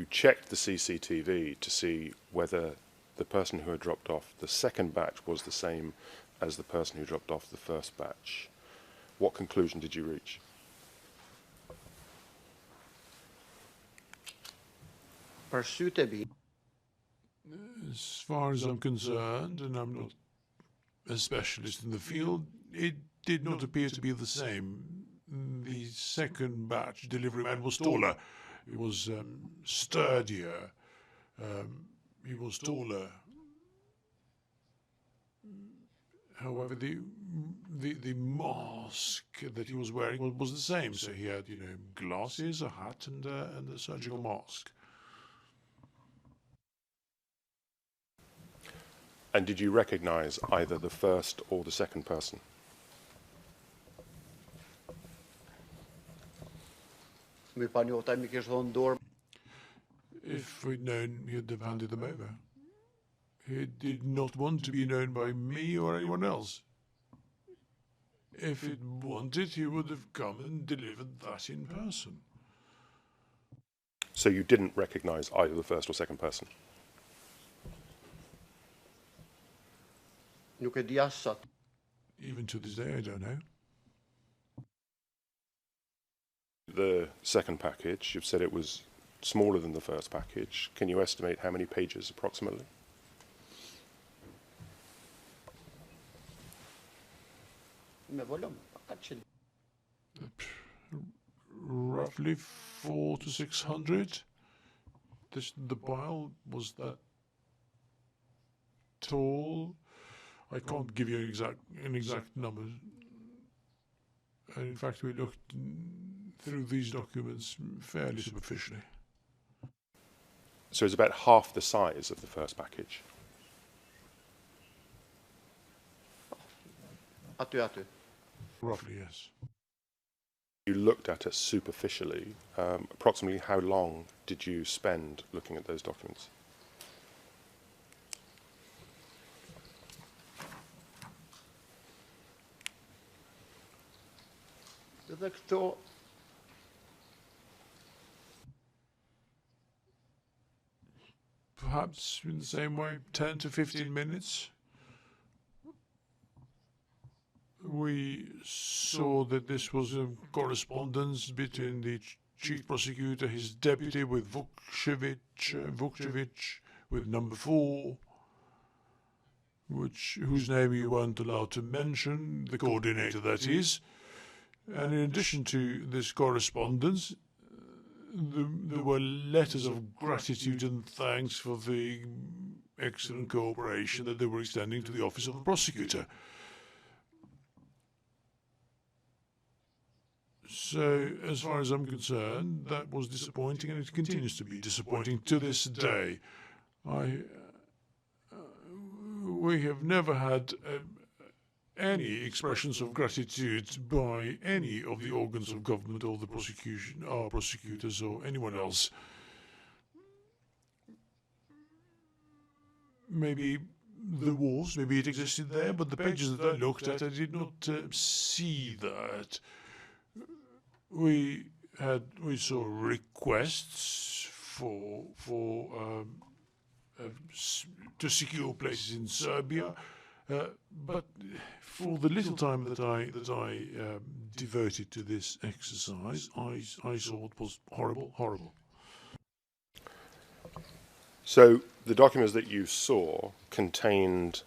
checked the CCTV to see whether the person who had dropped off the second batch was the same as the person who dropped off the first batch. What conclusion did you reach? As far as I'm concerned, and I'm not a specialist in the field, it did not appear to be the same. The second batch delivery man was taller. He was sturdier. He was taller. However, the mask that he was wearing was the same. So he had, glasses, a hat, and a surgical mask. And did you recognize either the first or the second person? If we'd known, he'd have handed them over. He did not want to be known by me or anyone else. If he'd wanted, he would have come and delivered that in person. So you didn't recognize either the first or second person? Even to this day, I don't know. The second package, you've said it was smaller than the first package. Can you estimate how many pages approximately? Roughly 400 to 600. The pile was that tall. I can't give you an exact number. And in fact, we looked through these documents fairly superficially. So it's about half the size of the first package. Roughly, yes. You looked at it superficially. Approximately how long did you spend looking at those documents? Perhaps in the same way, 10 to 15 minutes. We saw that this was a correspondence between the chief prosecutor, his deputy, with Vukcevic, with number 4, whose name you weren't allowed to mention, the coordinator that is. And in addition to this correspondence, there were letters of gratitude and thanks for the excellent cooperation that they were extending to the office of the prosecutor. So, as far as I'm concerned, that was disappointing, and it continues to be disappointing to this day. We have never had any expressions of gratitude by any of the organs of government or the prosecution, our prosecutors or anyone else. Maybe there was, maybe it existed there, but the pages that I looked at, I did not see that. We saw requests to secure places in Serbia, but for the little time that I devoted to this exercise, I saw it was horrible. So the documents that you saw contained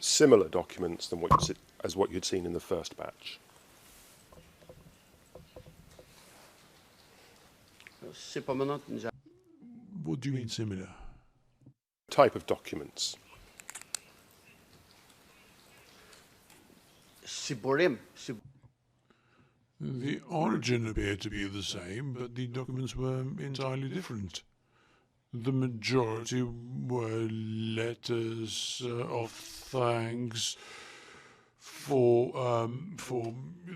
similar documents than what you'd seen in the first batch. What do you mean similar? Type of documents. The origin appeared to be the same, but the documents were entirely different. The majority were letters of thanks for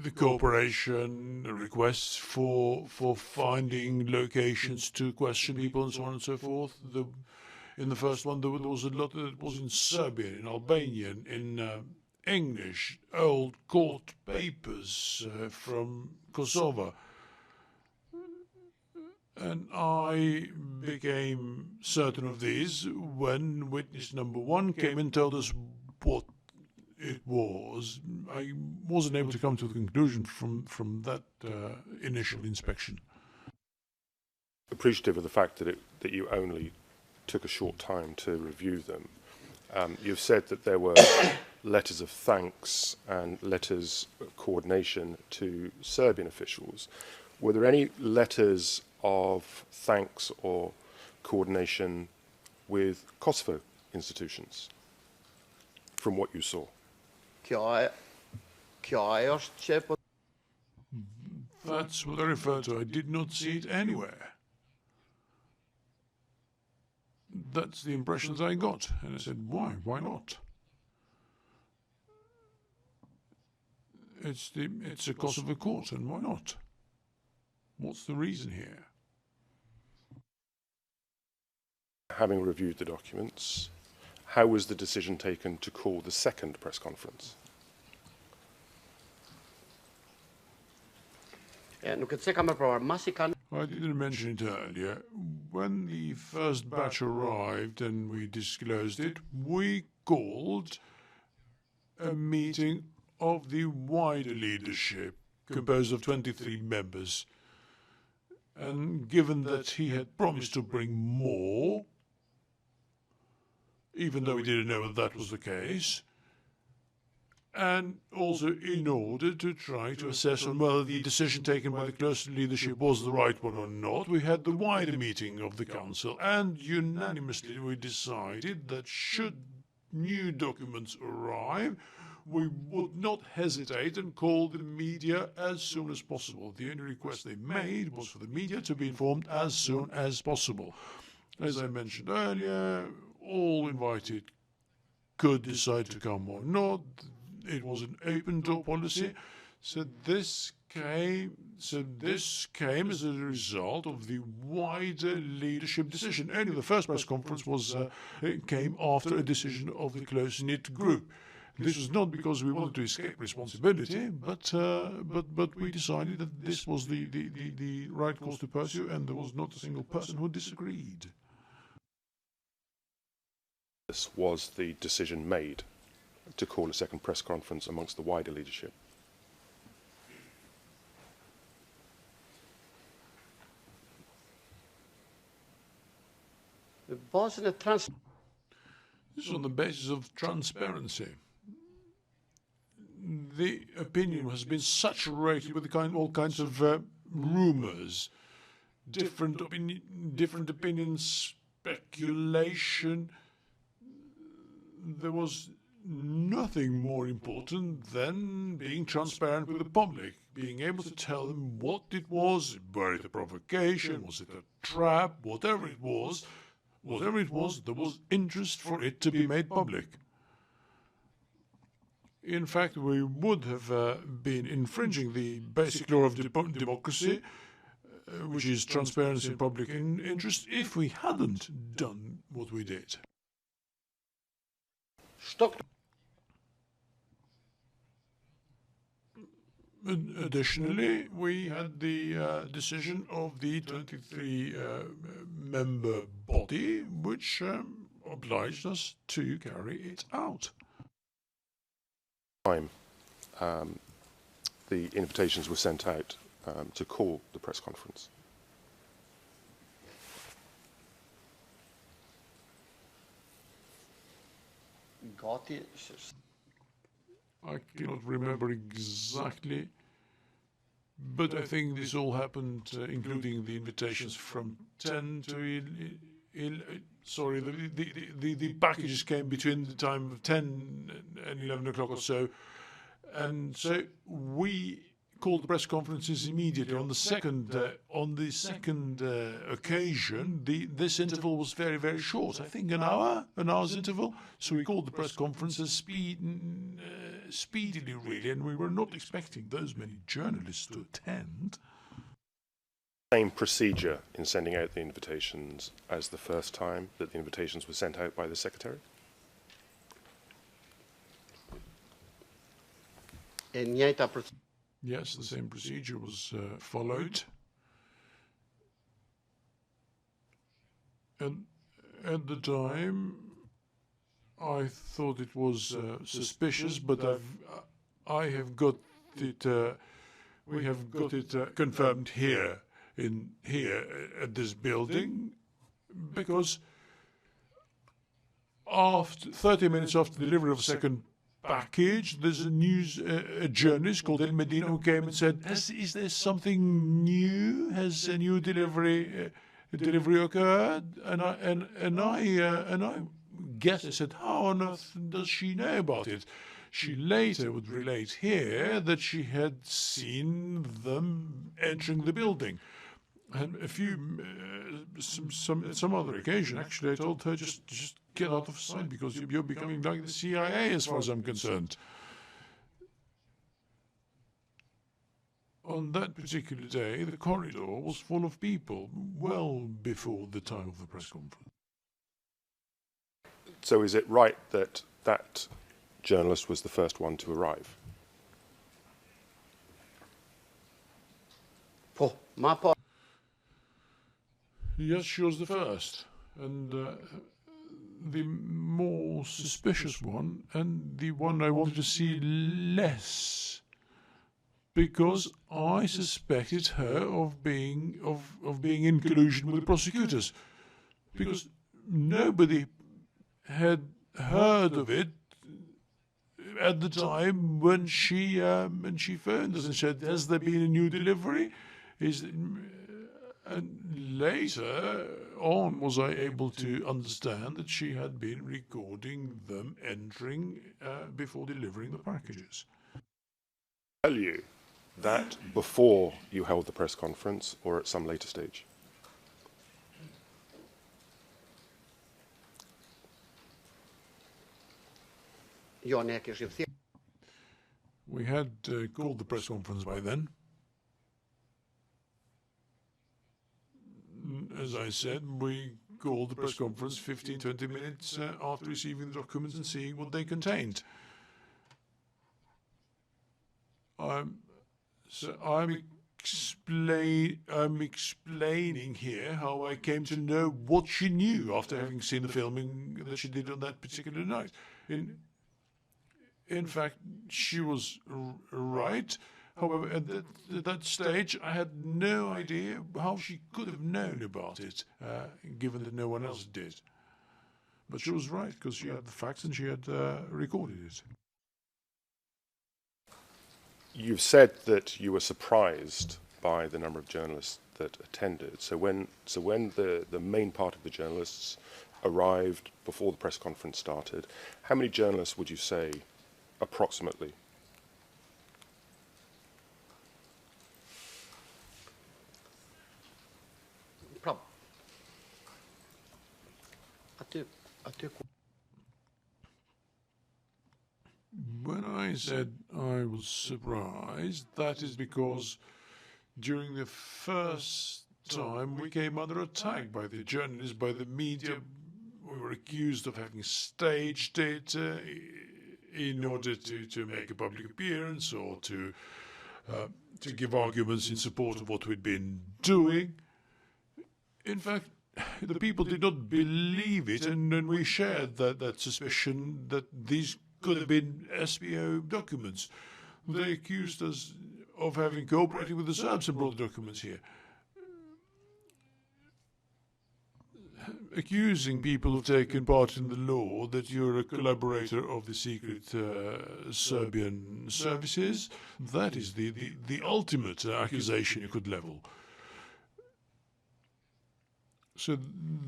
the cooperation, requests for finding locations to question people and so on and so forth. In the first one, there was a lot that was in Serbian, in Albanian, in English, old court papers from Kosovo. And I became certain of these when witness number 1 came and told us what it was. I wasn't able to come to the conclusion from that initial inspection. Appreciative of the fact that you only took a short time to review them. You've said that there were letters of thanks and letters of coordination to Serbian officials. Were there any letters of thanks or coordination with Kosovo institutions from what you saw? That's what I refer to. I did not see it anywhere. That's the impressions I got. And I said, why? Why not? It's a Kosovo court, and why not? What's the reason here? Having reviewed the documents, how was the decision taken to call the second press conference? I didn't mention it earlier. When the first batch arrived and we disclosed it, we called a meeting of the wider leadership, composed of 23 members. And given that he had promised to bring more, even though we didn't know that was the case, and also in order to try to assess on whether the decision taken by the close leadership was the right one or not, we had the wider meeting of the Council, and unanimously we decided that should new documents arrive, we would not hesitate and call the media as soon as possible. The only request they made was for the media to be informed as soon as possible. As I mentioned earlier, all invited could decide to come or not. it was an open door policy. So this came as a result of the wider leadership decision. Only the first press conference came after a decision of the close-knit group. This was not because we wanted to escape responsibility, but we decided that this was the right course to pursue, and there was not a single person who disagreed. This was the decision made to call a second press conference amongst the wider leadership. This is on the basis of transparency. The opinion has been saturated with all kinds of rumours, different opinions, speculation. There was nothing more important than being transparent with the public, being able to tell them what it was, were it a provocation, was it a trap, whatever it was, there was interest for it to be made public. In fact, we would have been infringing the basic law of democracy, which is transparency and public interest, if we hadn't done what we did. Stop. Additionally, we had the decision of the 23-member body, which obliged us to carry it out. The invitations were sent out to call the press conference. I cannot remember exactly, but I think this all happened, including the invitations from 10 to sorry, the packages came between the time of 10 and 11 o'clock or so, and so we called the press conferences immediately. On the second occasion, this interval was very, very short. I think an hour's interval. So we called the press conferences speedily, really, and we were not expecting those many journalists to attend. Same procedure in sending out the invitations as the first time that the invitations were sent out by the Secretary? Yes, the same procedure was followed. And at the time, I thought it was suspicious, but I have got it. We have got it confirmed here at this building, because after 30 minutes after the delivery of the second package, there's a journalist called El Medina who came and said, "Is there something new? Has a new delivery occurred?" And I guessed. I said, "How on earth does she know about it?" She later would relate here that she had seen them entering the building. And some other occasion, actually, I told her, just get out of sight, because you're becoming like the CIA as far as I'm concerned. On that particular day, the corridor was full of people, well before the time of the press conference. So is it right that that journalist was the first one to arrive? For my part. Yes, she was the first, and the more suspicious one, and the one I wanted to see less, because I suspected her of being in collusion with the prosecutors, because nobody had heard of it at the time when she phoned us and said, "Has there been a new delivery?" And later on was I able to understand that she had been recording them entering before delivering the packages. Tell you that before you held the press conference or at some later stage? We had called the press conference by then. As I said, we called the press conference 15-20 minutes after receiving the documents and seeing what they contained. I'm explaining here how I came to know what she knew after having seen the filming that she did on that particular night. In fact, she was right. However, at that stage, I had no idea how she could have known about it, given that no one else did. But she was right, because she had the facts and she had recorded it. You've said that you were surprised by the number of journalists that attended. So when the main part of the journalists arrived before the press conference started, how many journalists would you say, approximately? When I said I was surprised, that is because during the first time we came under attack by the journalists, by the media. We were accused of having staged it in order to make a public appearance or to give arguments in support of what we'd been doing. In fact, the people did not believe it, and we shared that suspicion that these could have been SPO documents. They accused us of having cooperated with the Serbs and brought documents here. Accusing people who've taken part in the law that you're a collaborator of the secret Serbian services, that is the ultimate accusation you could level. So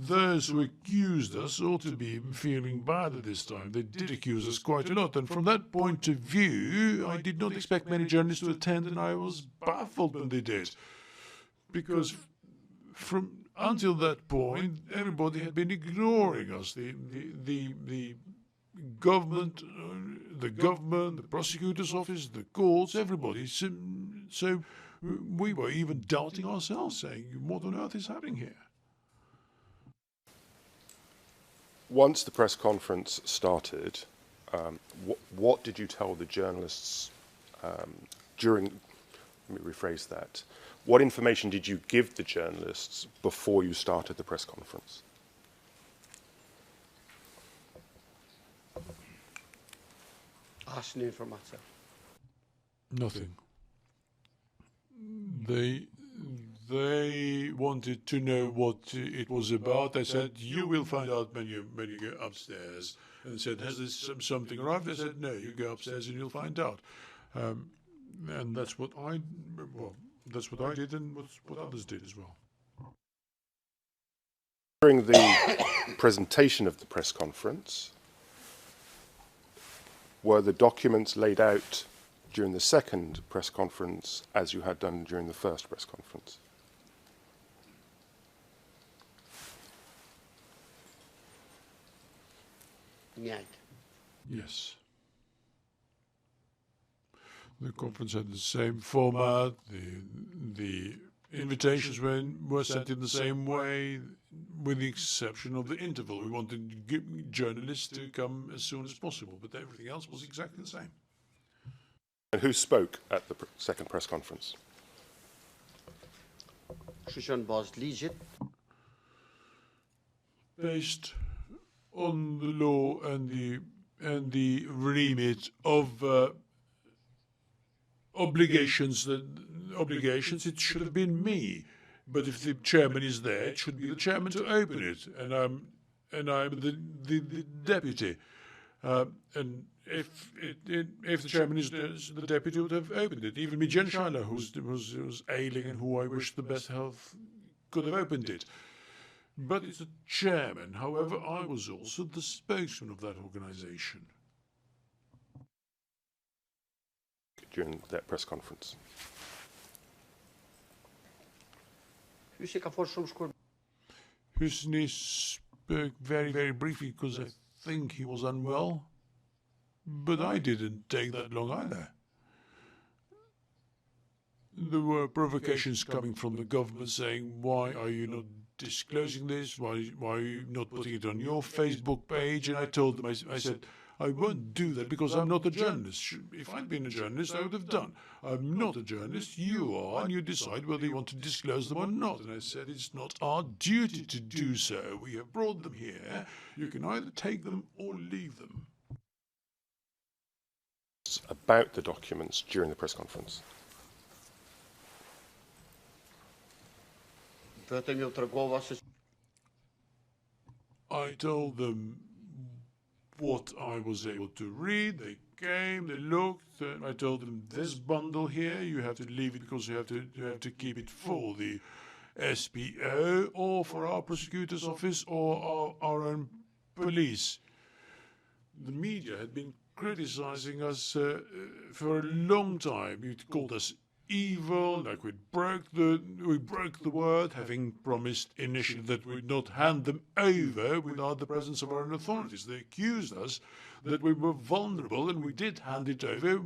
those who accused us ought to be feeling bad at this time. They did accuse us quite a lot, and from that point of view, I did not expect many journalists to attend, and I was baffled when they did. Because until that point, everybody had been ignoring us. The government, the prosecutor's office, the courts, everybody. So we were even doubting ourselves, saying, what on earth is happening here? Once the press conference started, what did you tell the journalists during, let me rephrase that, what information did you give the journalists before you started the press conference? Nothing. They wanted to know what it was about. I said, you will find out when you go upstairs. And said, has this something arrived? I said, no, you go upstairs and you'll find out. And that's what I did, and what others did as well. During the presentation of the press conference, were the documents laid out during the second press conference as you had done during the first press conference? Yes. The conference had the same format. The invitations were sent in the same way, with the exception of the interval. We wanted journalists to come as soon as possible, but everything else was exactly the same. And who spoke at the second press conference? Based on the law and the remit of obligations, it should have been me. But if the chairman is there, it should be the chairman to open it, and I'm the deputy. And if the chairman is there, the deputy would have opened it. Even Mijen Shaila, who's ailing and who I wish the best health, could have opened it. But it's the chairman. However, I was also the spokesman of that organization. During that press conference. Husni spoke very, very briefly because I think he was unwell. But I didn't take that long either. there were provocations coming from the government saying, why are you not disclosing this? Why are you not putting it on your Facebook page? And I told them, I said, I won't do that because I'm not a journalist. If I'd been a journalist, I would have done. I'm not a journalist, you are, and you decide whether you want to disclose them or not. And I said, it's not our duty to do so. We have brought them here. You can either take them or leave them. About the documents during the press conference. I told them what I was able to read. They came, they looked. I told them, this bundle here, you have to leave it because you have to keep it for the SPO or for our prosecutor's office or our own police. The media had been criticizing us for a long time. It called us evil, like we broke the word, having promised initially that we'd not hand them over without the presence of our own authorities. They accused us that we were vulnerable, and we did hand it over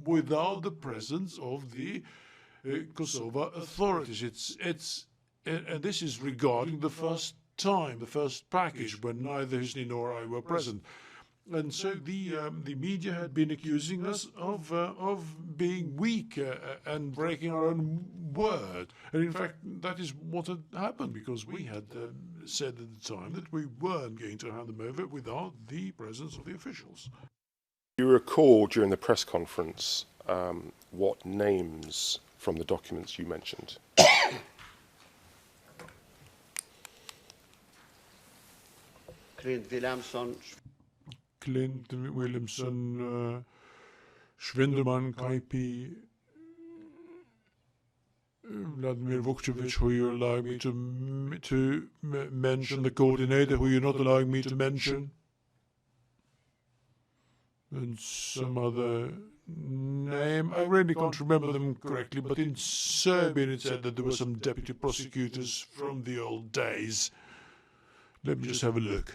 without the presence of the Kosovo authorities. And this is regarding the first time, the first package, when neither Husni nor I were present. And so the media had been accusing us of being weak and breaking our own word. And in fact, that is what had happened, because we had said at the time that we weren't going to hand them over without the presence of the officials. Do you recall during the press conference what names from the documents you mentioned? Clint Williamson, Schwindelman, Kaipi, Vladimir Vukcevic, who you're allowing me to mention, the coordinator, who you're not allowing me to mention, and some other name. I really can't remember them correctly, but in Serbian it said that there were some deputy prosecutors from the old days. Let me just have a look.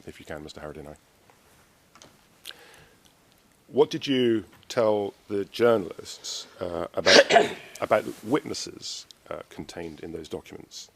If you can, Mr. Haradinaj. What did you tell the journalists about witnesses contained in those documents?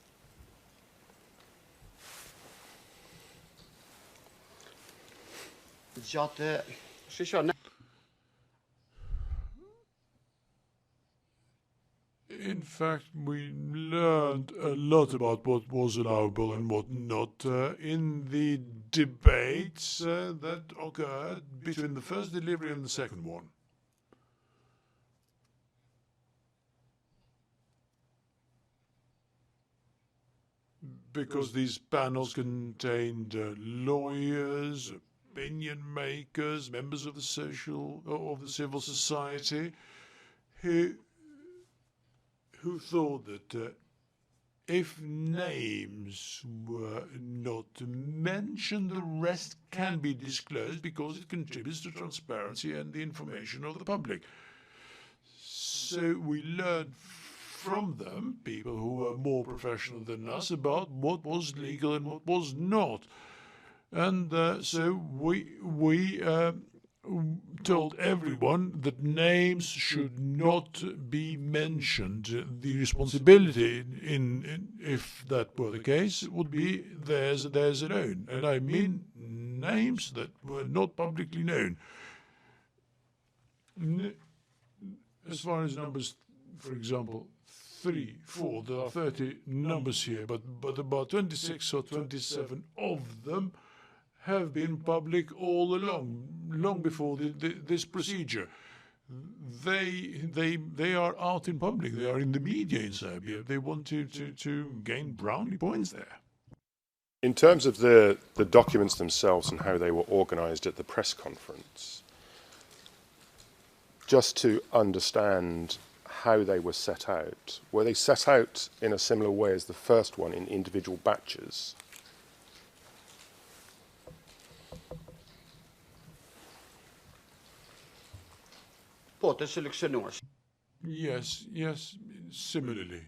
In fact, we learned a lot about what was allowable and what not in the debates that occurred between the first delivery and the second one. Because these panels contained lawyers, opinion makers, members of the civil society, who thought that if names were not mentioned, the rest can be disclosed because it contributes to transparency and the information of the public. So we learned from them, people who were more professional than us, about what was legal and what was not. And so we told everyone that names should not be mentioned. The responsibility, if that were the case, would be theirs alone. And I mean names that were not publicly known. As far as numbers, for example, 3, 4, there are 30 numbers here, but about 26 or 27 of them have been public all along, long before this procedure. They are out in public. They are in the media in Serbia. They want to gain brownie points there. In terms of the documents themselves and how they were organised at the press conference, just to understand how they were set out in a similar way as the first one in individual batches? Yes, similarly.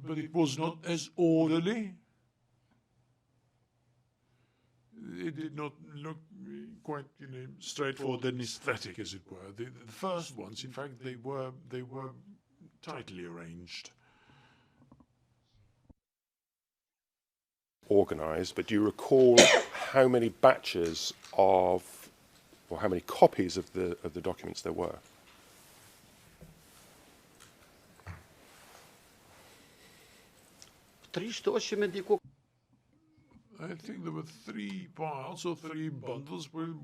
But it was not as orderly. It did not look quite, straightforward and aesthetic, as it were. The first ones, in fact, they were tightly arranged. Organised, but do you recall how many batches of, or how many copies of the documents there were? I think there were 3 piles or 3 bundles with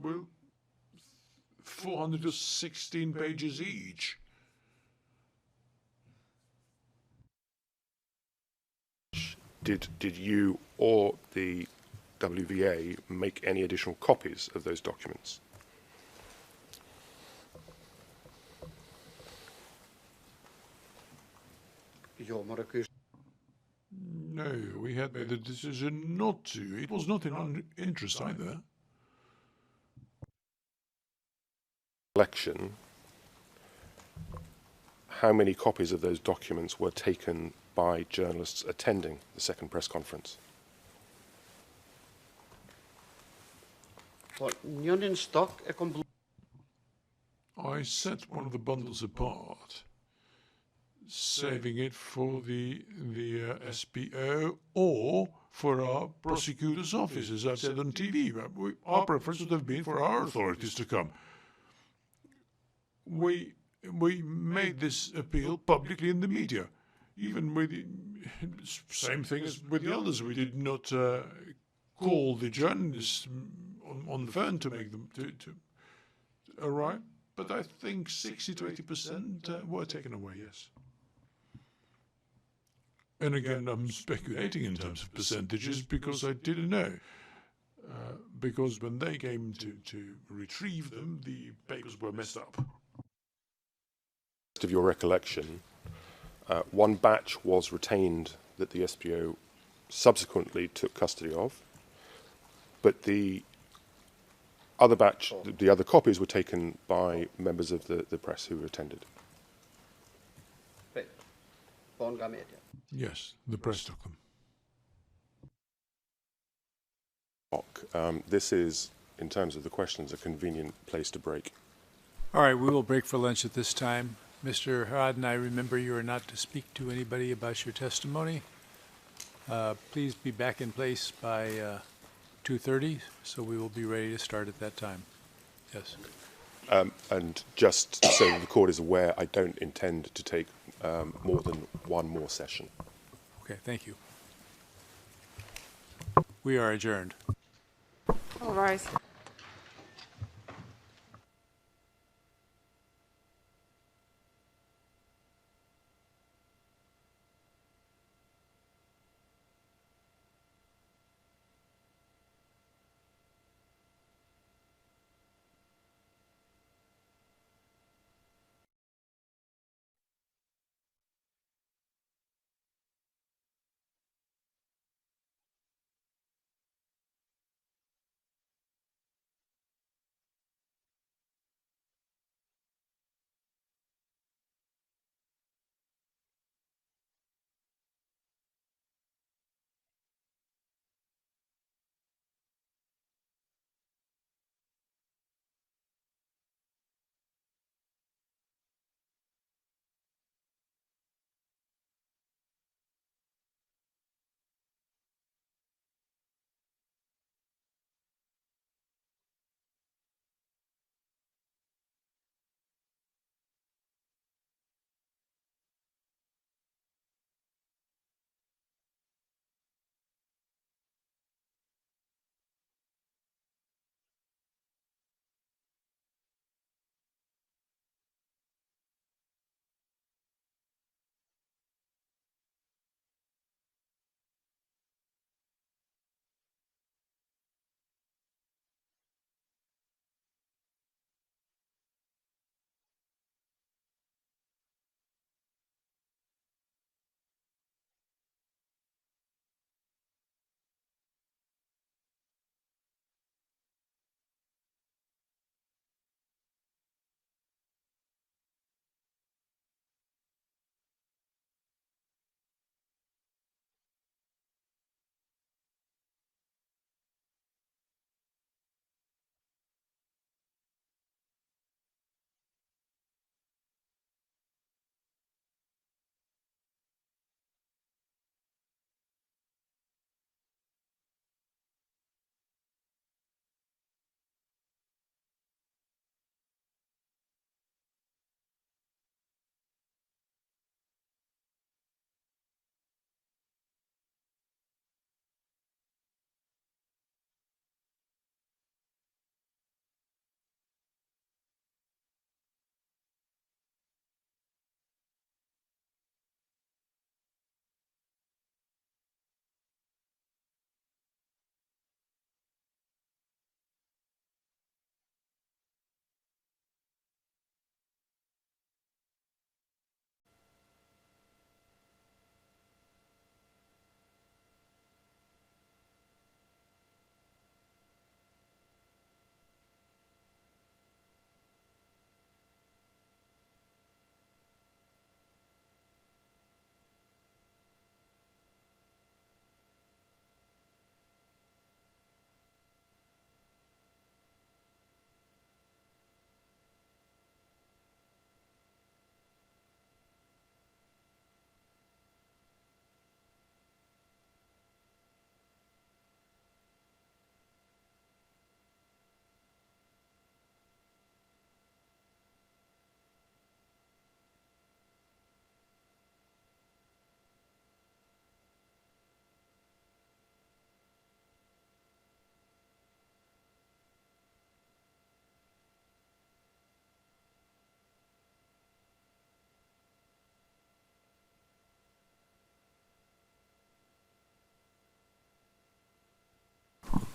416 pages each. Did you or the WVA make any additional copies of those documents? No, we had made the decision not to. It was not in our interest either. Election, how many copies of those documents were taken by journalists attending the second press conference? I set one of the bundles apart, saving it for the SPO or for our prosecutor's office, as I've said on TV. Our preference would have been for our authorities to come. We made this appeal publicly in the media, even with the same thing as with the others. We did not call the journalists on the phone to make them to arrive, but I think 60 to 80% were taken away, yes. And again, I'm speculating in terms of percentages because I didn't know. Because when they came to retrieve them, the papers were messed up. Of your recollection, one batch was retained that the SPO subsequently took custody of, but the other batch, the other copies were taken by members of the press who attended. Yes, the press took them. This is, in terms of the questions, a convenient place to break. All right, we will break for lunch at this time. Mr. Haradinaj, remember you are not to speak to anybody about your testimony. Please be back in place by 2:30, so we will be ready to start at that time. Yes. And just so the court is aware, I don't intend to take more than one more session. Okay, thank you. We are adjourned. All rise.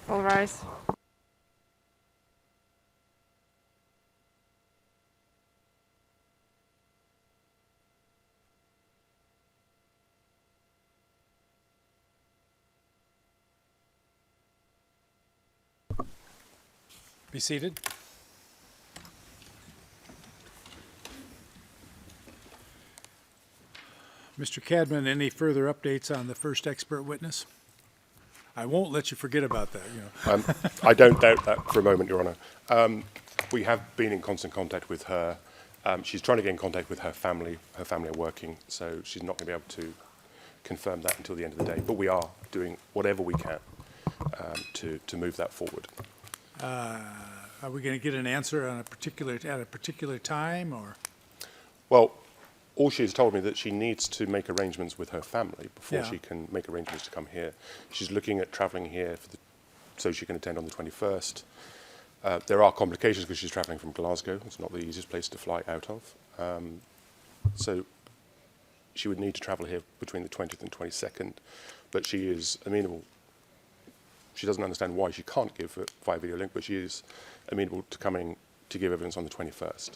All rise. Be seated. Mr. Cadman, any further updates on the first expert witness? I won't let you forget about that, you know. I don't doubt that for a moment, Your Honour. We have been in constant contact with her. She's trying to get in contact with her family. Her family are working, so she's not going to be able to confirm that until the end of the day. But we are doing whatever we can to move that forward. Are we going to get an answer on at a particular time, or? Well, all she has told me that she needs to make arrangements with her family before Yeah. she can make arrangements to come here. She's looking at travelling here so she can attend on the 21st. There are complications because she's travelling from Glasgow. It's not the easiest place to fly out of. So she would need to travel here between the 20th and 22nd, but she is amenable. She doesn't understand why she can't give it via video link, but she is amenable to coming to give evidence on the 21st.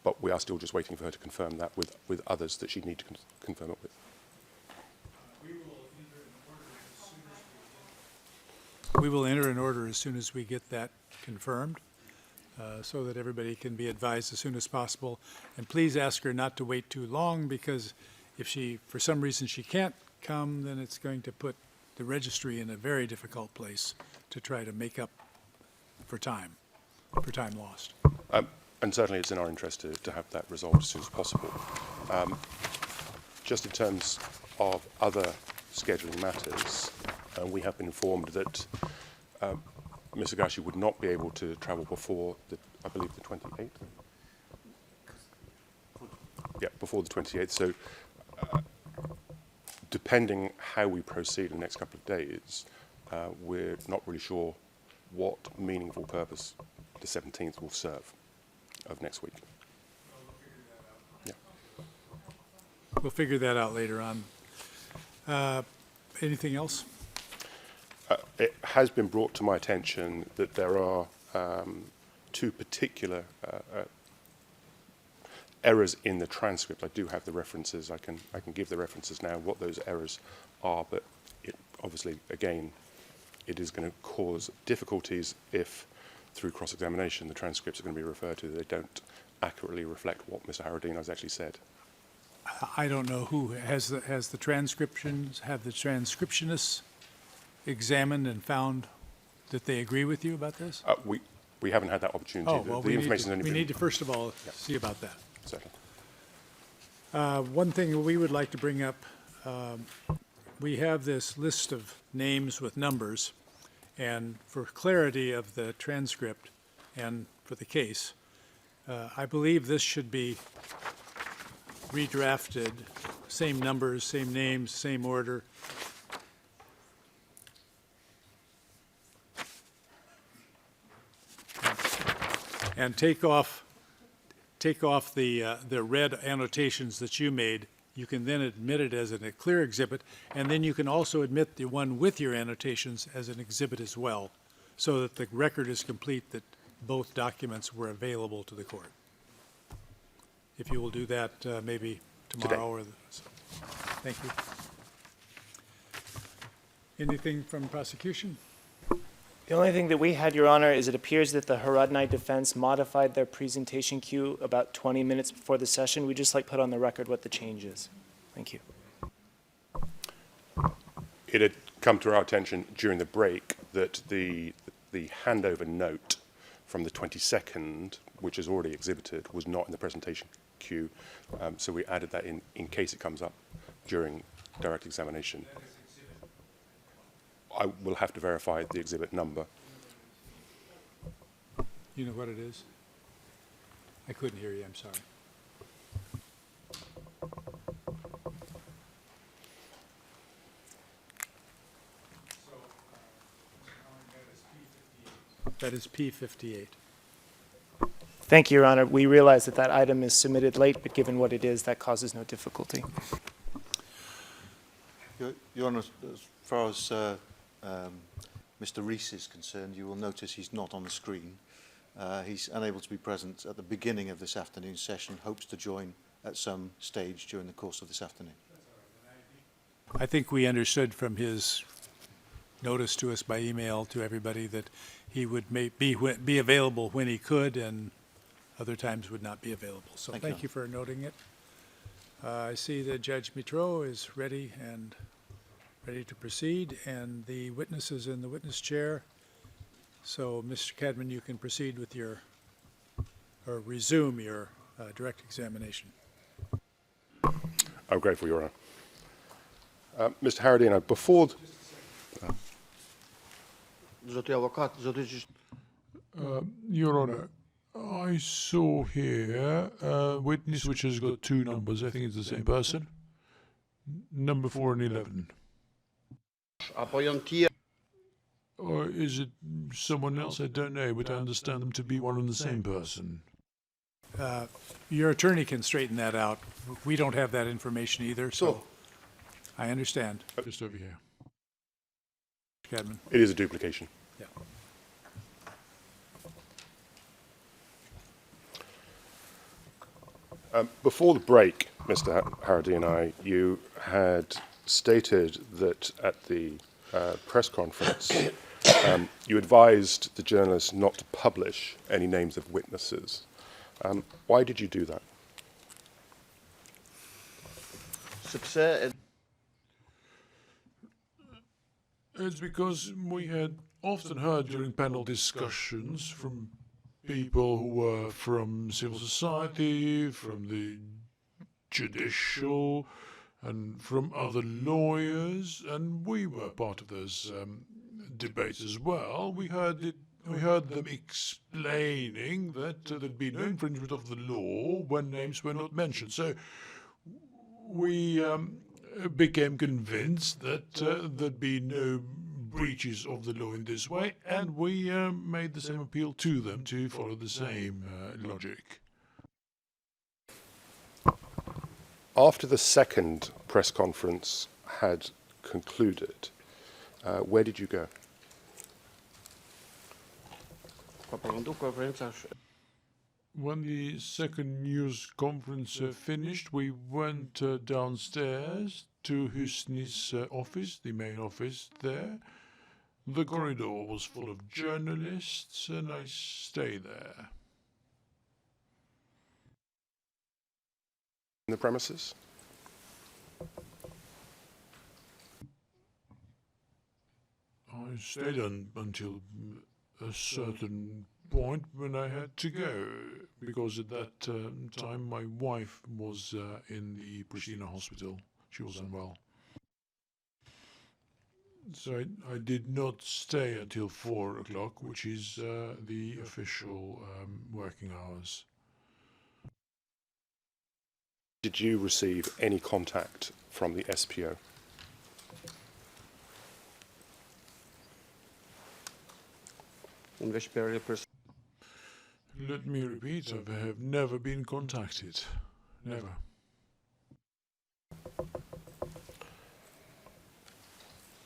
But we are still just waiting for her to confirm that with others that she'd need to confirm it with. We will enter an order as soon as we get that confirmed, so that everybody can be advised as soon as possible. And please ask her not to wait too long, because if she, for some reason, she can't come, then it's going to put the registry in a very difficult place to try to make up for time lost. And certainly it's in our interest to have that resolved as soon as possible. Just in terms of other scheduling matters, we have been informed that Ms. Agashi would not be able to travel before, I believe, the 28th? Yeah, before the 28th. So depending how we proceed in the next couple of days, we're not really sure what meaningful purpose the 17th will serve of next week. Yeah. We'll figure that out later on. Anything else? It has been brought to my attention that there are two particular errors in the transcript. I do have the references. I can give the references now, what those errors are, but it obviously, again, it is going to cause difficulties if, through cross-examination, the transcripts are going to be referred to. They don't accurately reflect what Mr. Haradinaj has actually said. I don't know who has the transcriptions, have the transcriptionists examined and found that they agree with you about this? We haven't had that opportunity. Oh, well, the information's only we been... need to first of all see about that. Certainly. One thing we would like to bring up, we have this list of names with numbers, and for clarity of the transcript and for the case, I believe this should be redrafted, same numbers, same names, same order. And take off the red annotations that you made. You can then admit it as a clear exhibit, and then you can also admit the one with your annotations as an exhibit as well, so that the record is complete that both documents were available to the court. If you will do that maybe tomorrow. Thank you. Anything from prosecution? The only thing that we had, Your Honor, is it appears that the Haradinaj defense modified their presentation cue about 20 minutes before the session. We'd just like to put on the record what the change is. Thank you. It had come to our attention during the break that the handover note from the 22nd, which is already exhibited, was not in the presentation queue. So we added that in case it comes up during direct examination. I will have to verify the exhibit number. You know what it is? I couldn't hear you, I'm sorry. That is P58. Thank you, Your Honor. We realize that that item is submitted late, but given what it is, that causes no difficulty. Your Honour, as far as Mr. Rees is concerned, you will notice he's not on the screen. He's unable to be present at the beginning of this afternoon's session, hopes to join at some stage during the course of this afternoon. I think we understood from his notice to us by email to everybody that he would be available when he could and other times would not be available. So thank you for noting it. I see that Judge Mitro is ready to proceed, and the witness is in the witness chair. So, Mr. Cadman, you can proceed with resume your direct examination. I'm grateful, Your Honor. Mr. Haradinaj, before... Your Honour, I saw here a witness which has got two numbers. I think it's the same person. Number 4 and 11. Or is it someone else? I don't know, but I understand them to be one and the same person. Your attorney can straighten that out. We don't have that information either, so I understand. Just over here. Cadman. It is a duplication. Yeah. Before the break, Mr. Haradinaj, you had stated that at the press conference you advised the journalists not to publish any names of witnesses. Why did you do that? It's because we had often heard during panel discussions from people who were from civil society, from the judicial, and from other lawyers, and we were part of those debates as well. We heard them explaining that there'd be no infringement of the law when names were not mentioned. So we became convinced that there'd be no breaches of the law in this way, and we made the same appeal to them to follow the same logic. After the second press conference had concluded, where did you go? When the second news conference finished, we went downstairs to Husni's office, the main office there. The corridor was full of journalists, and I stayed there. In the premises? I stayed until a certain point when I had to go, because at that time my wife was in the Pristina hospital. She was unwell. So I did not stay until 4 o'clock, which is the official working hours. Did you receive any contact from the SPO? Let me repeat, I have never been contacted. Never.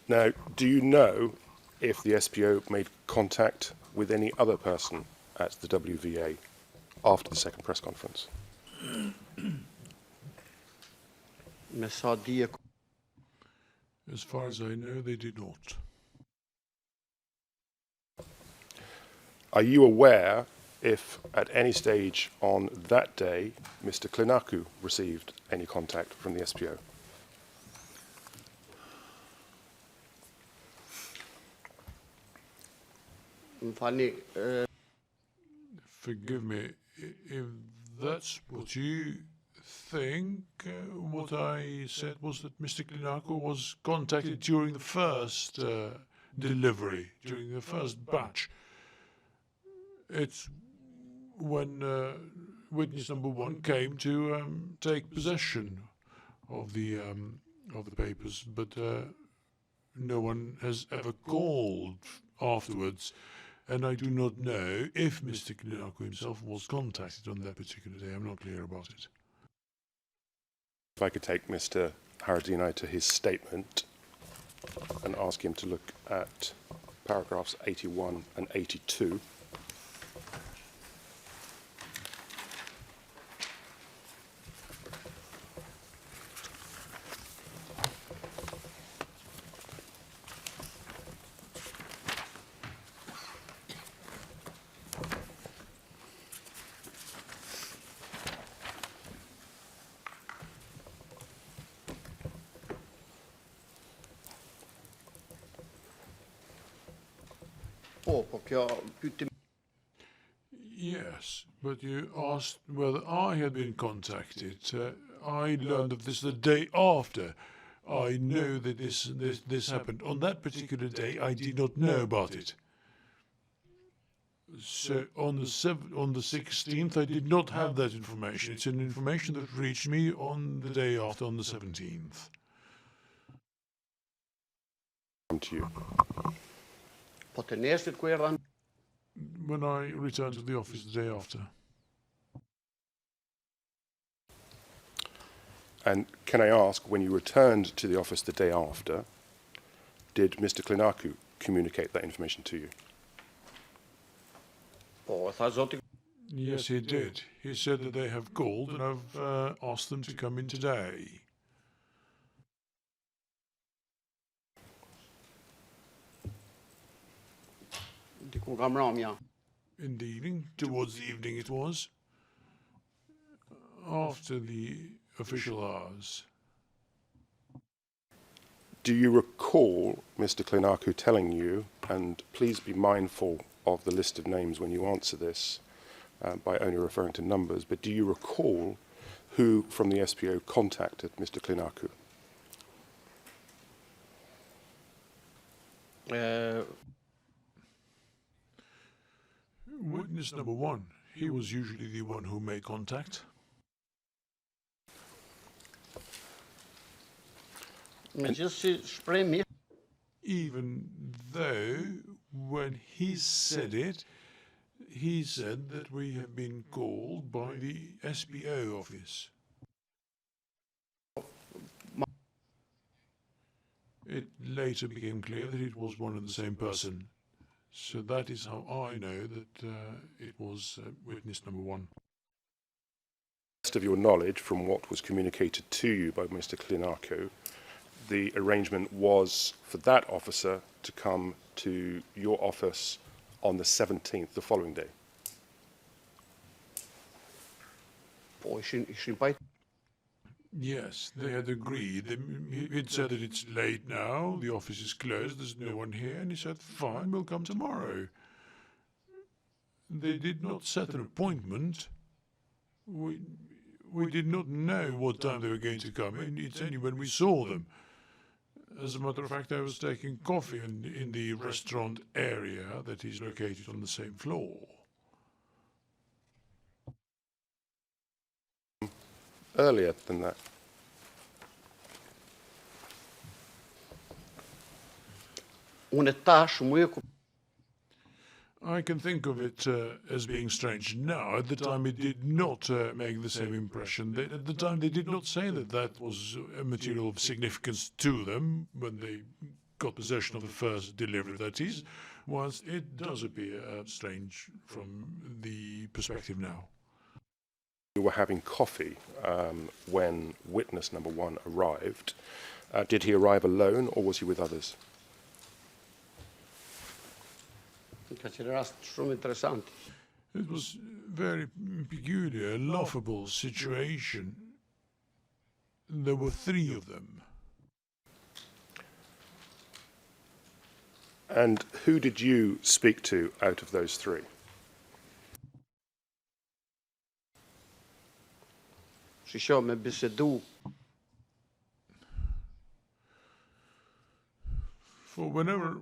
Now, do you know if the SPO made contact with any other person at the WVA after the second press conference? As far as I know, they did not. Are you aware if at any stage on that day Mr. Klinaku received any contact from the SPO? Forgive me, if that's what you think, what I said was that Mr. Klinaku was contacted during the first delivery, during the first batch. It's when witness number 1 came to take possession of the papers, but no one has ever called afterwards, and I do not know if Mr. Klinaku himself was contacted on that particular day. I'm not clear about it. If I could take Mr. Haradinaj to his statement and ask him to look at paragraphs 81 and 82. Yes, but you asked whether I had been contacted. I learned of this the day after. I know that this happened. On that particular day, I did not know about it. So on the 16th, I did not have that information. It's an information that reached me on the day after, on the 17th. Come to you. When I returned to the office the day after. And can I ask, when you returned to the office the day after, did Mr. Klinaku communicate that information to you? Yes, he did. He said that they have called and I've asked them to come in today. In the evening, towards the evening it was, after the official hours. Do you recall Mr. Klinaku telling you, and please be mindful of the list of names when you answer this, by only referring to numbers, but do you recall who from the SPO contacted Mr. Klinaku? Witness number one, he was usually the one who made contact. Even though, when he said it, he said that we have been called by the SPO office. It later became clear that it was one and the same person. So that is how I know that it was witness number one. Best of your knowledge, from what was communicated to you by Mr. Klinaku, the arrangement was for that officer to come to your office on the 17th, the following day. Yes, they had agreed. He'd said that it's late now, the office is closed, there's no one here, and he said, fine, we'll come tomorrow. They did not set an appointment. We did not know what time they were going to come, and it's only when we saw them. As a matter of fact, I was taking coffee in the restaurant area that is located on the same floor. Earlier than that. I can think of it as being strange now. At the time, it did not make the same impression. At the time, they did not say that that was a material of significance to them when they got possession of the first delivery, that is, whilst it does appear strange from the perspective now. You were having coffee when witness number one arrived. Did he arrive alone or was he with others? It was a very peculiar, laughable situation. There were three of them. And who did you speak to out of those three? For whenever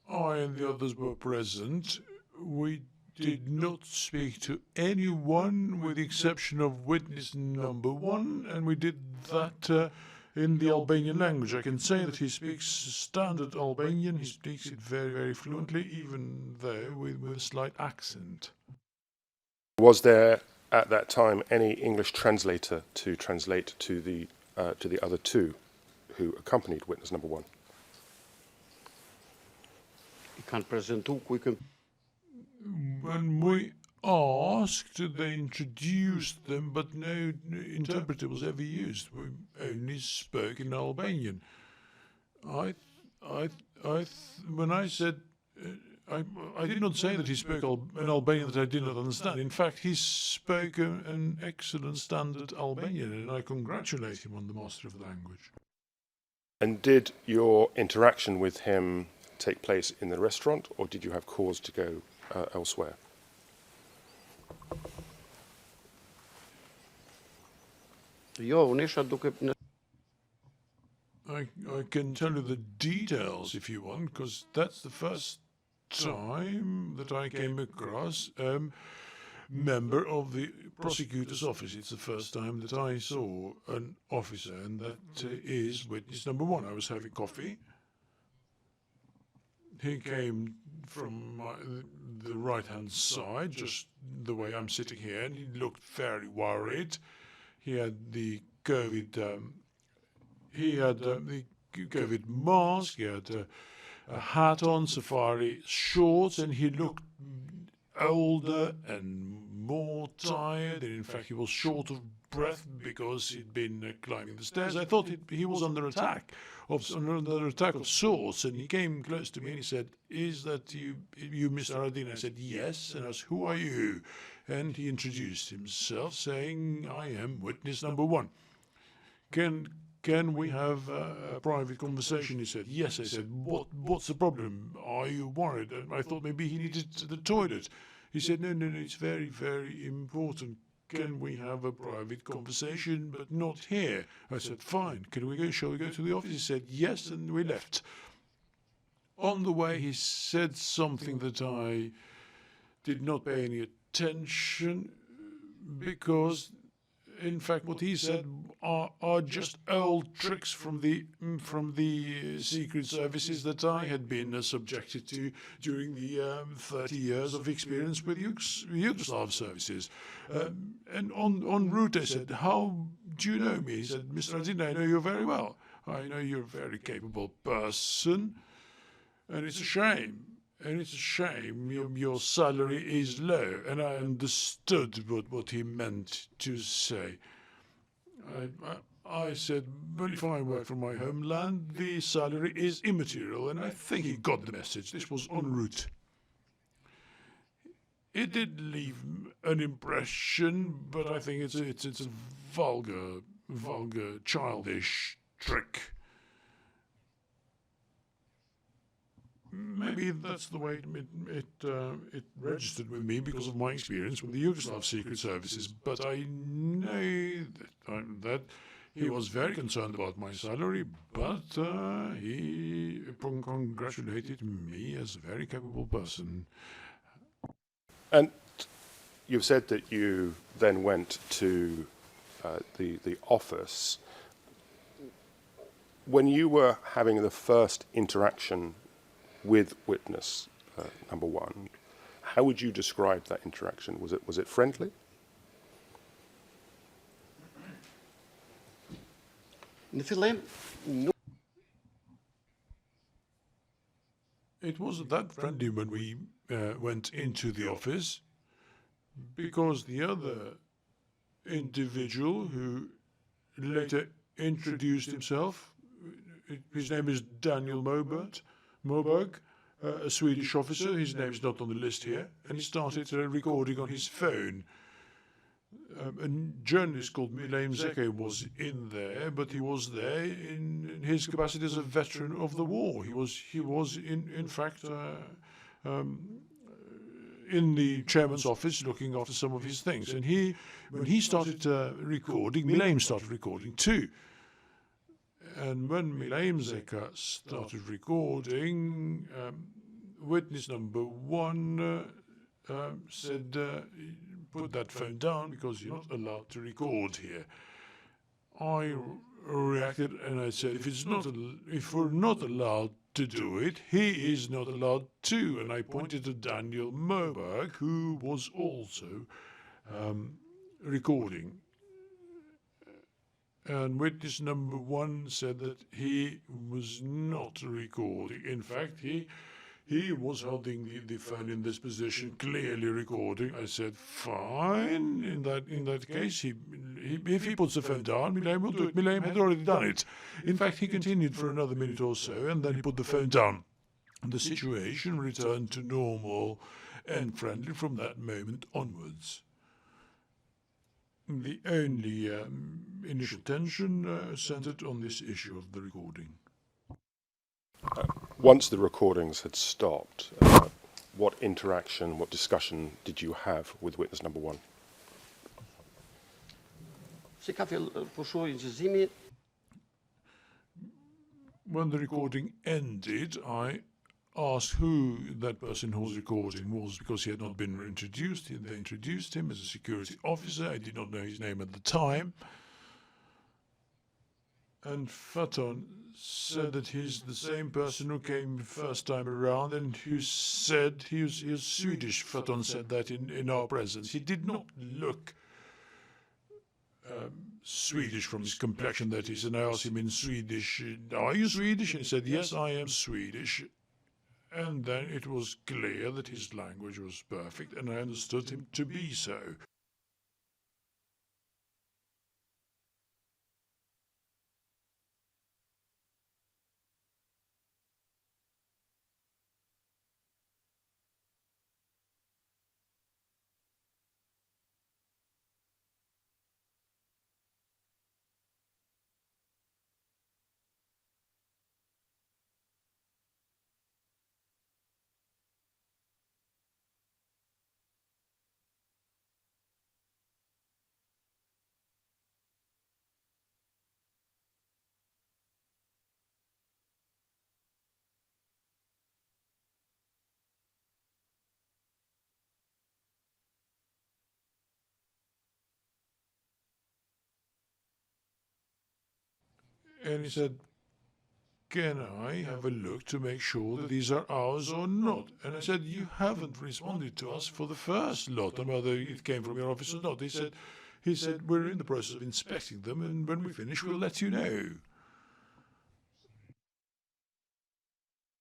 I and the others were present, we did not speak to anyone with the exception of witness number one, and we did that in the Albanian language. I can say that he speaks standard Albanian. He speaks it very, very fluently, even though with a slight accent. Was there at that time any English translator to translate to the other two who accompanied witness number one? kan presentoe. When we asked, they introduced them, but no interpreter was ever used. We only spoke in Albanian. When I said, I did not say that he spoke an Albanian that I did not understand. In fact, he spoke an excellent standard Albanian, and I congratulate him on the mastery of the language. And did your interaction with him take place in the restaurant, or did you have cause to go elsewhere? Jo, unë isha duke I can tell you the details if you want, because that's the first time that I came across a member of the prosecutor's office. It's the first time that I saw an officer, and that is witness number one. I was having coffee. He came from the right-hand side, just the way I'm sitting here, and he looked very worried. He had the COVID. He had the COVID mask. He had a hat on, safari shorts, and he looked older and more tired. And in fact, he was short of breath because he'd been climbing the stairs. I thought he was under attack of sorts, and he came close to me and he said, "Is that you, Mr. Haradinaj?" I said, "Yes." And I asked, "Who are you?" And he introduced himself, saying, "I am witness number one. Can we have a private conversation?" He said, "Yes." I said, "What's the problem? Are you worried?" And I thought maybe he needed the toilet. He said, no, it's very, very important. Can we have a private conversation, but not here?" I said, "Fine. Shall we go to the office?" He said, "Yes," and we left. On the way, he said something that I did not pay any attention, because in fact, what he said are just old tricks from the secret services that I had been subjected to during the 30 years of experience with Yugoslav services. And en route, I said, "How do you know me?" He said, "Mr. Haradinaj, I know you very well. I know you're a very capable person, and it's a shame. Your salary is low." And I understood what he meant to say. I said, "But if I work from my homeland, the salary is immaterial." And I think he got the message. This was en route. It did leave an impression, but I think it's a vulgar, childish trick. Maybe that's the way it registered with me because of my experience with the Yugoslav secret services. But I know that he was very concerned about my salary, but he congratulated me as a very capable person. And you've said that you then went to the office. When you were having the first interaction with witness number one, how would you describe that interaction? Was it friendly? It wasn't that friendly when we went into the office, because the other individual who later introduced himself, his name is Daniel Moberg, a Swedish officer. His name is not on the list here, and he started recording on his phone. A journalist called Milan Zeke was in there, but he was there in his capacity as a veteran of the war. He was in fact in the chairman's office looking after some of his things. And when he started recording, Milan started recording too. And when Milan Zeka started recording, witness number one said, "Put that phone down because you're not allowed to record here." I reacted and I said, if we're not allowed to do it, he is not allowed to. And I pointed to Daniel Moberg, who was also recording. And witness number one said that he was not recording. In fact, He was holding the phone in this position, clearly recording. I said, fine. In that case, if he puts the phone down, Milame will do it. Milame had already done it. In fact, he continued for another minute or so, and then he put the phone down. The situation returned to normal and friendly from that moment onwards. The only initial tension centered on this issue of the recording. Once the recordings had stopped, what interaction, what discussion did you have with witness number one? When the recording ended, I asked who that person who was recording was, because he had not been introduced. They introduced him as a security officer. I did not know his name at the time. And Faton said that he's the same person who came first time around and who said he was Swedish. Faton said that in our presence. He did not look Swedish from his complexion, that is, and I asked him in Swedish, are you Swedish? And he said, yes, I am Swedish. And then it was clear that his language was perfect, and I understood him to be so. And he said, can I have a look to make sure that these are ours or not? And I said, you haven't responded to us for the first lot, and whether it came from your office or not. He said, we're in the process of inspecting them, and when we finish, we'll let you know.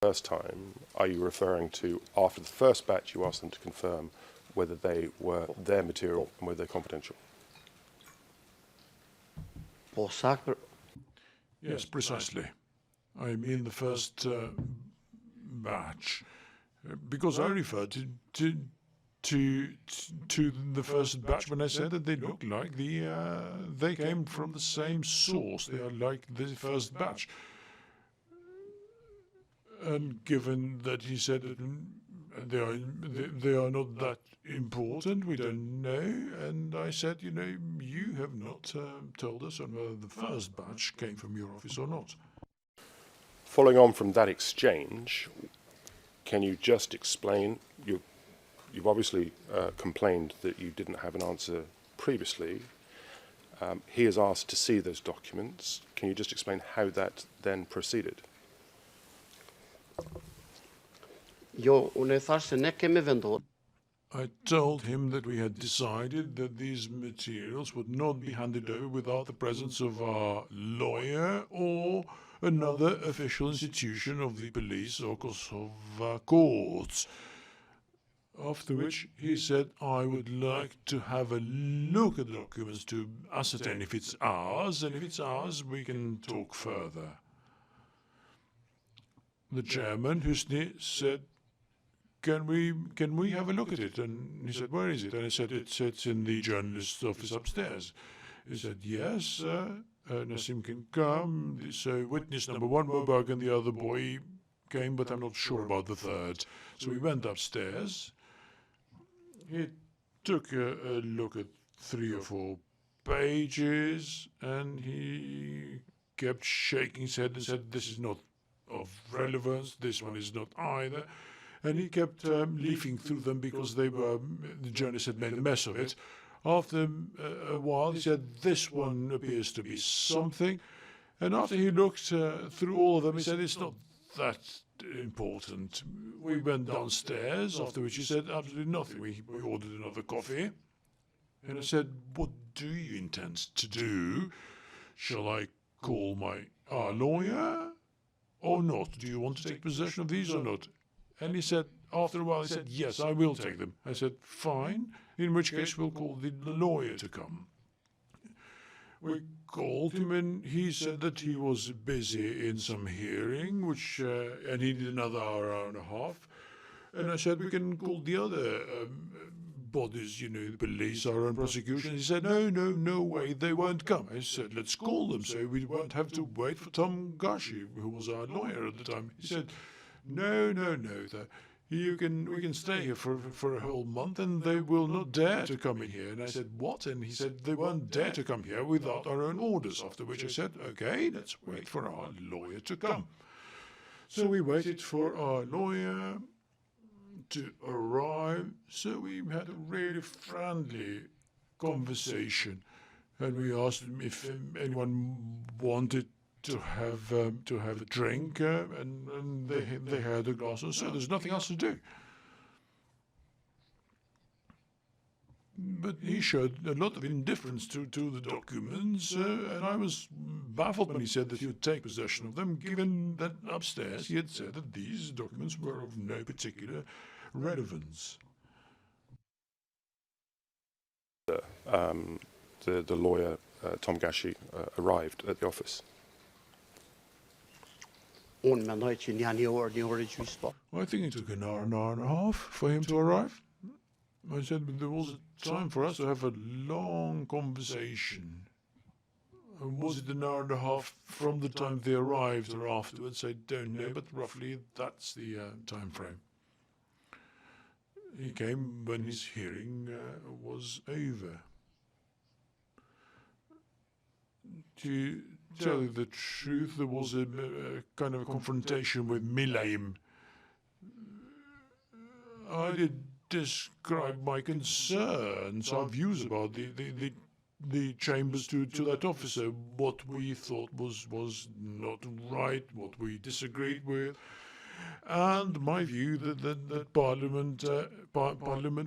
First time, are you referring to after the first batch you asked them to confirm whether they were their material and whether they're confidential? Yes, precisely. I'm in the first batch, because I referred to the first batch when I said that they look like they came from the same source. They are like the first batch. And given that he said that they are not that important, we don't know. And I said, you have not told us on whether the first batch came from your office or not. Following on from that exchange, can you just explain, you've obviously complained that you didn't have an answer previously. He has asked to see those documents. Can you just explain how that then proceeded? I told him that we had decided that these materials would not be handed over without the presence of our lawyer or another official institution of the police or Kosovo courts. After which he said, I would like to have a look at the documents to ascertain if it's ours, and if it's ours, we can talk further. The chairman, Husni, said, can we have a look at it? And he said, where is it? And I said, it's in the journalist's office upstairs. He said, yes, Nassim can come. So witness number one, Moberg, and the other boy came, but I'm not sure about the third. So we went upstairs. He took a look at 3 or 4 pages, and he kept shaking his head and said, this is not of relevance, this one is not either. And he kept leafing through them because the journalist had made a mess of it. After a while, he said, this one appears to be something. And after he looked through all of them, he said, it's not that important. We went downstairs, after which he said, absolutely nothing. We ordered another coffee. And I said, what do you intend to do? Shall I call our lawyer or not? Do you want to take possession of these or not? And he said, after a while, he said, yes, I will take them. I said, fine, in which case we'll call the lawyer to come. We called him and he said that he was busy in some hearing, and he needed another hour and a half. And I said, we can call the other bodies, the police, our own prosecution. He said, no way, they won't come. I said, let's call them so we won't have to wait for Tom Gashi, who was our lawyer at the time. He said, no, we can stay here for a whole month and they will not dare to come in here. And I said, what? And he said, they won't dare to come here without our own orders. After which I said, okay, let's wait for our lawyer to come. So we waited for our lawyer to arrive. So we had a really friendly conversation. And we asked him if anyone wanted to have a drink, and they had a glass or so. There's nothing else to do. But he showed a lot of indifference to the documents, and I was baffled when he said that he would take possession of them, given that upstairs he had said that these documents were of no particular relevance. The lawyer, Tom Gashi, arrived at the office. I think it took an hour and a half for him to arrive. I said, but there was a time for us to have a long conversation. Was it an hour and a half from the time they arrived or afterwards? I don't know, but roughly that's the time frame. He came when his hearing was over. To tell you the truth, there was a kind of a confrontation with Milaim. I did describe my concerns, our views about the chambers to that officer, what we thought was not right, what we disagreed with, and my view that Parliament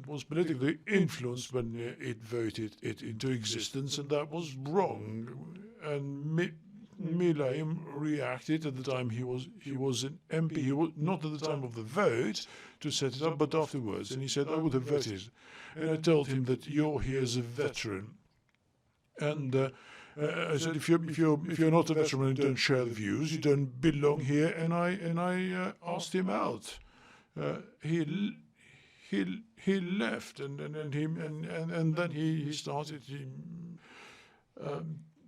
was politically influenced when it voted it into existence, and that was wrong. And Milaim reacted at the time he was an MP. He was not at the time of the vote to set it up, but afterwards. And he said, I would have voted. And I told him that you're here as a veteran. And I said, if you're not a veteran and don't share the views, you don't belong here. And I asked him out. He left, and then he started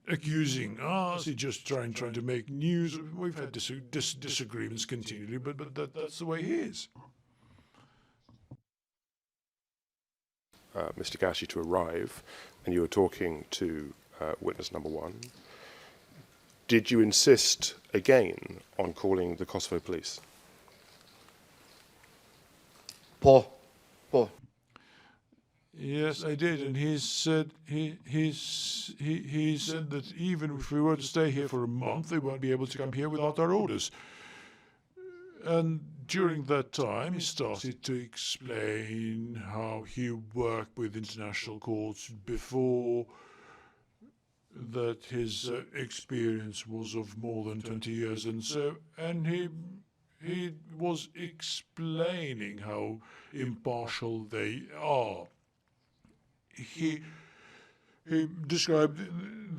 accusing us. He just trying to make news. We've had disagreements continually, but that's the way he is. Mr. Gashi to arrive, and you were talking to witness number one. Did you insist again on calling the Kosovo police? Paul. Yes, I did, and he said he said that even if we were to stay here for a month, they won't be able to come here without our orders. And during that time, he started to explain how he worked with international courts before, that his experience was of more than 20 years, and he was explaining how impartial they are. He described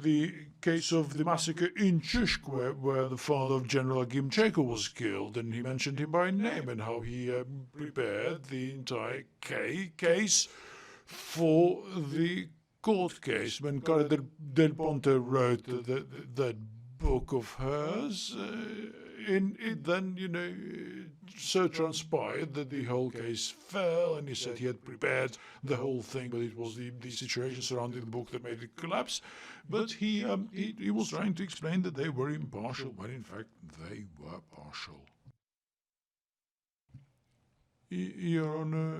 the case of the massacre in Chushk, where the father of General Gimcheko was killed, and he mentioned him by name and how he prepared the entire case for the court case. When Cara del Ponte wrote that book of hers, it then, so transpired that the whole case fell, and he said he had prepared the whole thing, but it was the situation surrounding the book that made it collapse. But he was trying to explain that they were impartial, when in fact they were partial. Your Honor,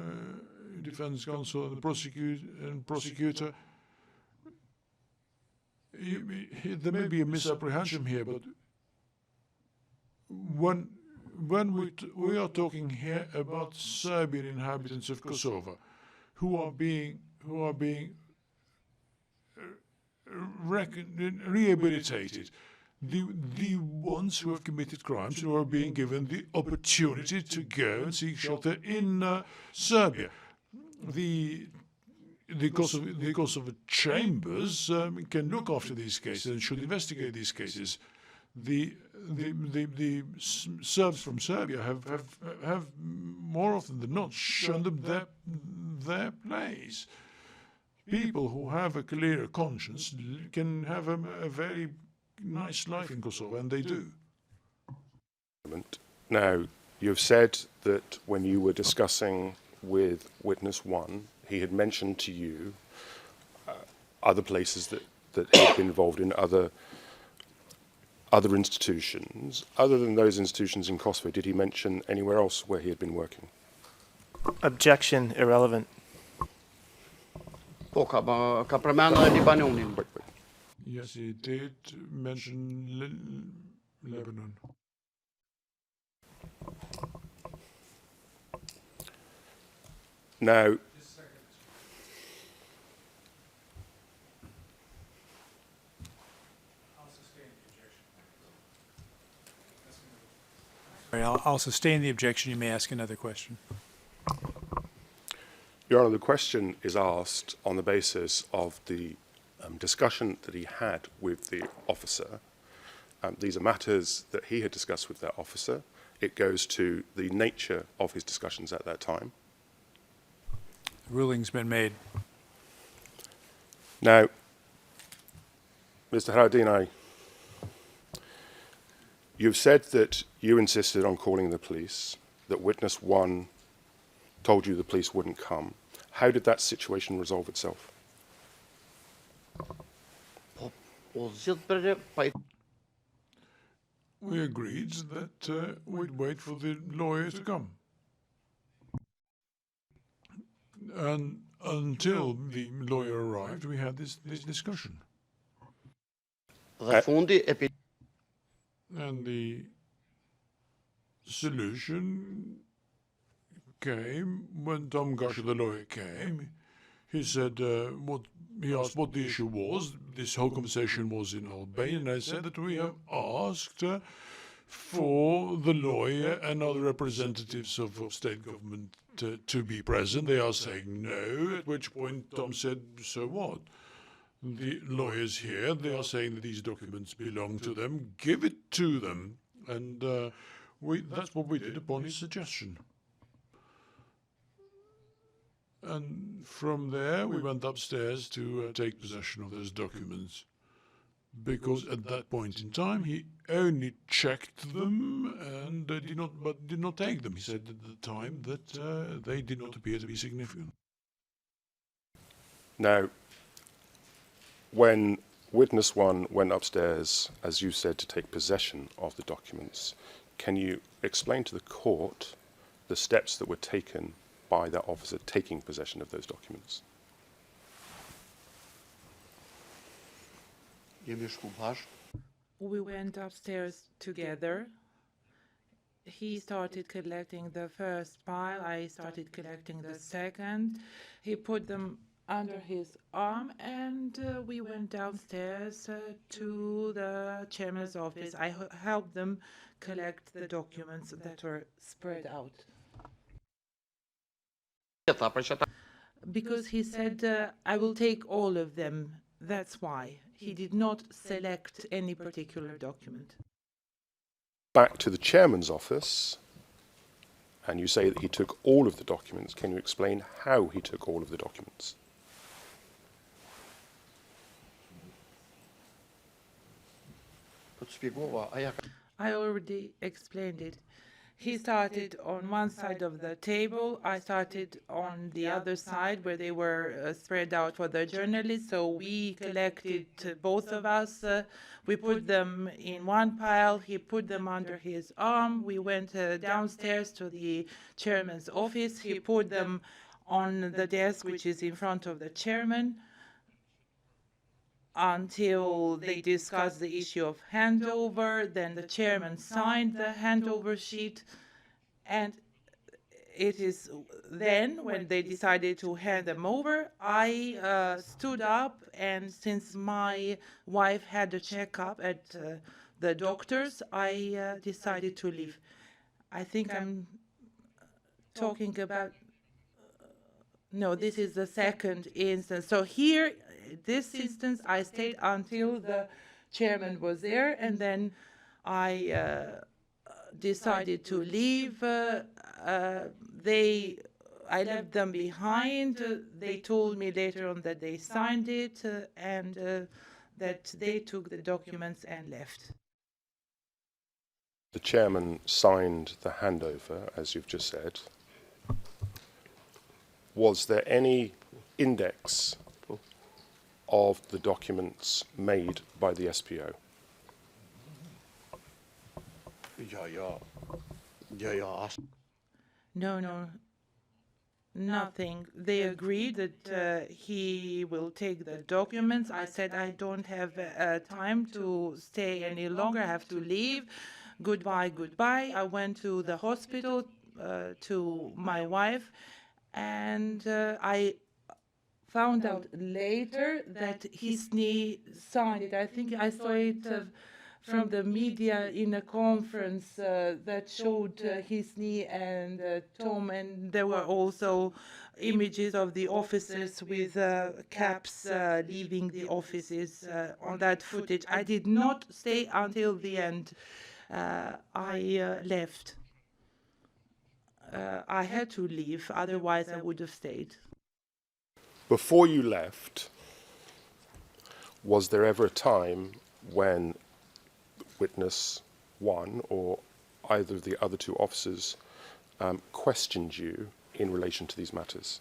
defense counsel and the prosecutor, there may be a misapprehension here, but when we are talking here about Serbian inhabitants of Kosovo who are being rehabilitated, the ones who have committed crimes who are being given the opportunity to go and seek shelter in Serbia. The Kosovo chambers can look after these cases and should investigate these cases. The Serbs from Serbia have more often than not shown them their place. People who have a clear conscience can have a very nice life in Kosovo, and they do. Now, you've said that when you were discussing with witness one, he had mentioned to you other places that he had been involved in, other institutions. Other than those institutions in Kosovo, did he mention anywhere else where he had been working? Objection, irrelevant. Po ka përmend Libanonin. Yes, he did mention Lebanon. Now, I'll sustain the objection. You may ask another question. Your Honour, the question is asked on the basis of the discussion that he had with the officer. These are matters that he had discussed with that officer. It goes to the nature of his discussions at that time. The ruling's been made. Now, Mr. Haradinaj, you've said that you insisted on calling the police, that witness one told you the police wouldn't come. How did that situation resolve itself? We agreed that we'd wait for the lawyers to come. And until the lawyer arrived, we had this discussion. And the solution came when Tom Gasher, the lawyer, came. He said, he asked what the issue was. This whole conversation was in Albania, and I said that we have asked for the lawyer and other representatives of state government to be present. They are saying no, at which point Tom said, so what? The lawyers here, they are saying that these documents belong to them, give it to them. And that's what we did upon his suggestion. And from there, we went upstairs to take possession of those documents. Because at that point in time, he only checked them and did not take them. He said at the time that they did not appear to be significant. Now, when witness one went upstairs, as you said, to take possession of the documents, can you explain to the court the steps that were taken by that officer taking possession of those documents? We went upstairs together. He started collecting the first pile, I started collecting the second. He put them under his arm, and we went downstairs to the chairman's office. I helped them collect the documents that were spread out. Because he said, I will take all of them. That's why. He did not select any particular document. Back to the chairman's office, and you say that he took all of the documents. Can you explain how he took all of the documents? I already explained it. He started on one side of the table. I started on the other side where they were spread out for the journalists. So we collected, both of us. We put them in one pile. He put them under his arm. We went downstairs to the chairman's office. He put them on the desk, which is in front of the chairman, until they discussed the issue of handover. Then the chairman signed the handover sheet, and it is then when they decided to hand them over, I stood up, and since my wife had a checkup at the doctors, I decided to leave. I think I'm talking about, no, this is the second instance. So here, this instance, I stayed until the chairman was there, and then I decided to leave. I left them behind. They told me later on that they signed it and that they took the documents and left. The chairman signed the handover, as you've just said. Was there any index of the documents made by the SPO? No, nothing. They agreed that he will take the documents. I said I don't have time to stay any longer. I have to leave. Goodbye, goodbye. I went to the hospital to my wife, and I found out later that his knee signed it. I think I saw it from the media in a conference that showed his knee and Tom, and there were also images of the officers with caps leaving the offices on that footage. I did not stay until the end. I left. I had to leave, otherwise I would have stayed. Before you left, was there ever a time when witness one or either of the other two officers questioned you in relation to these matters?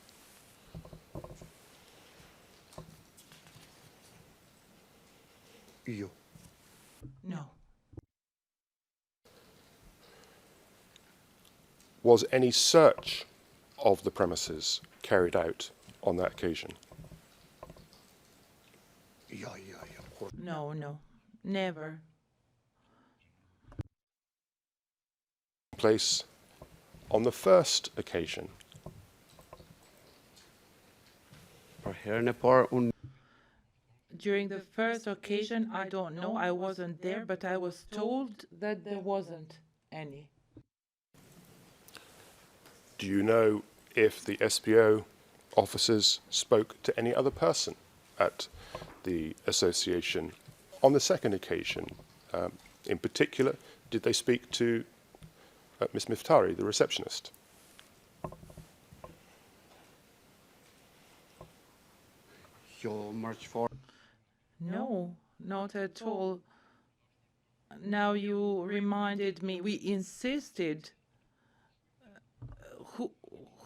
No. Was any search of the premises carried out on that occasion? No, never. Place on the first occasion? During the first occasion, I don't know, I wasn't there, but I was told that there wasn't any. Do you know if the SPO officers spoke to any other person at the association on the second occasion? In particular, did they speak to Ms. Miftari, the receptionist? No, not at all. Now you reminded me, we insisted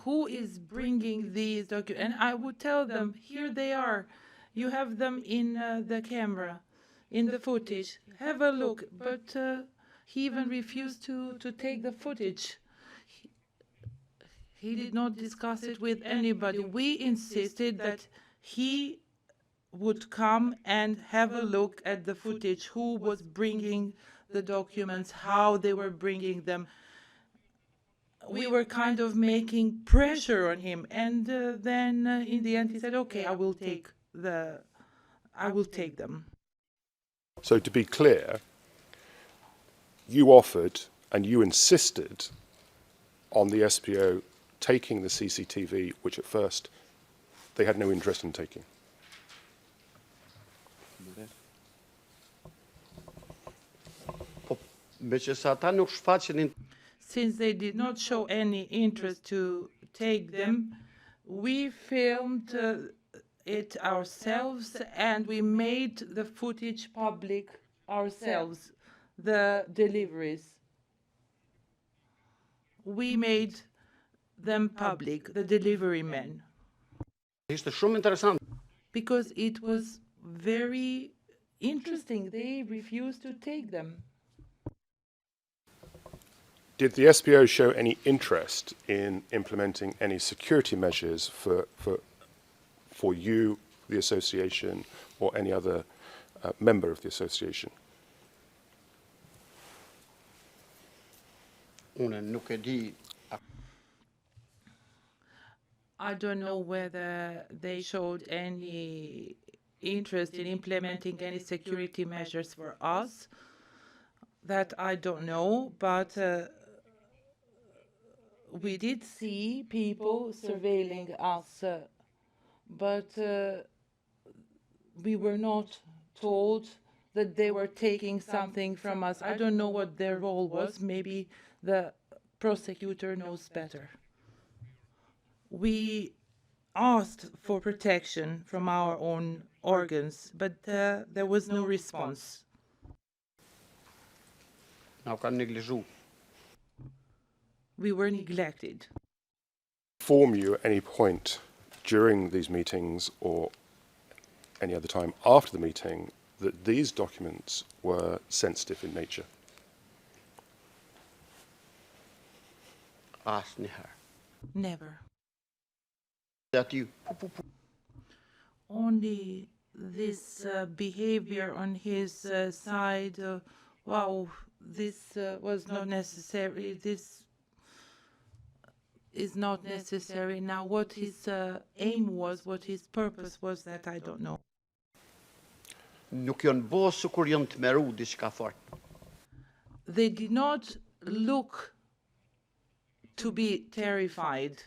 who is bringing these documents, and I would tell them, here they are, you have them in the camera, in the footage, have a look, but he even refused to take the footage. He did not discuss it with anybody. We insisted that he would come and have a look at the footage, who was bringing the documents, how they were bringing them. We were kind of making pressure on him, and then in the end he said, okay, I will take them. So to be clear, you offered and you insisted on the SPO taking the CCTV, which at first they had no interest in taking. Since they did not show any interest to take them, we filmed it ourselves and we made the footage public ourselves, the deliveries. We made them public, the delivery men. Because it was very interesting. They refused to take them. Did the SPO show any interest in implementing any security measures for you, the association, or any other member of the association? I don't know whether they showed any interest in implementing any security measures for us. That I don't know, but we did see people surveilling us, but we were not told that they were taking something from us. I don't know what their role was. Maybe the prosecutor knows better. We asked for protection from our own organs, but there was no response. We were neglected. Inform you at any point during these meetings or any other time after the meeting that these documents were sensitive in nature? Never. That you. Only this behavior on his side, wow, this was not necessary. This is not necessary. Now, what his aim was, what his purpose was, that I don't know. They did not look to be terrified.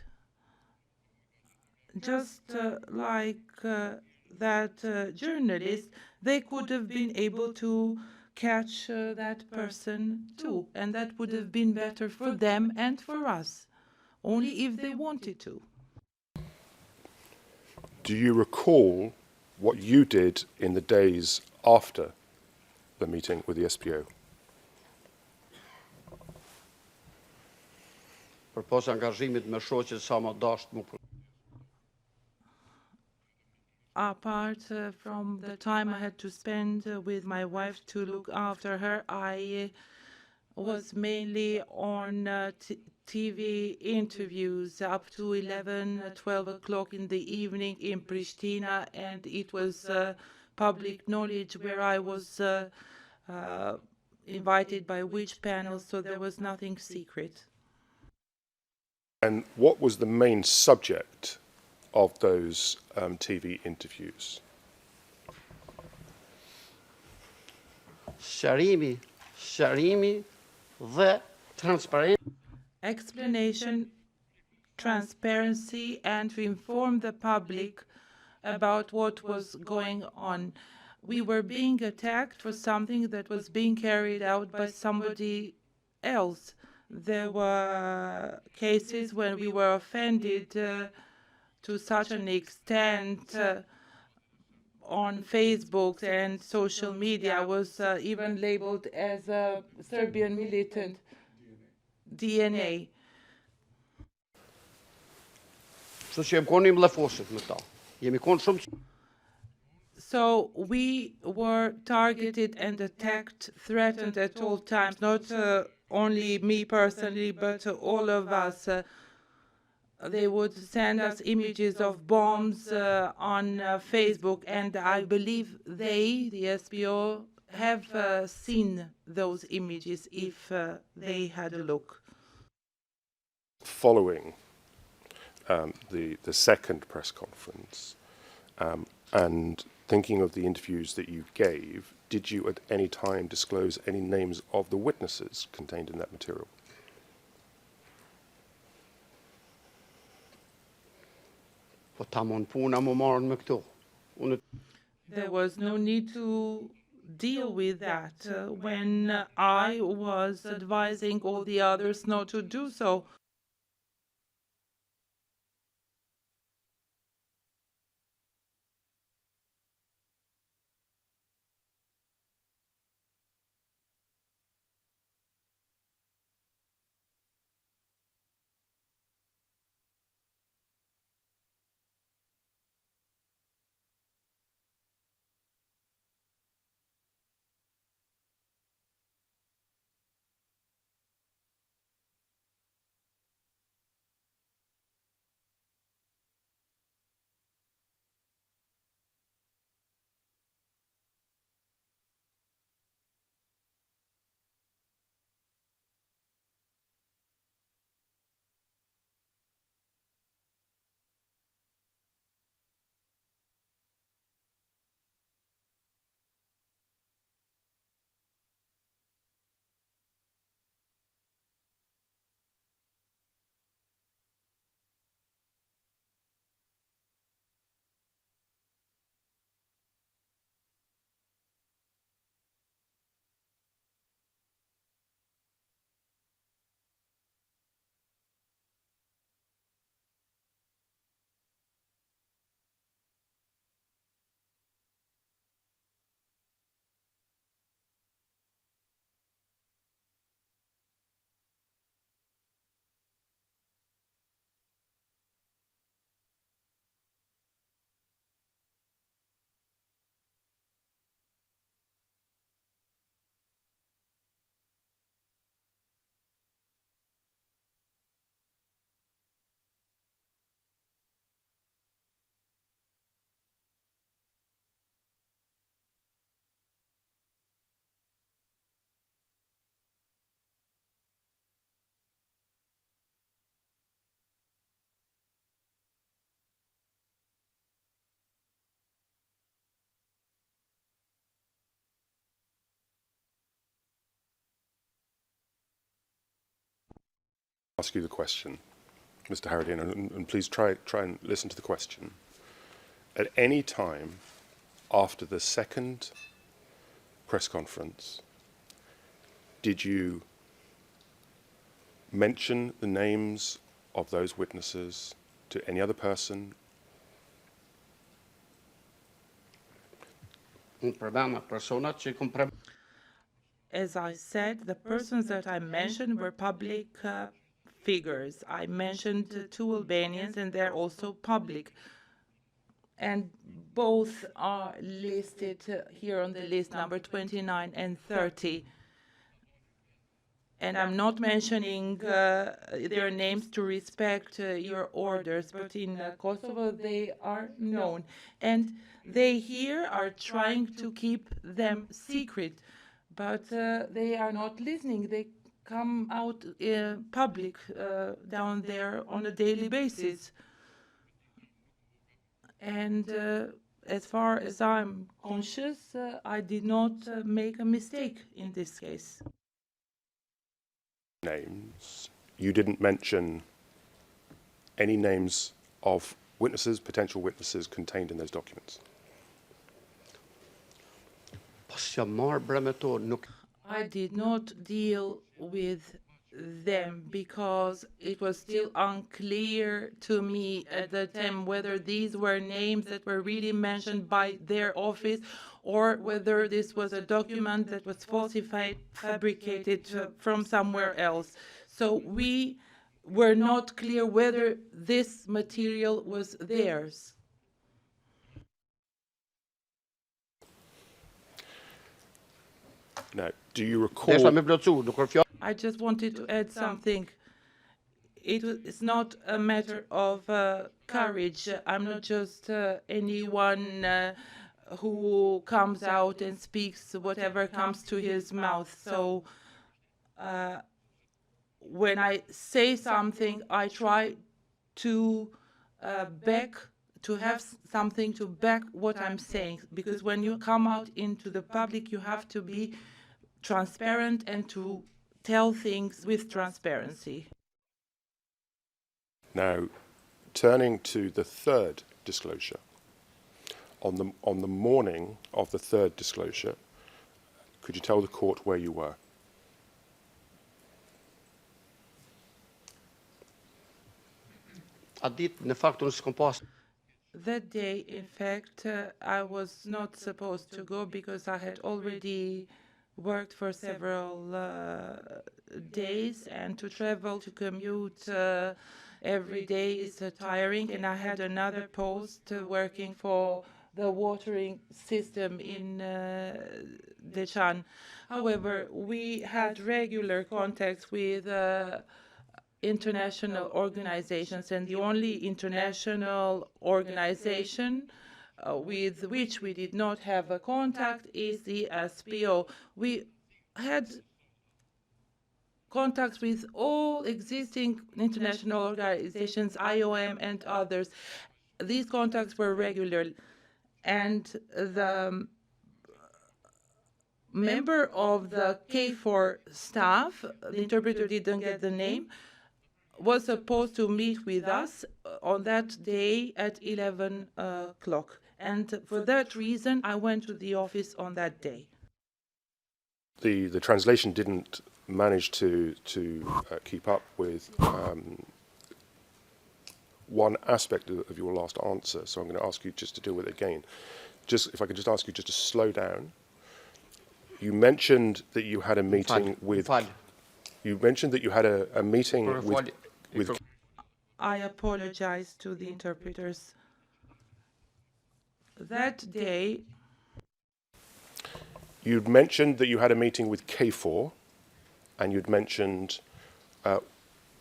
Just like that journalist, they could have been able to catch that person too, and that would have been better for them and for us, only if they wanted to. Do you recall what you did in the days after the meeting with the SPO? Apart from the time I had to spend with my wife to look after her, I was mainly on TV interviews up to 11, 12 o'clock in the evening in Pristina, and it was public knowledge where I was invited by which panel, so there was nothing secret. And what was the main subject of those TV interviews? Sharimi, the transparent. Explanation, transparency, and to inform the public about what was going on. We were being attacked for something that was being carried out by somebody else. There were cases when we were offended to such an extent on Facebook and social media. I was even labeled as a Serbian militant. DNA. So we were targeted and attacked, threatened at all times, not only me personally, but all of us. They would send us images of bombs on Facebook, and I believe they, the SBO, have seen those images if they had a look. Following the second press conference and thinking of the interviews that you gave, did you at any time disclose any names of the witnesses contained in that material? There was no need to deal with that when I was advising all the others not to do so. Ask you the question, Mr. Haradinaj, and please try and listen to the question. At any time after the second press conference, did you mention the names of those witnesses to any other person? As I said, the persons that I mentioned were public figures. I mentioned two Albanians, and they're also public. And both are listed here on the list, number 29 and 30. And I'm not mentioning their names to respect your orders, but in Kosovo they are known. And they here are trying to keep them secret, but they are not listening. They come out public down there on a daily basis. And as far as I'm conscious, I did not make a mistake in this case. Names. You didn't mention any names of witnesses, potential witnesses contained in those documents. I did not deal with them because it was still unclear to me at the time whether these were names that were really mentioned by their office or whether this was a document that was falsified, fabricated from somewhere else. So we were not clear whether this material was theirs. Now, do you recall? I just wanted to add something. It's not a matter of courage. I'm not just anyone who comes out and speaks whatever comes to his mouth. So when I say something, I try to have something to back what I'm saying. Because when you come out into the public, you have to be transparent and to tell things with transparency. Now, turning to the third disclosure, on the morning of the third disclosure, could you tell the court where you were? That day, in fact, I was not supposed to go because I had already worked for several days, and to travel, to commute every day is tiring, and I had another post working for the watering system in Dechan. However, we had regular contacts with international organizations, and the only international organization with which we did not have a contact is the SPO. We had contacts with all existing international organizations, IOM and others. These contacts were regular, and the member of the K4 staff, the interpreter didn't get the name, was supposed to meet with us on that day at 11 o'clock. And for that reason, I went to the office on that day. The translation didn't manage to keep up with one aspect of your last answer, so I'm going to ask you just to deal with it again. If I could just ask you just to slow down. You mentioned that you had a meeting with... You mentioned that you had a meeting with... I apologize to the interpreters. That day... You'd mentioned that you had a meeting with K4, and you'd mentioned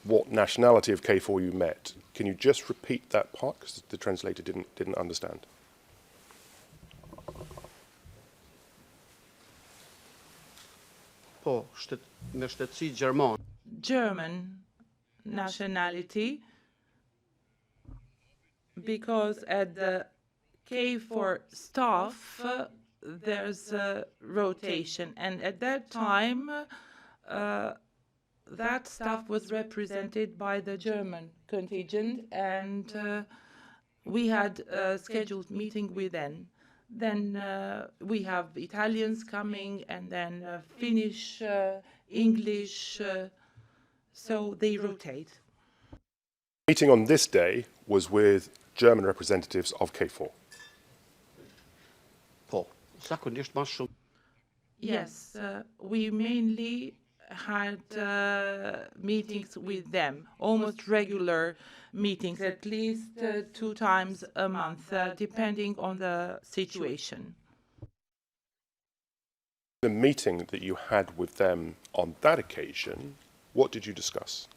what nationality of K4 you met. Can you just repeat that part, because the translator didn't understand? German nationality, because at the K4 staff there's a rotation, and at that time that staff was represented by the German contingent, and we had a scheduled meeting with them. Then we have Italians coming, and then Finnish, English, so they rotate. Meeting on this day was with German representatives of K4. Yes, we mainly had meetings with them, almost regular meetings, at least 2 times a month, depending on the situation. The meeting that you had with them on that occasion, what did you discuss?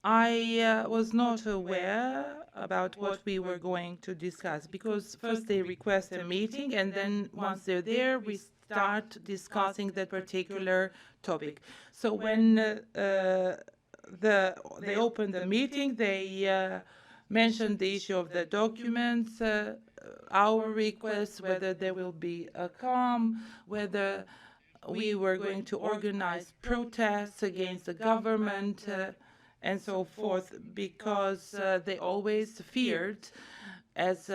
I was not aware about what we were going to discuss, because first they request a meeting, and then once they're there, we start discussing that particular topic. So when they opened the meeting, they mentioned the issue of the documents, our requests, whether there will be a calm, whether we were going to organize protests against the government, and so forth, because they always feared, as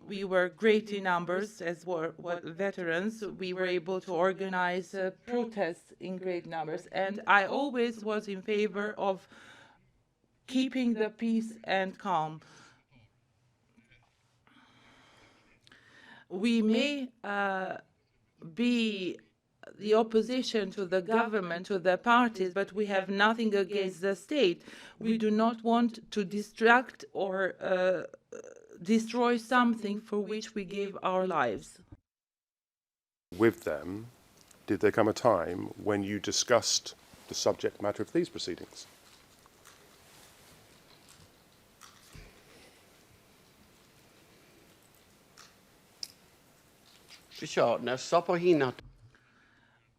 we were great in numbers, as were veterans, we were able to organize protests in great numbers. And I always was in favor of keeping the peace and calm. We may be the opposition to the government, to the parties, but we have nothing against the state. We do not want to distract or destroy something for which we gave our lives. With them, did there come a time when you discussed the subject matter of these proceedings?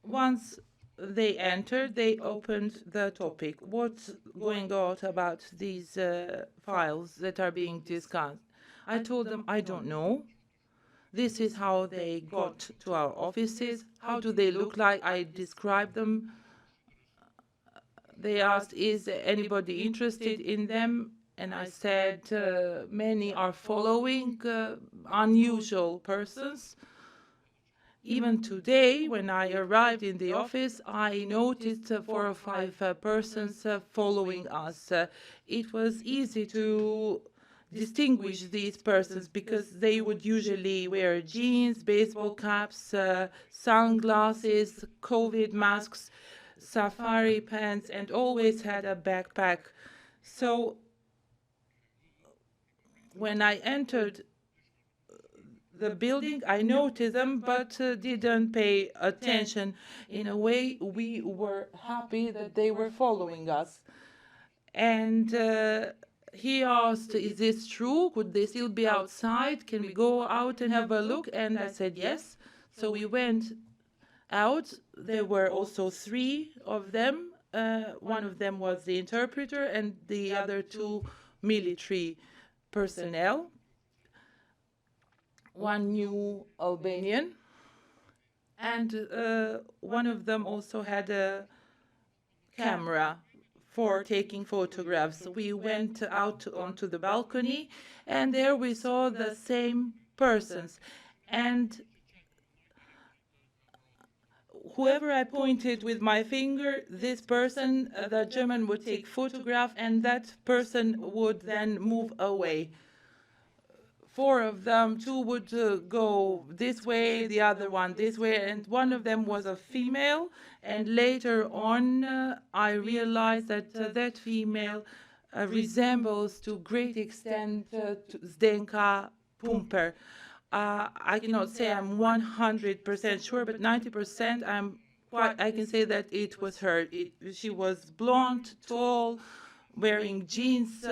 Once they entered, they opened the topic. What's going on about these files that are being discussed? I told them, I don't know. This is how they got to our offices. How do they look like? I described them. They asked, is anybody interested in them? And I said, many are following unusual persons. Even today, when I arrived in the office, I noticed 4 or 5 persons following us. It was easy to distinguish these persons because they would usually wear jeans, baseball caps, sunglasses, COVID masks, safari pants, and always had a backpack. So when I entered the building, I noticed them, but didn't pay attention. In a way, we were happy that they were following us. And he asked, is this true? Could they still be outside? Can we go out and have a look? And I said yes. So we went out. There were also 3 of them. One of them was the interpreter, and the other 2 military personnel. One new Albanian, and one of them also had a camera for taking photographs. We went out onto the balcony, and there we saw the same persons. And whoever I pointed with my finger, this person, the German would take photograph, and that person would then move away. 4 of them, 2 would go this way, the other one this way, and one of them was a female. And later on, I realized that that female resembles to great extent to Zdenka Pumper. I cannot say I'm 100% sure, but 90% I can say that it was her. She was blonde, tall, wearing jeans.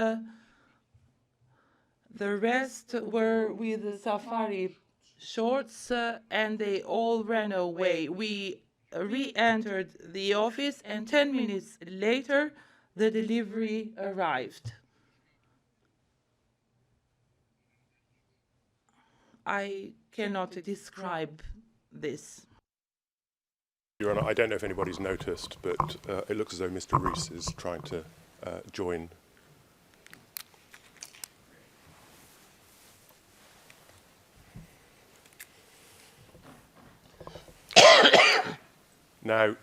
The rest were with safari shorts, and they all ran away. We re-entered the office, and 10 minutes later, the delivery arrived. I cannot describe this. Your Honour, I don't know if anybody's noticed, but it looks as though Mr. Rees is trying to join. Now,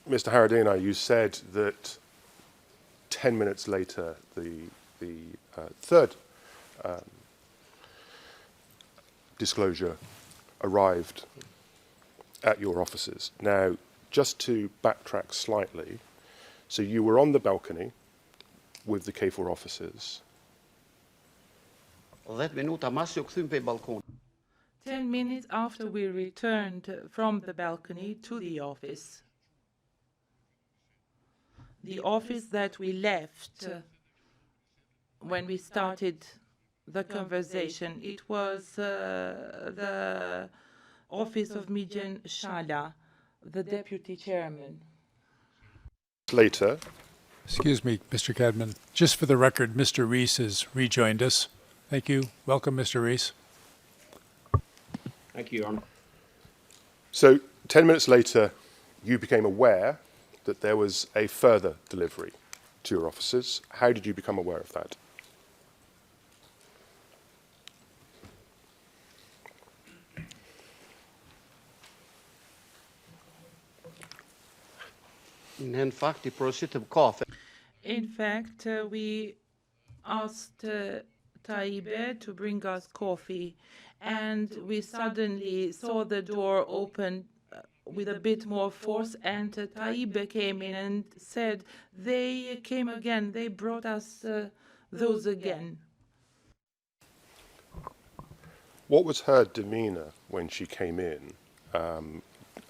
Mr. Haradinaj, you said that 10 minutes later, the third disclosure arrived at your offices. Now, just to backtrack slightly, so you were on the balcony with the K4 officers. 10 minutes after we returned from the balcony to the office that we left when we started the conversation, it was the office of Mijan Shala, the deputy chairman. Later. Excuse me, Mr. Cadman. Just for the record, Mr. Rees has rejoined us. Thank you. Welcome, Mr. Rees. Thank you, Your Honour. So 10 minutes later, you became aware that there was a further delivery to your officers. How did you become aware of that? In fact, we asked Taibeh to bring us coffee, and we suddenly saw the door open with a bit more force, and Taibeh came in and said, they came again, they brought us those again. What was her demeanour when she came in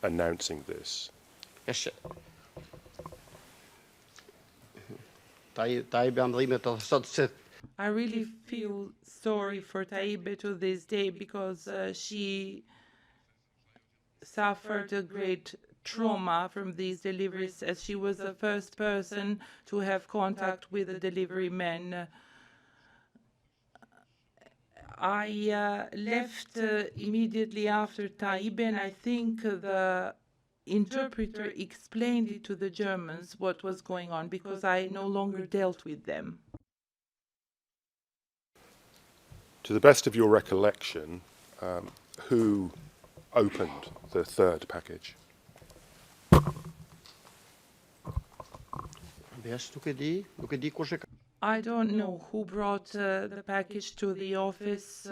announcing this? Yes. I really feel sorry for Taibeh to this day, because she suffered a great trauma from these deliveries, as she was the first person to have contact with the delivery men. I left immediately after Taibeh, and I think the interpreter explained it to the Germans what was going on, because I no longer dealt with them. To the best of your recollection, who opened the third package? I don't know who brought the package to the office,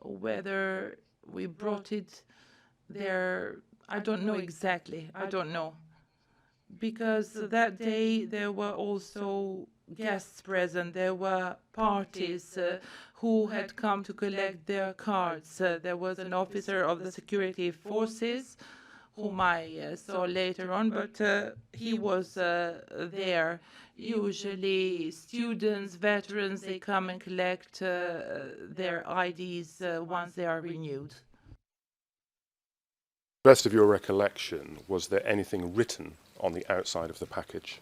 whether we brought it there. I don't know exactly. I don't know. Because that day there were also guests present. There were parties who had come to collect their cards. There was an officer of the security forces whom I saw later on, but he was there. Usually students, veterans, they come and collect their IDs once they are renewed. Best of your recollection, was there anything written on the outside of the package?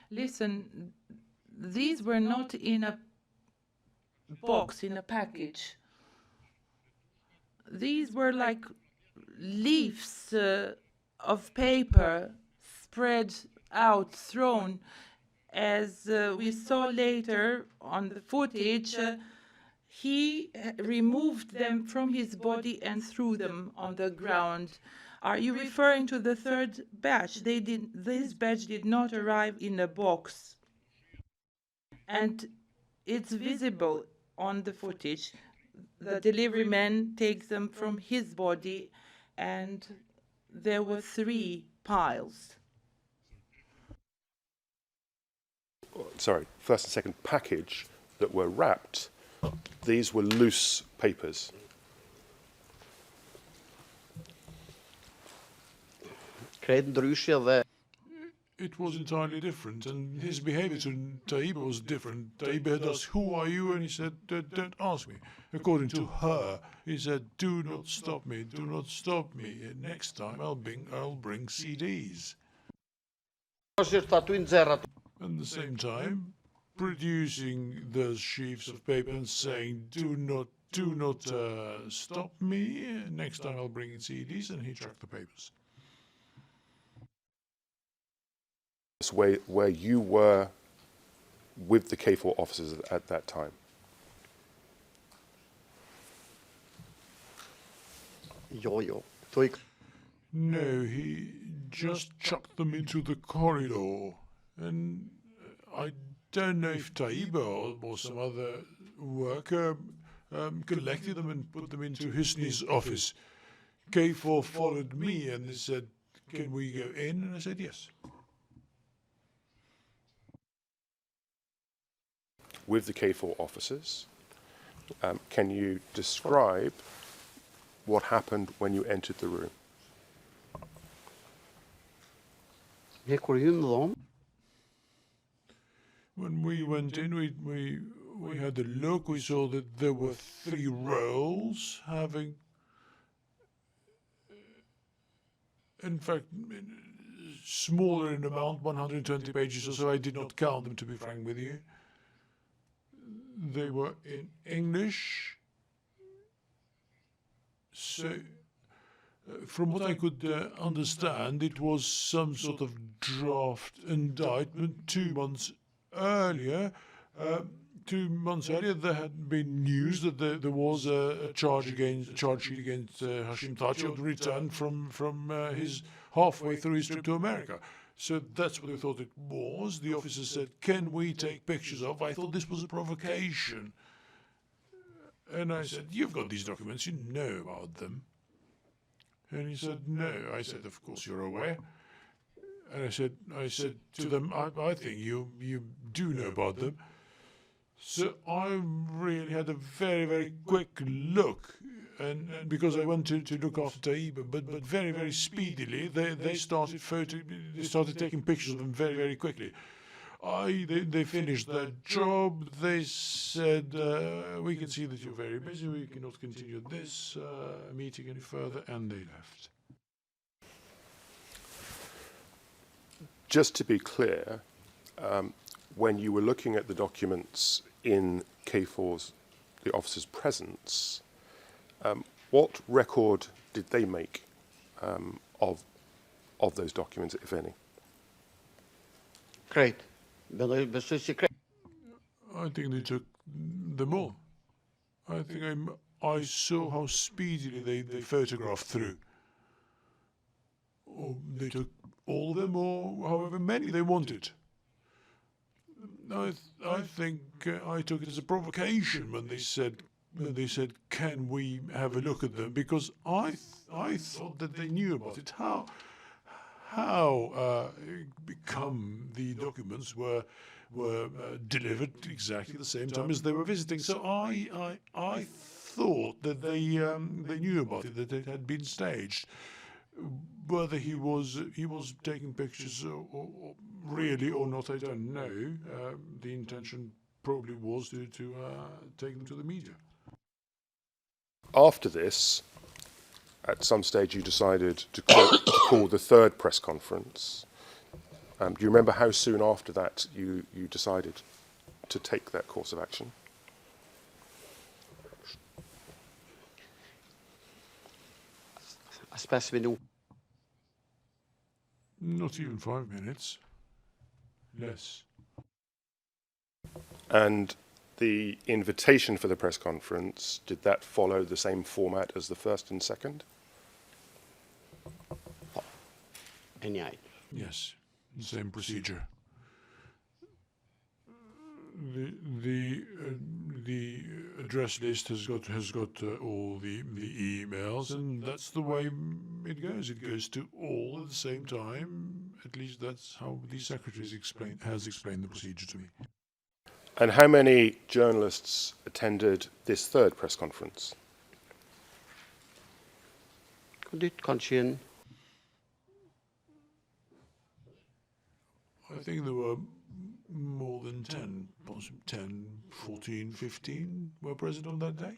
Listen, these were not in a box, in a package. These were like leaves of paper spread out, thrown. As we saw later on the footage, he removed them from his body and threw them on the ground. Are you referring to the third batch? This batch did not arrive in a box. And it's visible on the footage. The delivery man takes them from his body, and there were 3 piles. Sorry, first and second package that were wrapped. These were loose papers. It was entirely different, and his behaviour to Taibeh was different. Taibeh asked, "Who are you?" and he said, "Don't ask me." According to her, he said, "Do not stop me, do not stop me. And next time I'll bring CDs." At the same time, producing those sheets of paper and saying, do not stop me. Next time I'll bring in CDs, and he tracked the papers. Where you were with the K4 officers at that time? No, he just chucked them into the corridor. And I don't know if Taiba or some other worker collected them and put them into Hisni's office. K4 followed me and they said, can we go in? And I said, yes. With the K4 officers, can you describe what happened when you entered the room? When we went in, we had a look. We saw that there were 3 rolls having, in fact, smaller in amount, 120 pages or so. I did not count them, to be frank with you. They were in English. So, from what I could understand, it was some sort of draft indictment 2 months earlier. 2 months earlier, there had been news that there was a charge sheet against Hashim Tachi on the return from his halfway through his trip to America. So that's what we thought it was. The officer said, can we take pictures of? I thought this was a provocation. And I said, you've got these documents, you know about them. And he said, no. I said, of course you're aware. And I said to them, I think you do know about them. So I really had a very, very quick look. And because I went to look after Taiba, but very, very speedily, they started taking pictures of them very, very quickly. They finished their job. They said, we can see that you're very busy. We cannot continue this meeting any further, and they left. Just to be clear, when you were looking at the documents in K4's, the officer's presence, what record did they make of those documents, if any? Great. I think they took them all. I think I saw how speedily they photographed through. Or they took all of them, or however many they wanted. I think I took it as a provocation when they said, can we have a look at them? Because I thought that they knew about it. How become the documents were delivered exactly the same time as they were visiting. So I thought that they knew about it, that it had been staged. Whether he was taking pictures or really or not, I don't know. The intention probably was to take them to the media. After this, at some stage, you decided to call the third press conference. Do you remember how soon after that you decided to take that course of action? Not even 5 minutes. Less. And the invitation for the press conference, did that follow the same format as the first and second? Yes, same procedure. The address list has got all the emails, and that's the way it goes. It goes to all at the same time. At least that's how the secretary has explained the procedure to me. And how many journalists attended this third press conference? I think there were more than 10, possibly 10, 14, 15 were present on that day.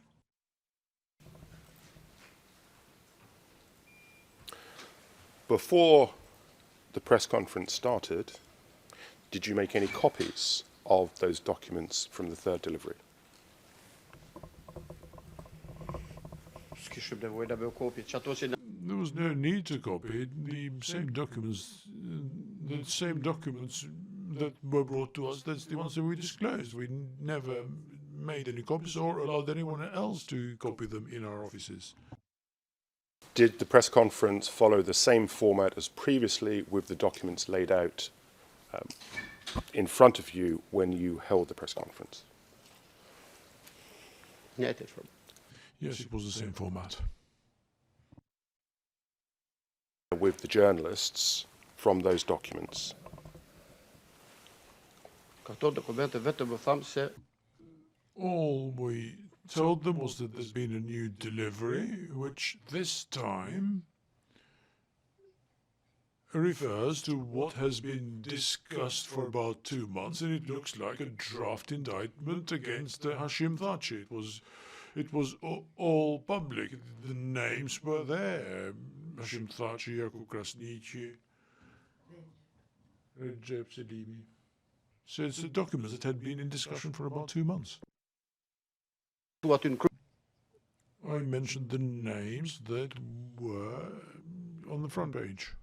Before the press conference started, did you make any copies of those documents from the third delivery? There was no need to copy it. The same documents that were brought to us, that's the ones that we disclosed. We never made any copies or allowed anyone else to copy them in our offices. Did the press conference follow the same format as previously with the documents laid out in front of you when you held the press conference? Yes, it was the same format. With the journalists from those documents? All we told them was that there's been a new delivery, which this time refers to what has been discussed for about 2 months, and it looks like a draft indictment against Hashim Thaçi. It was all public. The names were there. Hashim Thaçi, Yakub Krasniqi, Recep Selimi. So it's a document that had been in discussion for about 2 months. I mentioned the names that were on the front page.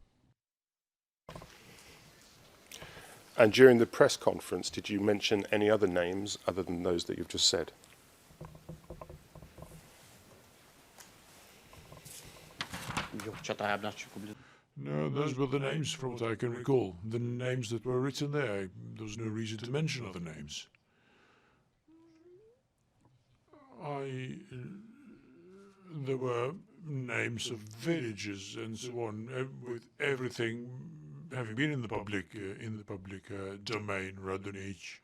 And during the press conference, did you mention any other names other than those that you've just said? No, those were the names from what I can recall. The names that were written there. There was no reason to mention other names. There were names of villages and so on, with everything having been in the public domain. Radonjić.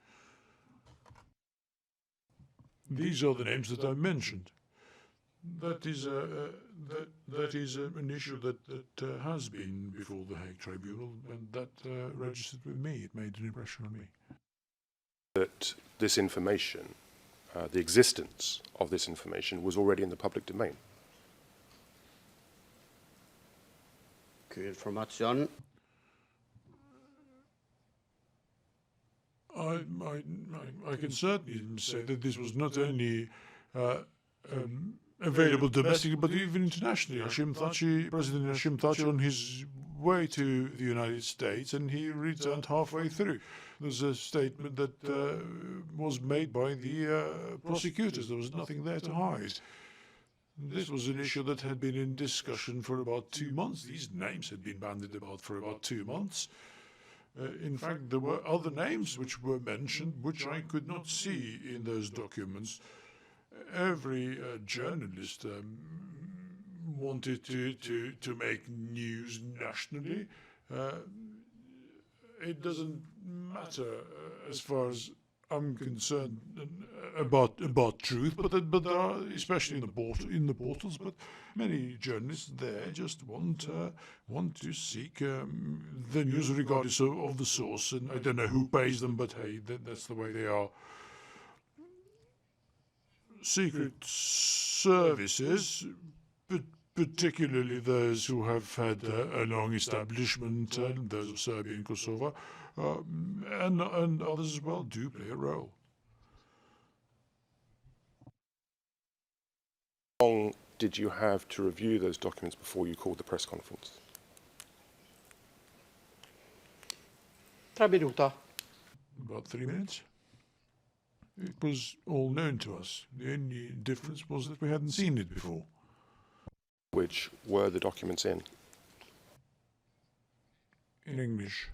These are the names that I mentioned. That is an issue that has been before the Hague Tribunal, and that registered with me. It made an impression on me. That this information, the existence of this information, was already in the public domain. I can certainly say that this was not only available domestically, but even internationally. President Hashim Thaçi, on his way to the United States, and he returned halfway through. There's a statement that was made by the prosecutors. There was nothing there to hide. This was an issue that had been in discussion for about 2 months. These names had been bandied about for about 2 months. In fact, there were other names which were mentioned, which I could not see in those documents. Every journalist wanted to make news nationally. It doesn't matter as far as I'm concerned about truth, but there are, especially in the portals, but many journalists there just want to seek the news regardless of the source, and I don't know who pays them, but hey, that's the way they are. Secret services, particularly those who have had a long establishment, those of Serbia and Kosovo, and others as well, do play a role. How long did you have to review those documents before you called the press conference? About 3 minutes. It was all known to us. The only difference was that we hadn't seen it before. Which were the documents in? In English.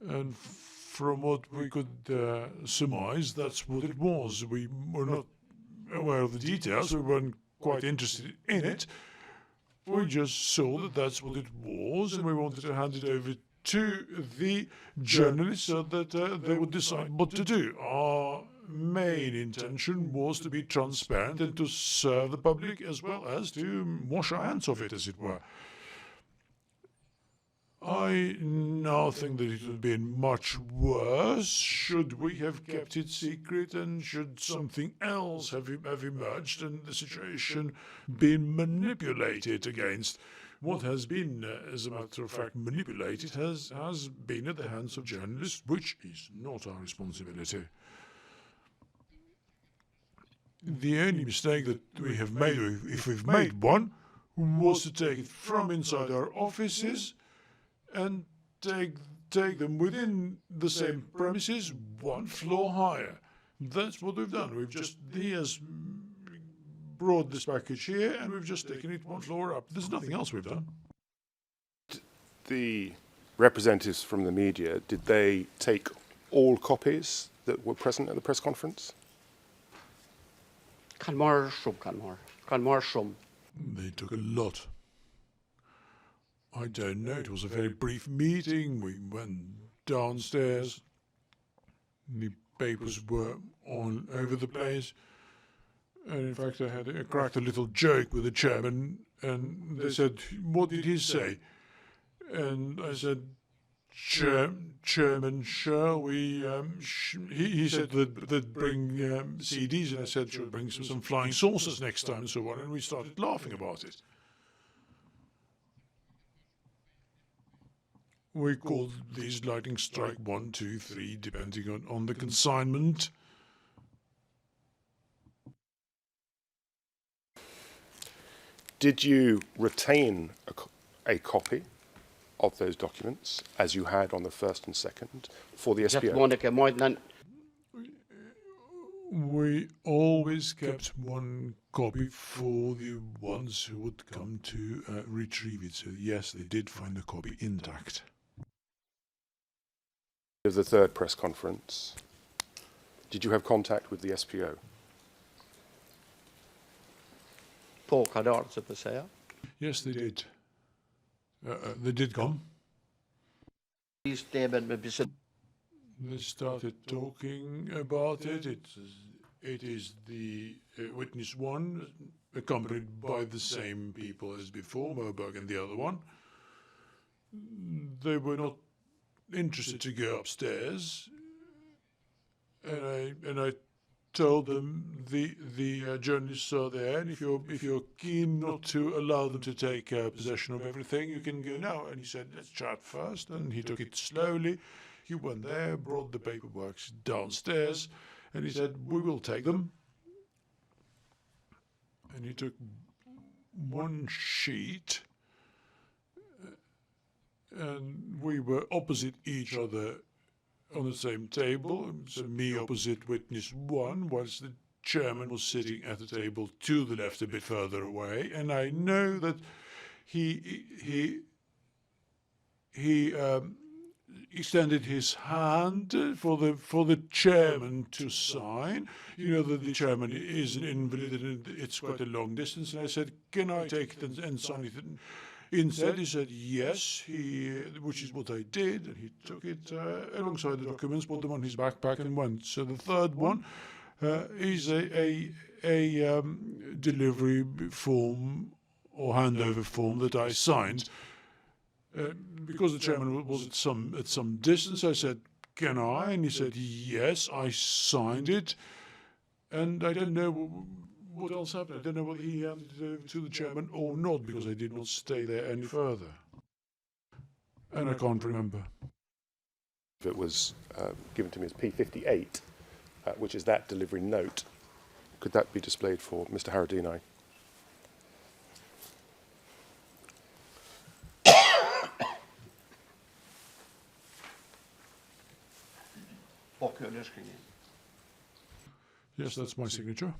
And from what we could surmise, that's what it was. We were not aware of the details. We weren't quite interested in it. We just saw that that's what it was, and we wanted to hand it over to the journalists so that they would decide what to do. Our main intention was to be transparent and to serve the public, as well as to wash our hands of it, as it were. I now think that it would have been much worse should we have kept it secret, and should something else have emerged and the situation been manipulated against. what has been, as a matter of fact, manipulated has been at the hands of journalists, which is not our responsibility. The only mistake that we have made, if we've made one, was to take it from inside our offices and take them within the same premises, one floor higher. That's what we've done. He has brought this package here, and we've just taken it one floor up. There's nothing else we've done. The representatives from the media, did they take all copies that were present at the press conference? Kan maar som. They took a lot. I don't know, it was a very brief meeting. We went downstairs. The papers were all over the place. And in fact, I cracked a little joke with the chairman, and they said, "What did he say?" And I said, Chairman, shall we, he said that bring CDs, and I said, should bring some flying saucers next time, and so on, and we started laughing about it. We called these lightning strike 1, 2, 3, depending on the consignment. Did you retain a copy of those documents, as you had on the first and second, for the SPO? We always kept one copy for the ones who would come to retrieve it. So yes, they did find the copy intact. Of the third press conference, did you have contact with the SPO? Yes, they did. They did come. They started talking about it. It is the witness one, accompanied by the same people as before, Moberg and the other one. They were not interested to go upstairs, and I told them the journalists are there, and if you're keen not to allow them to take possession of everything, you can go now. And he said, let's chat first, and he took it slowly. He went there, brought the paperwork downstairs, and he said, we will take them. And he took one sheet, and we were opposite each other on the same table, so me opposite witness one, whilst the chairman was sitting at the table to the left, a bit further away, and I know that he extended his hand for the chairman to sign. You know that the chairman is an invalid and it's quite a long distance, and I said, can I take it and sign it? Instead, he said yes, which is what I did, and he took it alongside the documents, put them on his backpack, and went. So the third one is a delivery form or handover form that I signed. Because the chairman was at some distance, I said, "Can I?" And he said, "Yes." I signed it, and I don't know what else happened. I don't know whether he handed it over to the chairman or not, because I did not stay there any further. And I can't remember. If it was given to me as P58, which is that delivery note, could that be displayed for Mr. Haradinaj? Yes, that's my signature.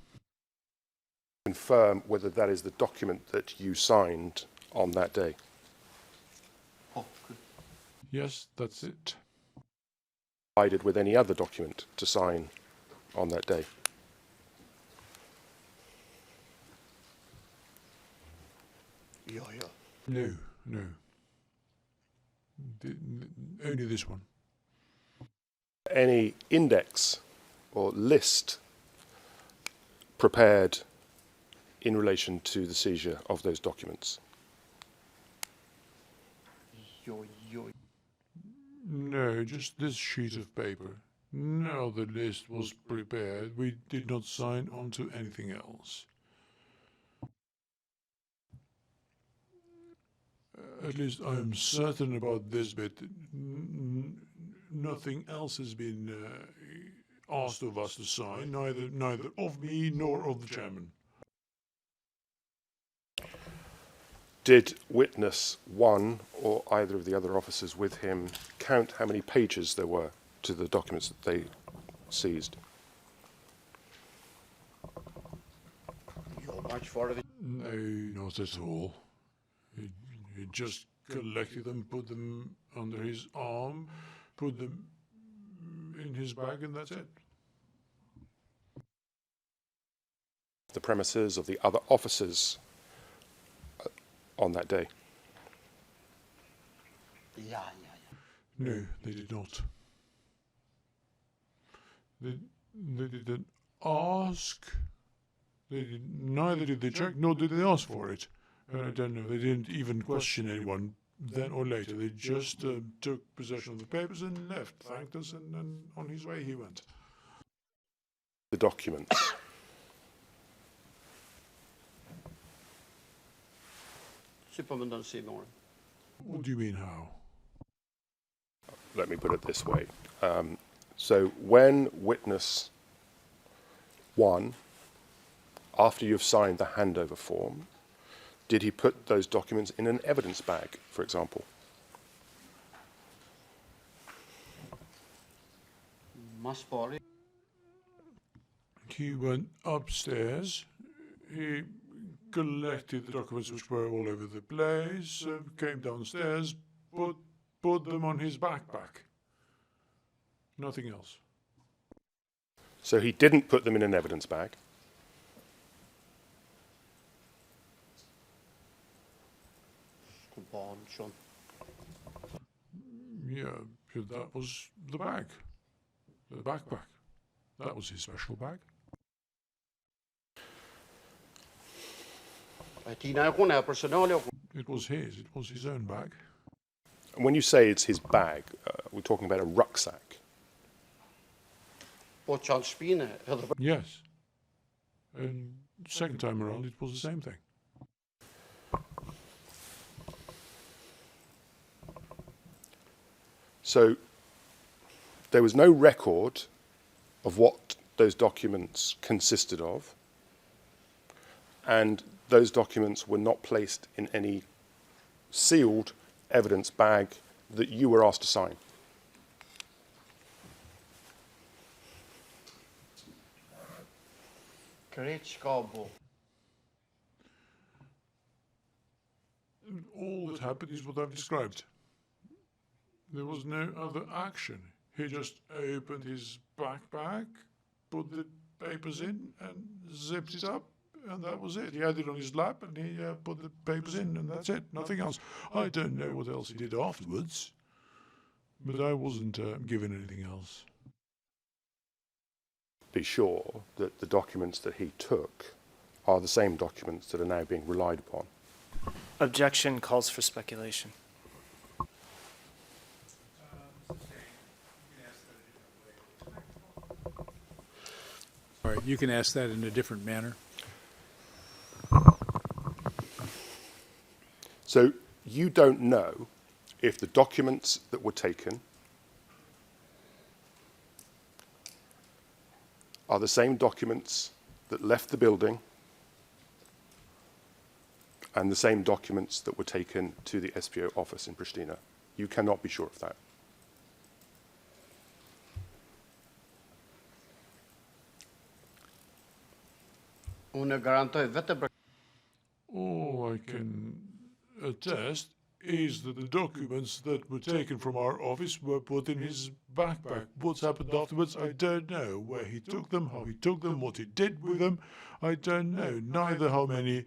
Confirm whether that is the document that you signed on that day. Yes, that's it. Provided with any other document to sign on that day? No. Only this one. Any index or list prepared in relation to the seizure of those documents? No, just this sheet of paper. No, the list was prepared. We did not sign on to anything else. At least I am certain about this bit. Nothing else has been asked of us to sign, neither of me nor of the chairman. Did witness 1 or either of the other officers with him count how many pages there were to the documents that they seized? No, not at all. He just collected them, put them under his arm, put them in his bag, and that's it. The premises of the other officers on that day? No, they did not. They didn't ask. Neither did they check, nor did they ask for it. And I don't know, they didn't even question anyone then or later. They just took possession of the papers and left, thanked us, and on his way he went. The documents. What do you mean, how? Let me put it this way. So when witness 1, after you've signed the handover form, did he put those documents in an evidence bag, for example? He went upstairs. He collected the documents which were all over the place, came downstairs, put them on his backpack. Nothing else. So he didn't put them in an evidence bag. Yeah, that was the bag. The backpack. That was his special bag. It was his own bag. And when you say it's his bag, we're talking about a rucksack. Yes. And second time around, it was the same thing. So there was no record of what those documents consisted of, and those documents were not placed in any sealed evidence bag that you were asked to sign. All that happened is what I've described. There was no other action. He just opened his backpack, put the papers in, and zipped it up, and that was it. He had it on his lap, and he put the papers in, and that's it. Nothing else. I don't know what else he did afterwards, but I wasn't given anything else. Be sure that the documents that he took are the same documents that are now being relied upon. Objection calls for speculation. All right, you can ask that in a different manner. So you don't know if the documents that were taken are the same documents that left the building and the same documents that were taken to the SPO office in Pristina. You cannot be sure of that. All I can attest is that the documents that were taken from our office were put in his backpack. What's happened afterwards, I don't know. Where he took them, how he took them, what he did with them, I don't know. Neither how many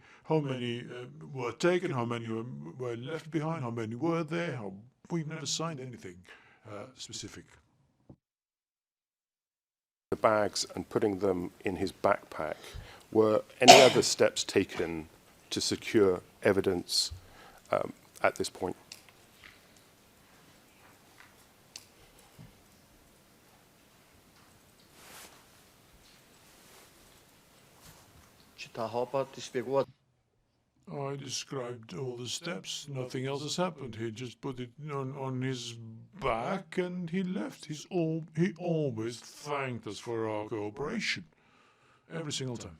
were taken, how many were left behind, how many were there. We've never signed anything specific. The bags and putting them in his backpack, were any other steps taken to secure evidence at this point? I described all the steps. Nothing else has happened. He just put it on his back and he left. He always thanked us for our cooperation. Every single time.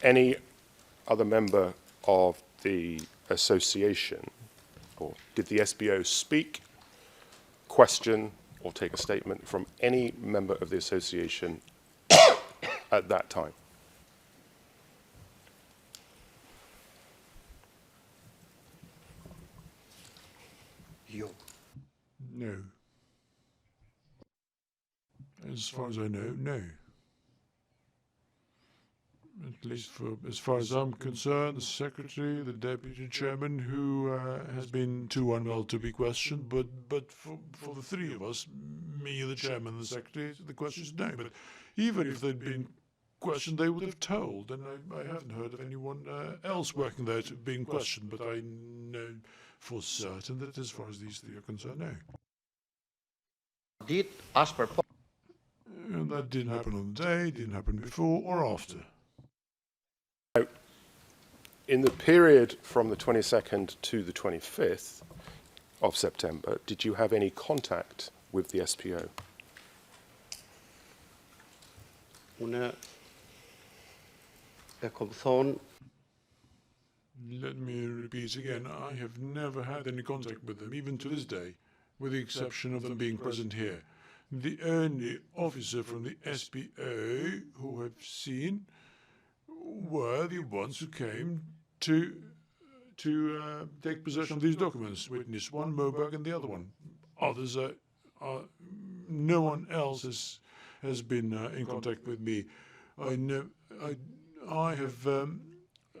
Any other member of the association, or did the SBO speak, question, or take a statement from any member of the association at that time? No. As far as I know, no. At least as far as I'm concerned, the secretary, the deputy chairman, who has been too unwell to be questioned, but for the three of us, me, the chairman, and the secretary, the question is no. But even if they'd been questioned, they would have told, and I haven't heard of anyone else working there being questioned, but I know for certain that as far as these three are concerned, no. And that didn't happen on the day, didn't happen before or after. In the period from the 22nd to the 25th of September, did you have any contact with the SPO? Let me repeat again, I have never had any contact with them, even to this day, with the exception of them being present here. The only officer from the SPO who I've seen were the ones who came to take possession of these documents. Witness one, Moberg, and the other one. Others no one else has been in contact with me. I have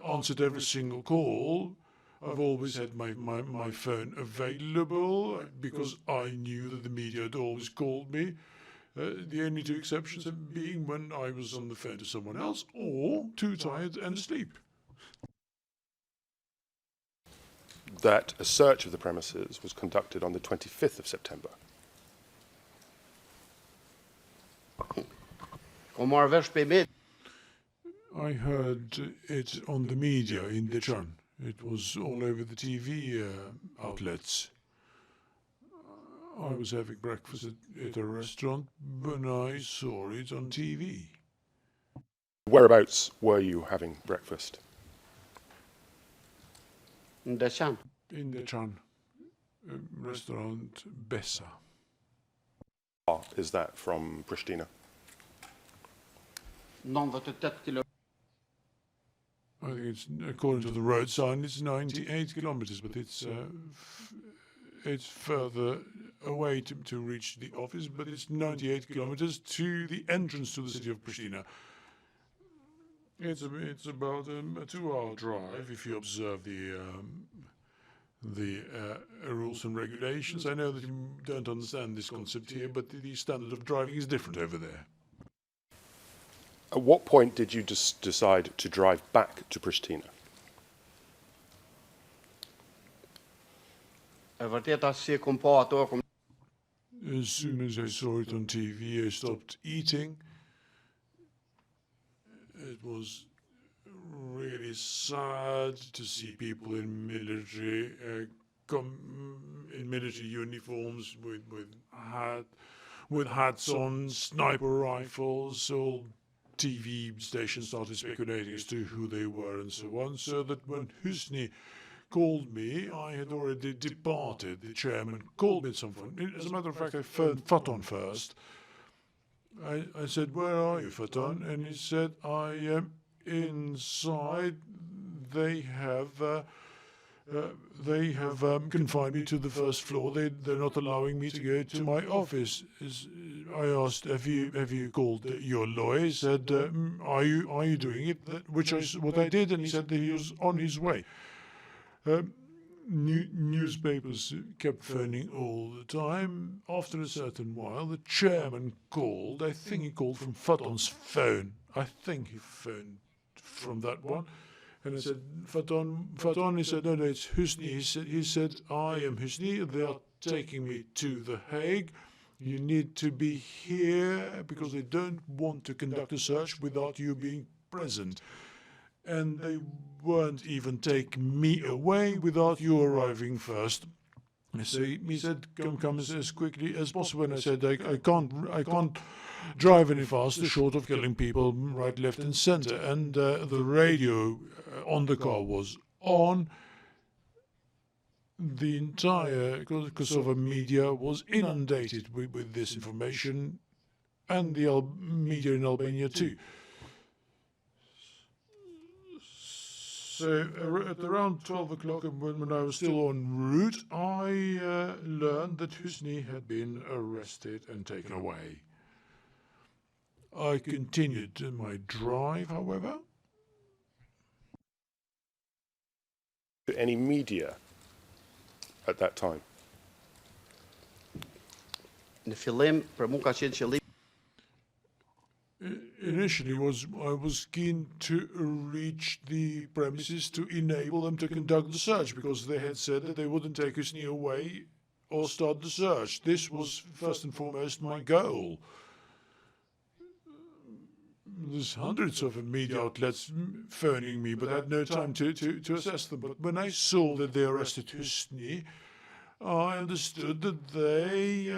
answered every single call. I've always had my phone available because I knew that the media had always called me. The only two exceptions have being when I was on the phone to someone else or too tired and asleep. That a search of the premises was conducted on the 25th of September. I heard it on the media in Dechan. It was all over the TV outlets. I was having breakfast at a restaurant when I saw it on TV. Whereabouts were you having breakfast? In Dechan, restaurant Bessa. Is that from Pristina? I think it's, according to the road sign, it's 98 kilometers, but it's further away to reach the office, but it's 98 kilometers to the entrance to the city of Pristina. It's about a 2-hour drive if you observe the rules and regulations. I know that you don't understand this concept here, but the standard of driving is different over there. At what point did you just decide to drive back to Pristina? As soon as I saw it on TV, I stopped eating. It was really sad to see people in military uniforms with hats on, sniper rifles. All TV stations started speculating as to who they were and so on. So that when Husni called me, I had already departed. The chairman called me at some point. As a matter of fact, I phoned Faton first. I said, "Where are you, Faton?" And he said, "I am inside. They have confined me to the first floor. They're not allowing me to go to my office." I asked, "Have you called your lawyer?" He said, "Are you doing it?" Which is what I did, and he said that he was on his way. Newspapers kept phoning all the time. After a certain while, the chairman called. I think he called from Faton's phone. I think he phoned from that one. And I said, Faton, he said, "No, it's Husni." He said, "I am Husni. They are taking me to The Hague. You need to be here because they don't want to conduct a search without you being present." and they won't even take me away without you arriving first. So he said, come as quickly as possible. And I said, I can't drive any faster short of killing people right, left, and center. And the radio on the car was on. The entire Kosovo media was inundated with this information, and the media in Albania too. So at around 12 o'clock, when I was still en route, I learned that Husni had been arrested and taken away. I continued my drive, however. Any media at that time? Initially, I was keen to reach the premises to enable them to conduct the search, because they had said that they wouldn't take Husni away or start the search. This was first and foremost my goal. There's hundreds of media outlets phoning me, but I had no time to assess them. But when I saw that they arrested Husni, I understood that they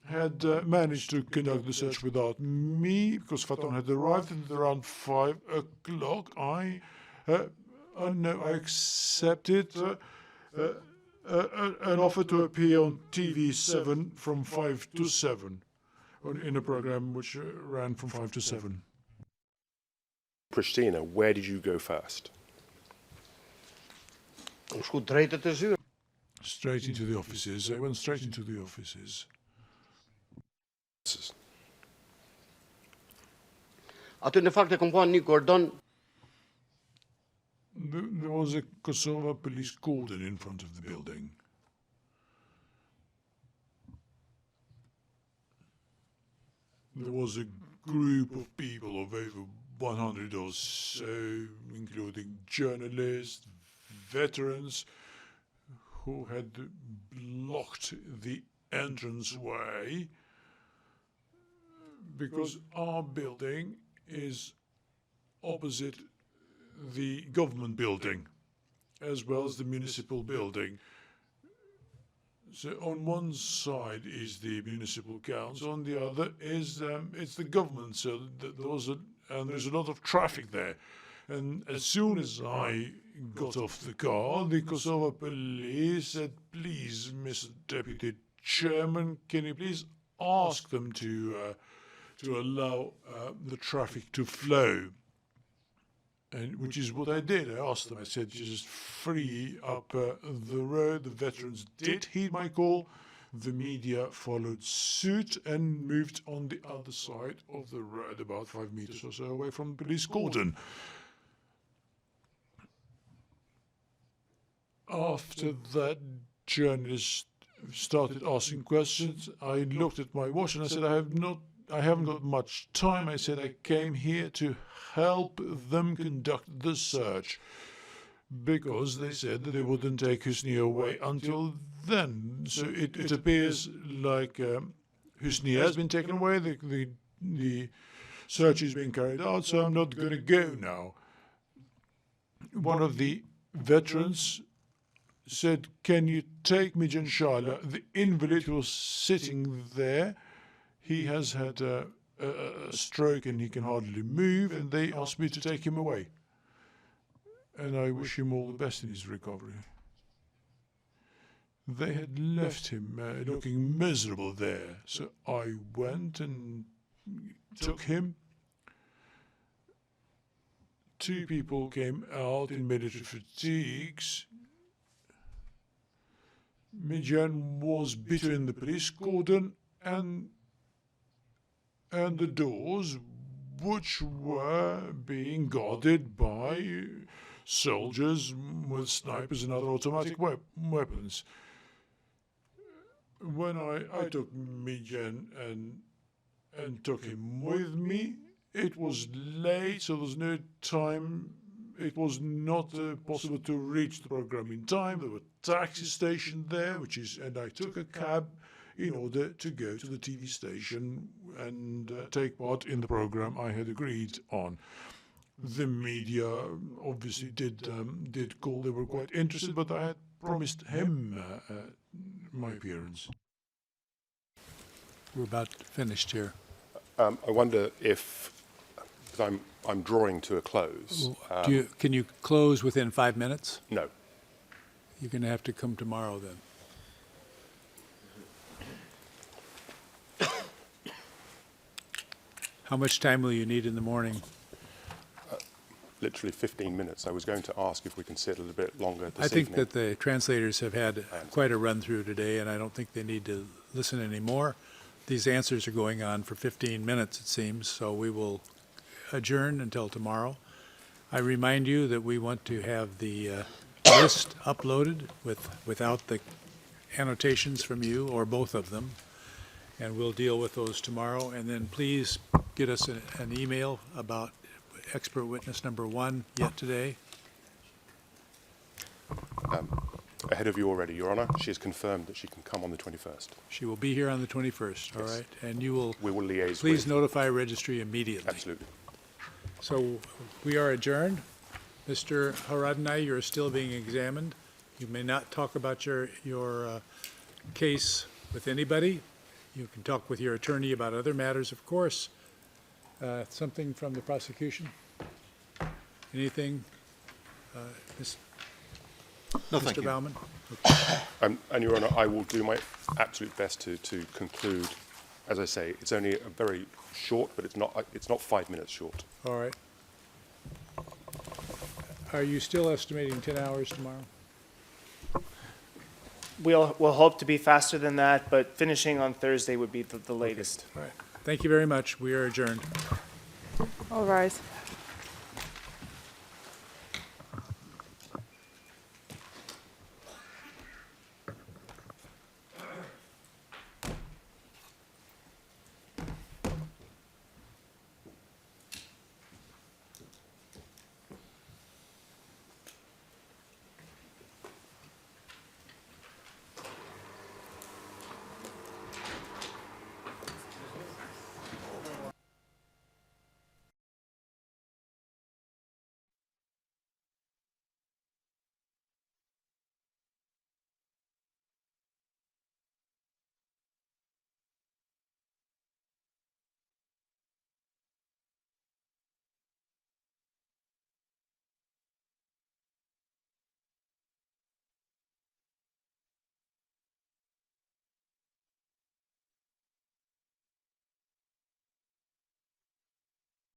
had managed to conduct the search without me, because Faton had arrived, and around 5 o'clock I accepted an offer to appear on TV7 from 5 to 7, in a program which ran from 5 to 7. Pristina, where did you go first? Straight into the offices. I went straight into the offices. There was a Kosovo police cordon in front of the building. There was a group of people of over 100 or so, including journalists, veterans, who had blocked the entranceway, because our building is opposite the government building, as well as the municipal building. So on one side is the municipal council, on the other is it's the government. So there's a lot of traffic there. And as soon as I got off the car, the Kosovo police said, "Please, Mr. Deputy Chairman, can you please ask them to allow the traffic to flow?" And which is what I did. I asked them. I said, "Just free up the road." The veterans did heed my call. The media followed suit and moved on the other side of the road, about 5 meters or so away from the police cordon. After that, journalists started asking questions. I looked at my watch and I said, I haven't got much time. I said I came here to help them conduct the search, because they said that they wouldn't take Husni away until then. So it appears like Husni has been taken away. The search is being carried out, so I'm not going to go now. One of the veterans said, "Can you take Mijan Shala, the invalid who was sitting there? He has had a stroke and he can hardly move, and they asked me to take him away. And I wish him all the best in his recovery." They had left him looking miserable there, so I went and took him. 2 people came out in military fatigues. Mijan was between the police cordon and the doors, which were being guarded by soldiers with snipers and other automatic weapons. When I took Mijan and took him with me, it was late, so there was no time. It was not possible to reach the program in time. There were taxi stations there, and I took a cab in order to go to the TV station and take part in the program I had agreed on. The media obviously did call. They were quite interested, but I had promised him my appearance. We're about finished here. I wonder if, because I'm drawing to a close. Can you close within 5 minutes? No. You're going to have to come tomorrow then. How much time will you need in the morning? Literally 15 minutes. I was going to ask if we can sit a little bit longer this I think evening. that the translators have had quite a run-through today, and I don't think they need to listen anymore. These answers are going on for 15 minutes, it seems, so we will adjourn until tomorrow. I remind you that we want to have the list uploaded without the annotations from you, or both of them, and we'll deal with those tomorrow. And then please get us an email about expert witness number 1 yet today. Ahead of you already, Your Honour, she has confirmed that she can come on the 21st. She will be here on the 21st, all Yes. right? And you will We will liaise please with... notify registry immediately. Absolutely. So we are adjourned. Mr. Haradinaj, you're still being examined. You may not talk about your case with anybody. You can talk with your attorney about other matters, of course. Something from the prosecution? Anything? No, thank Mr. you. Baumann? And Your Honour, I will do my absolute best to conclude. As I say, it's only a very short, but it's not 5 minutes short. All right. Are you still estimating 10 hours tomorrow? We'll hope to be faster than that, but finishing on Thursday would be the latest. All right. Thank you very much. We are adjourned. All rise.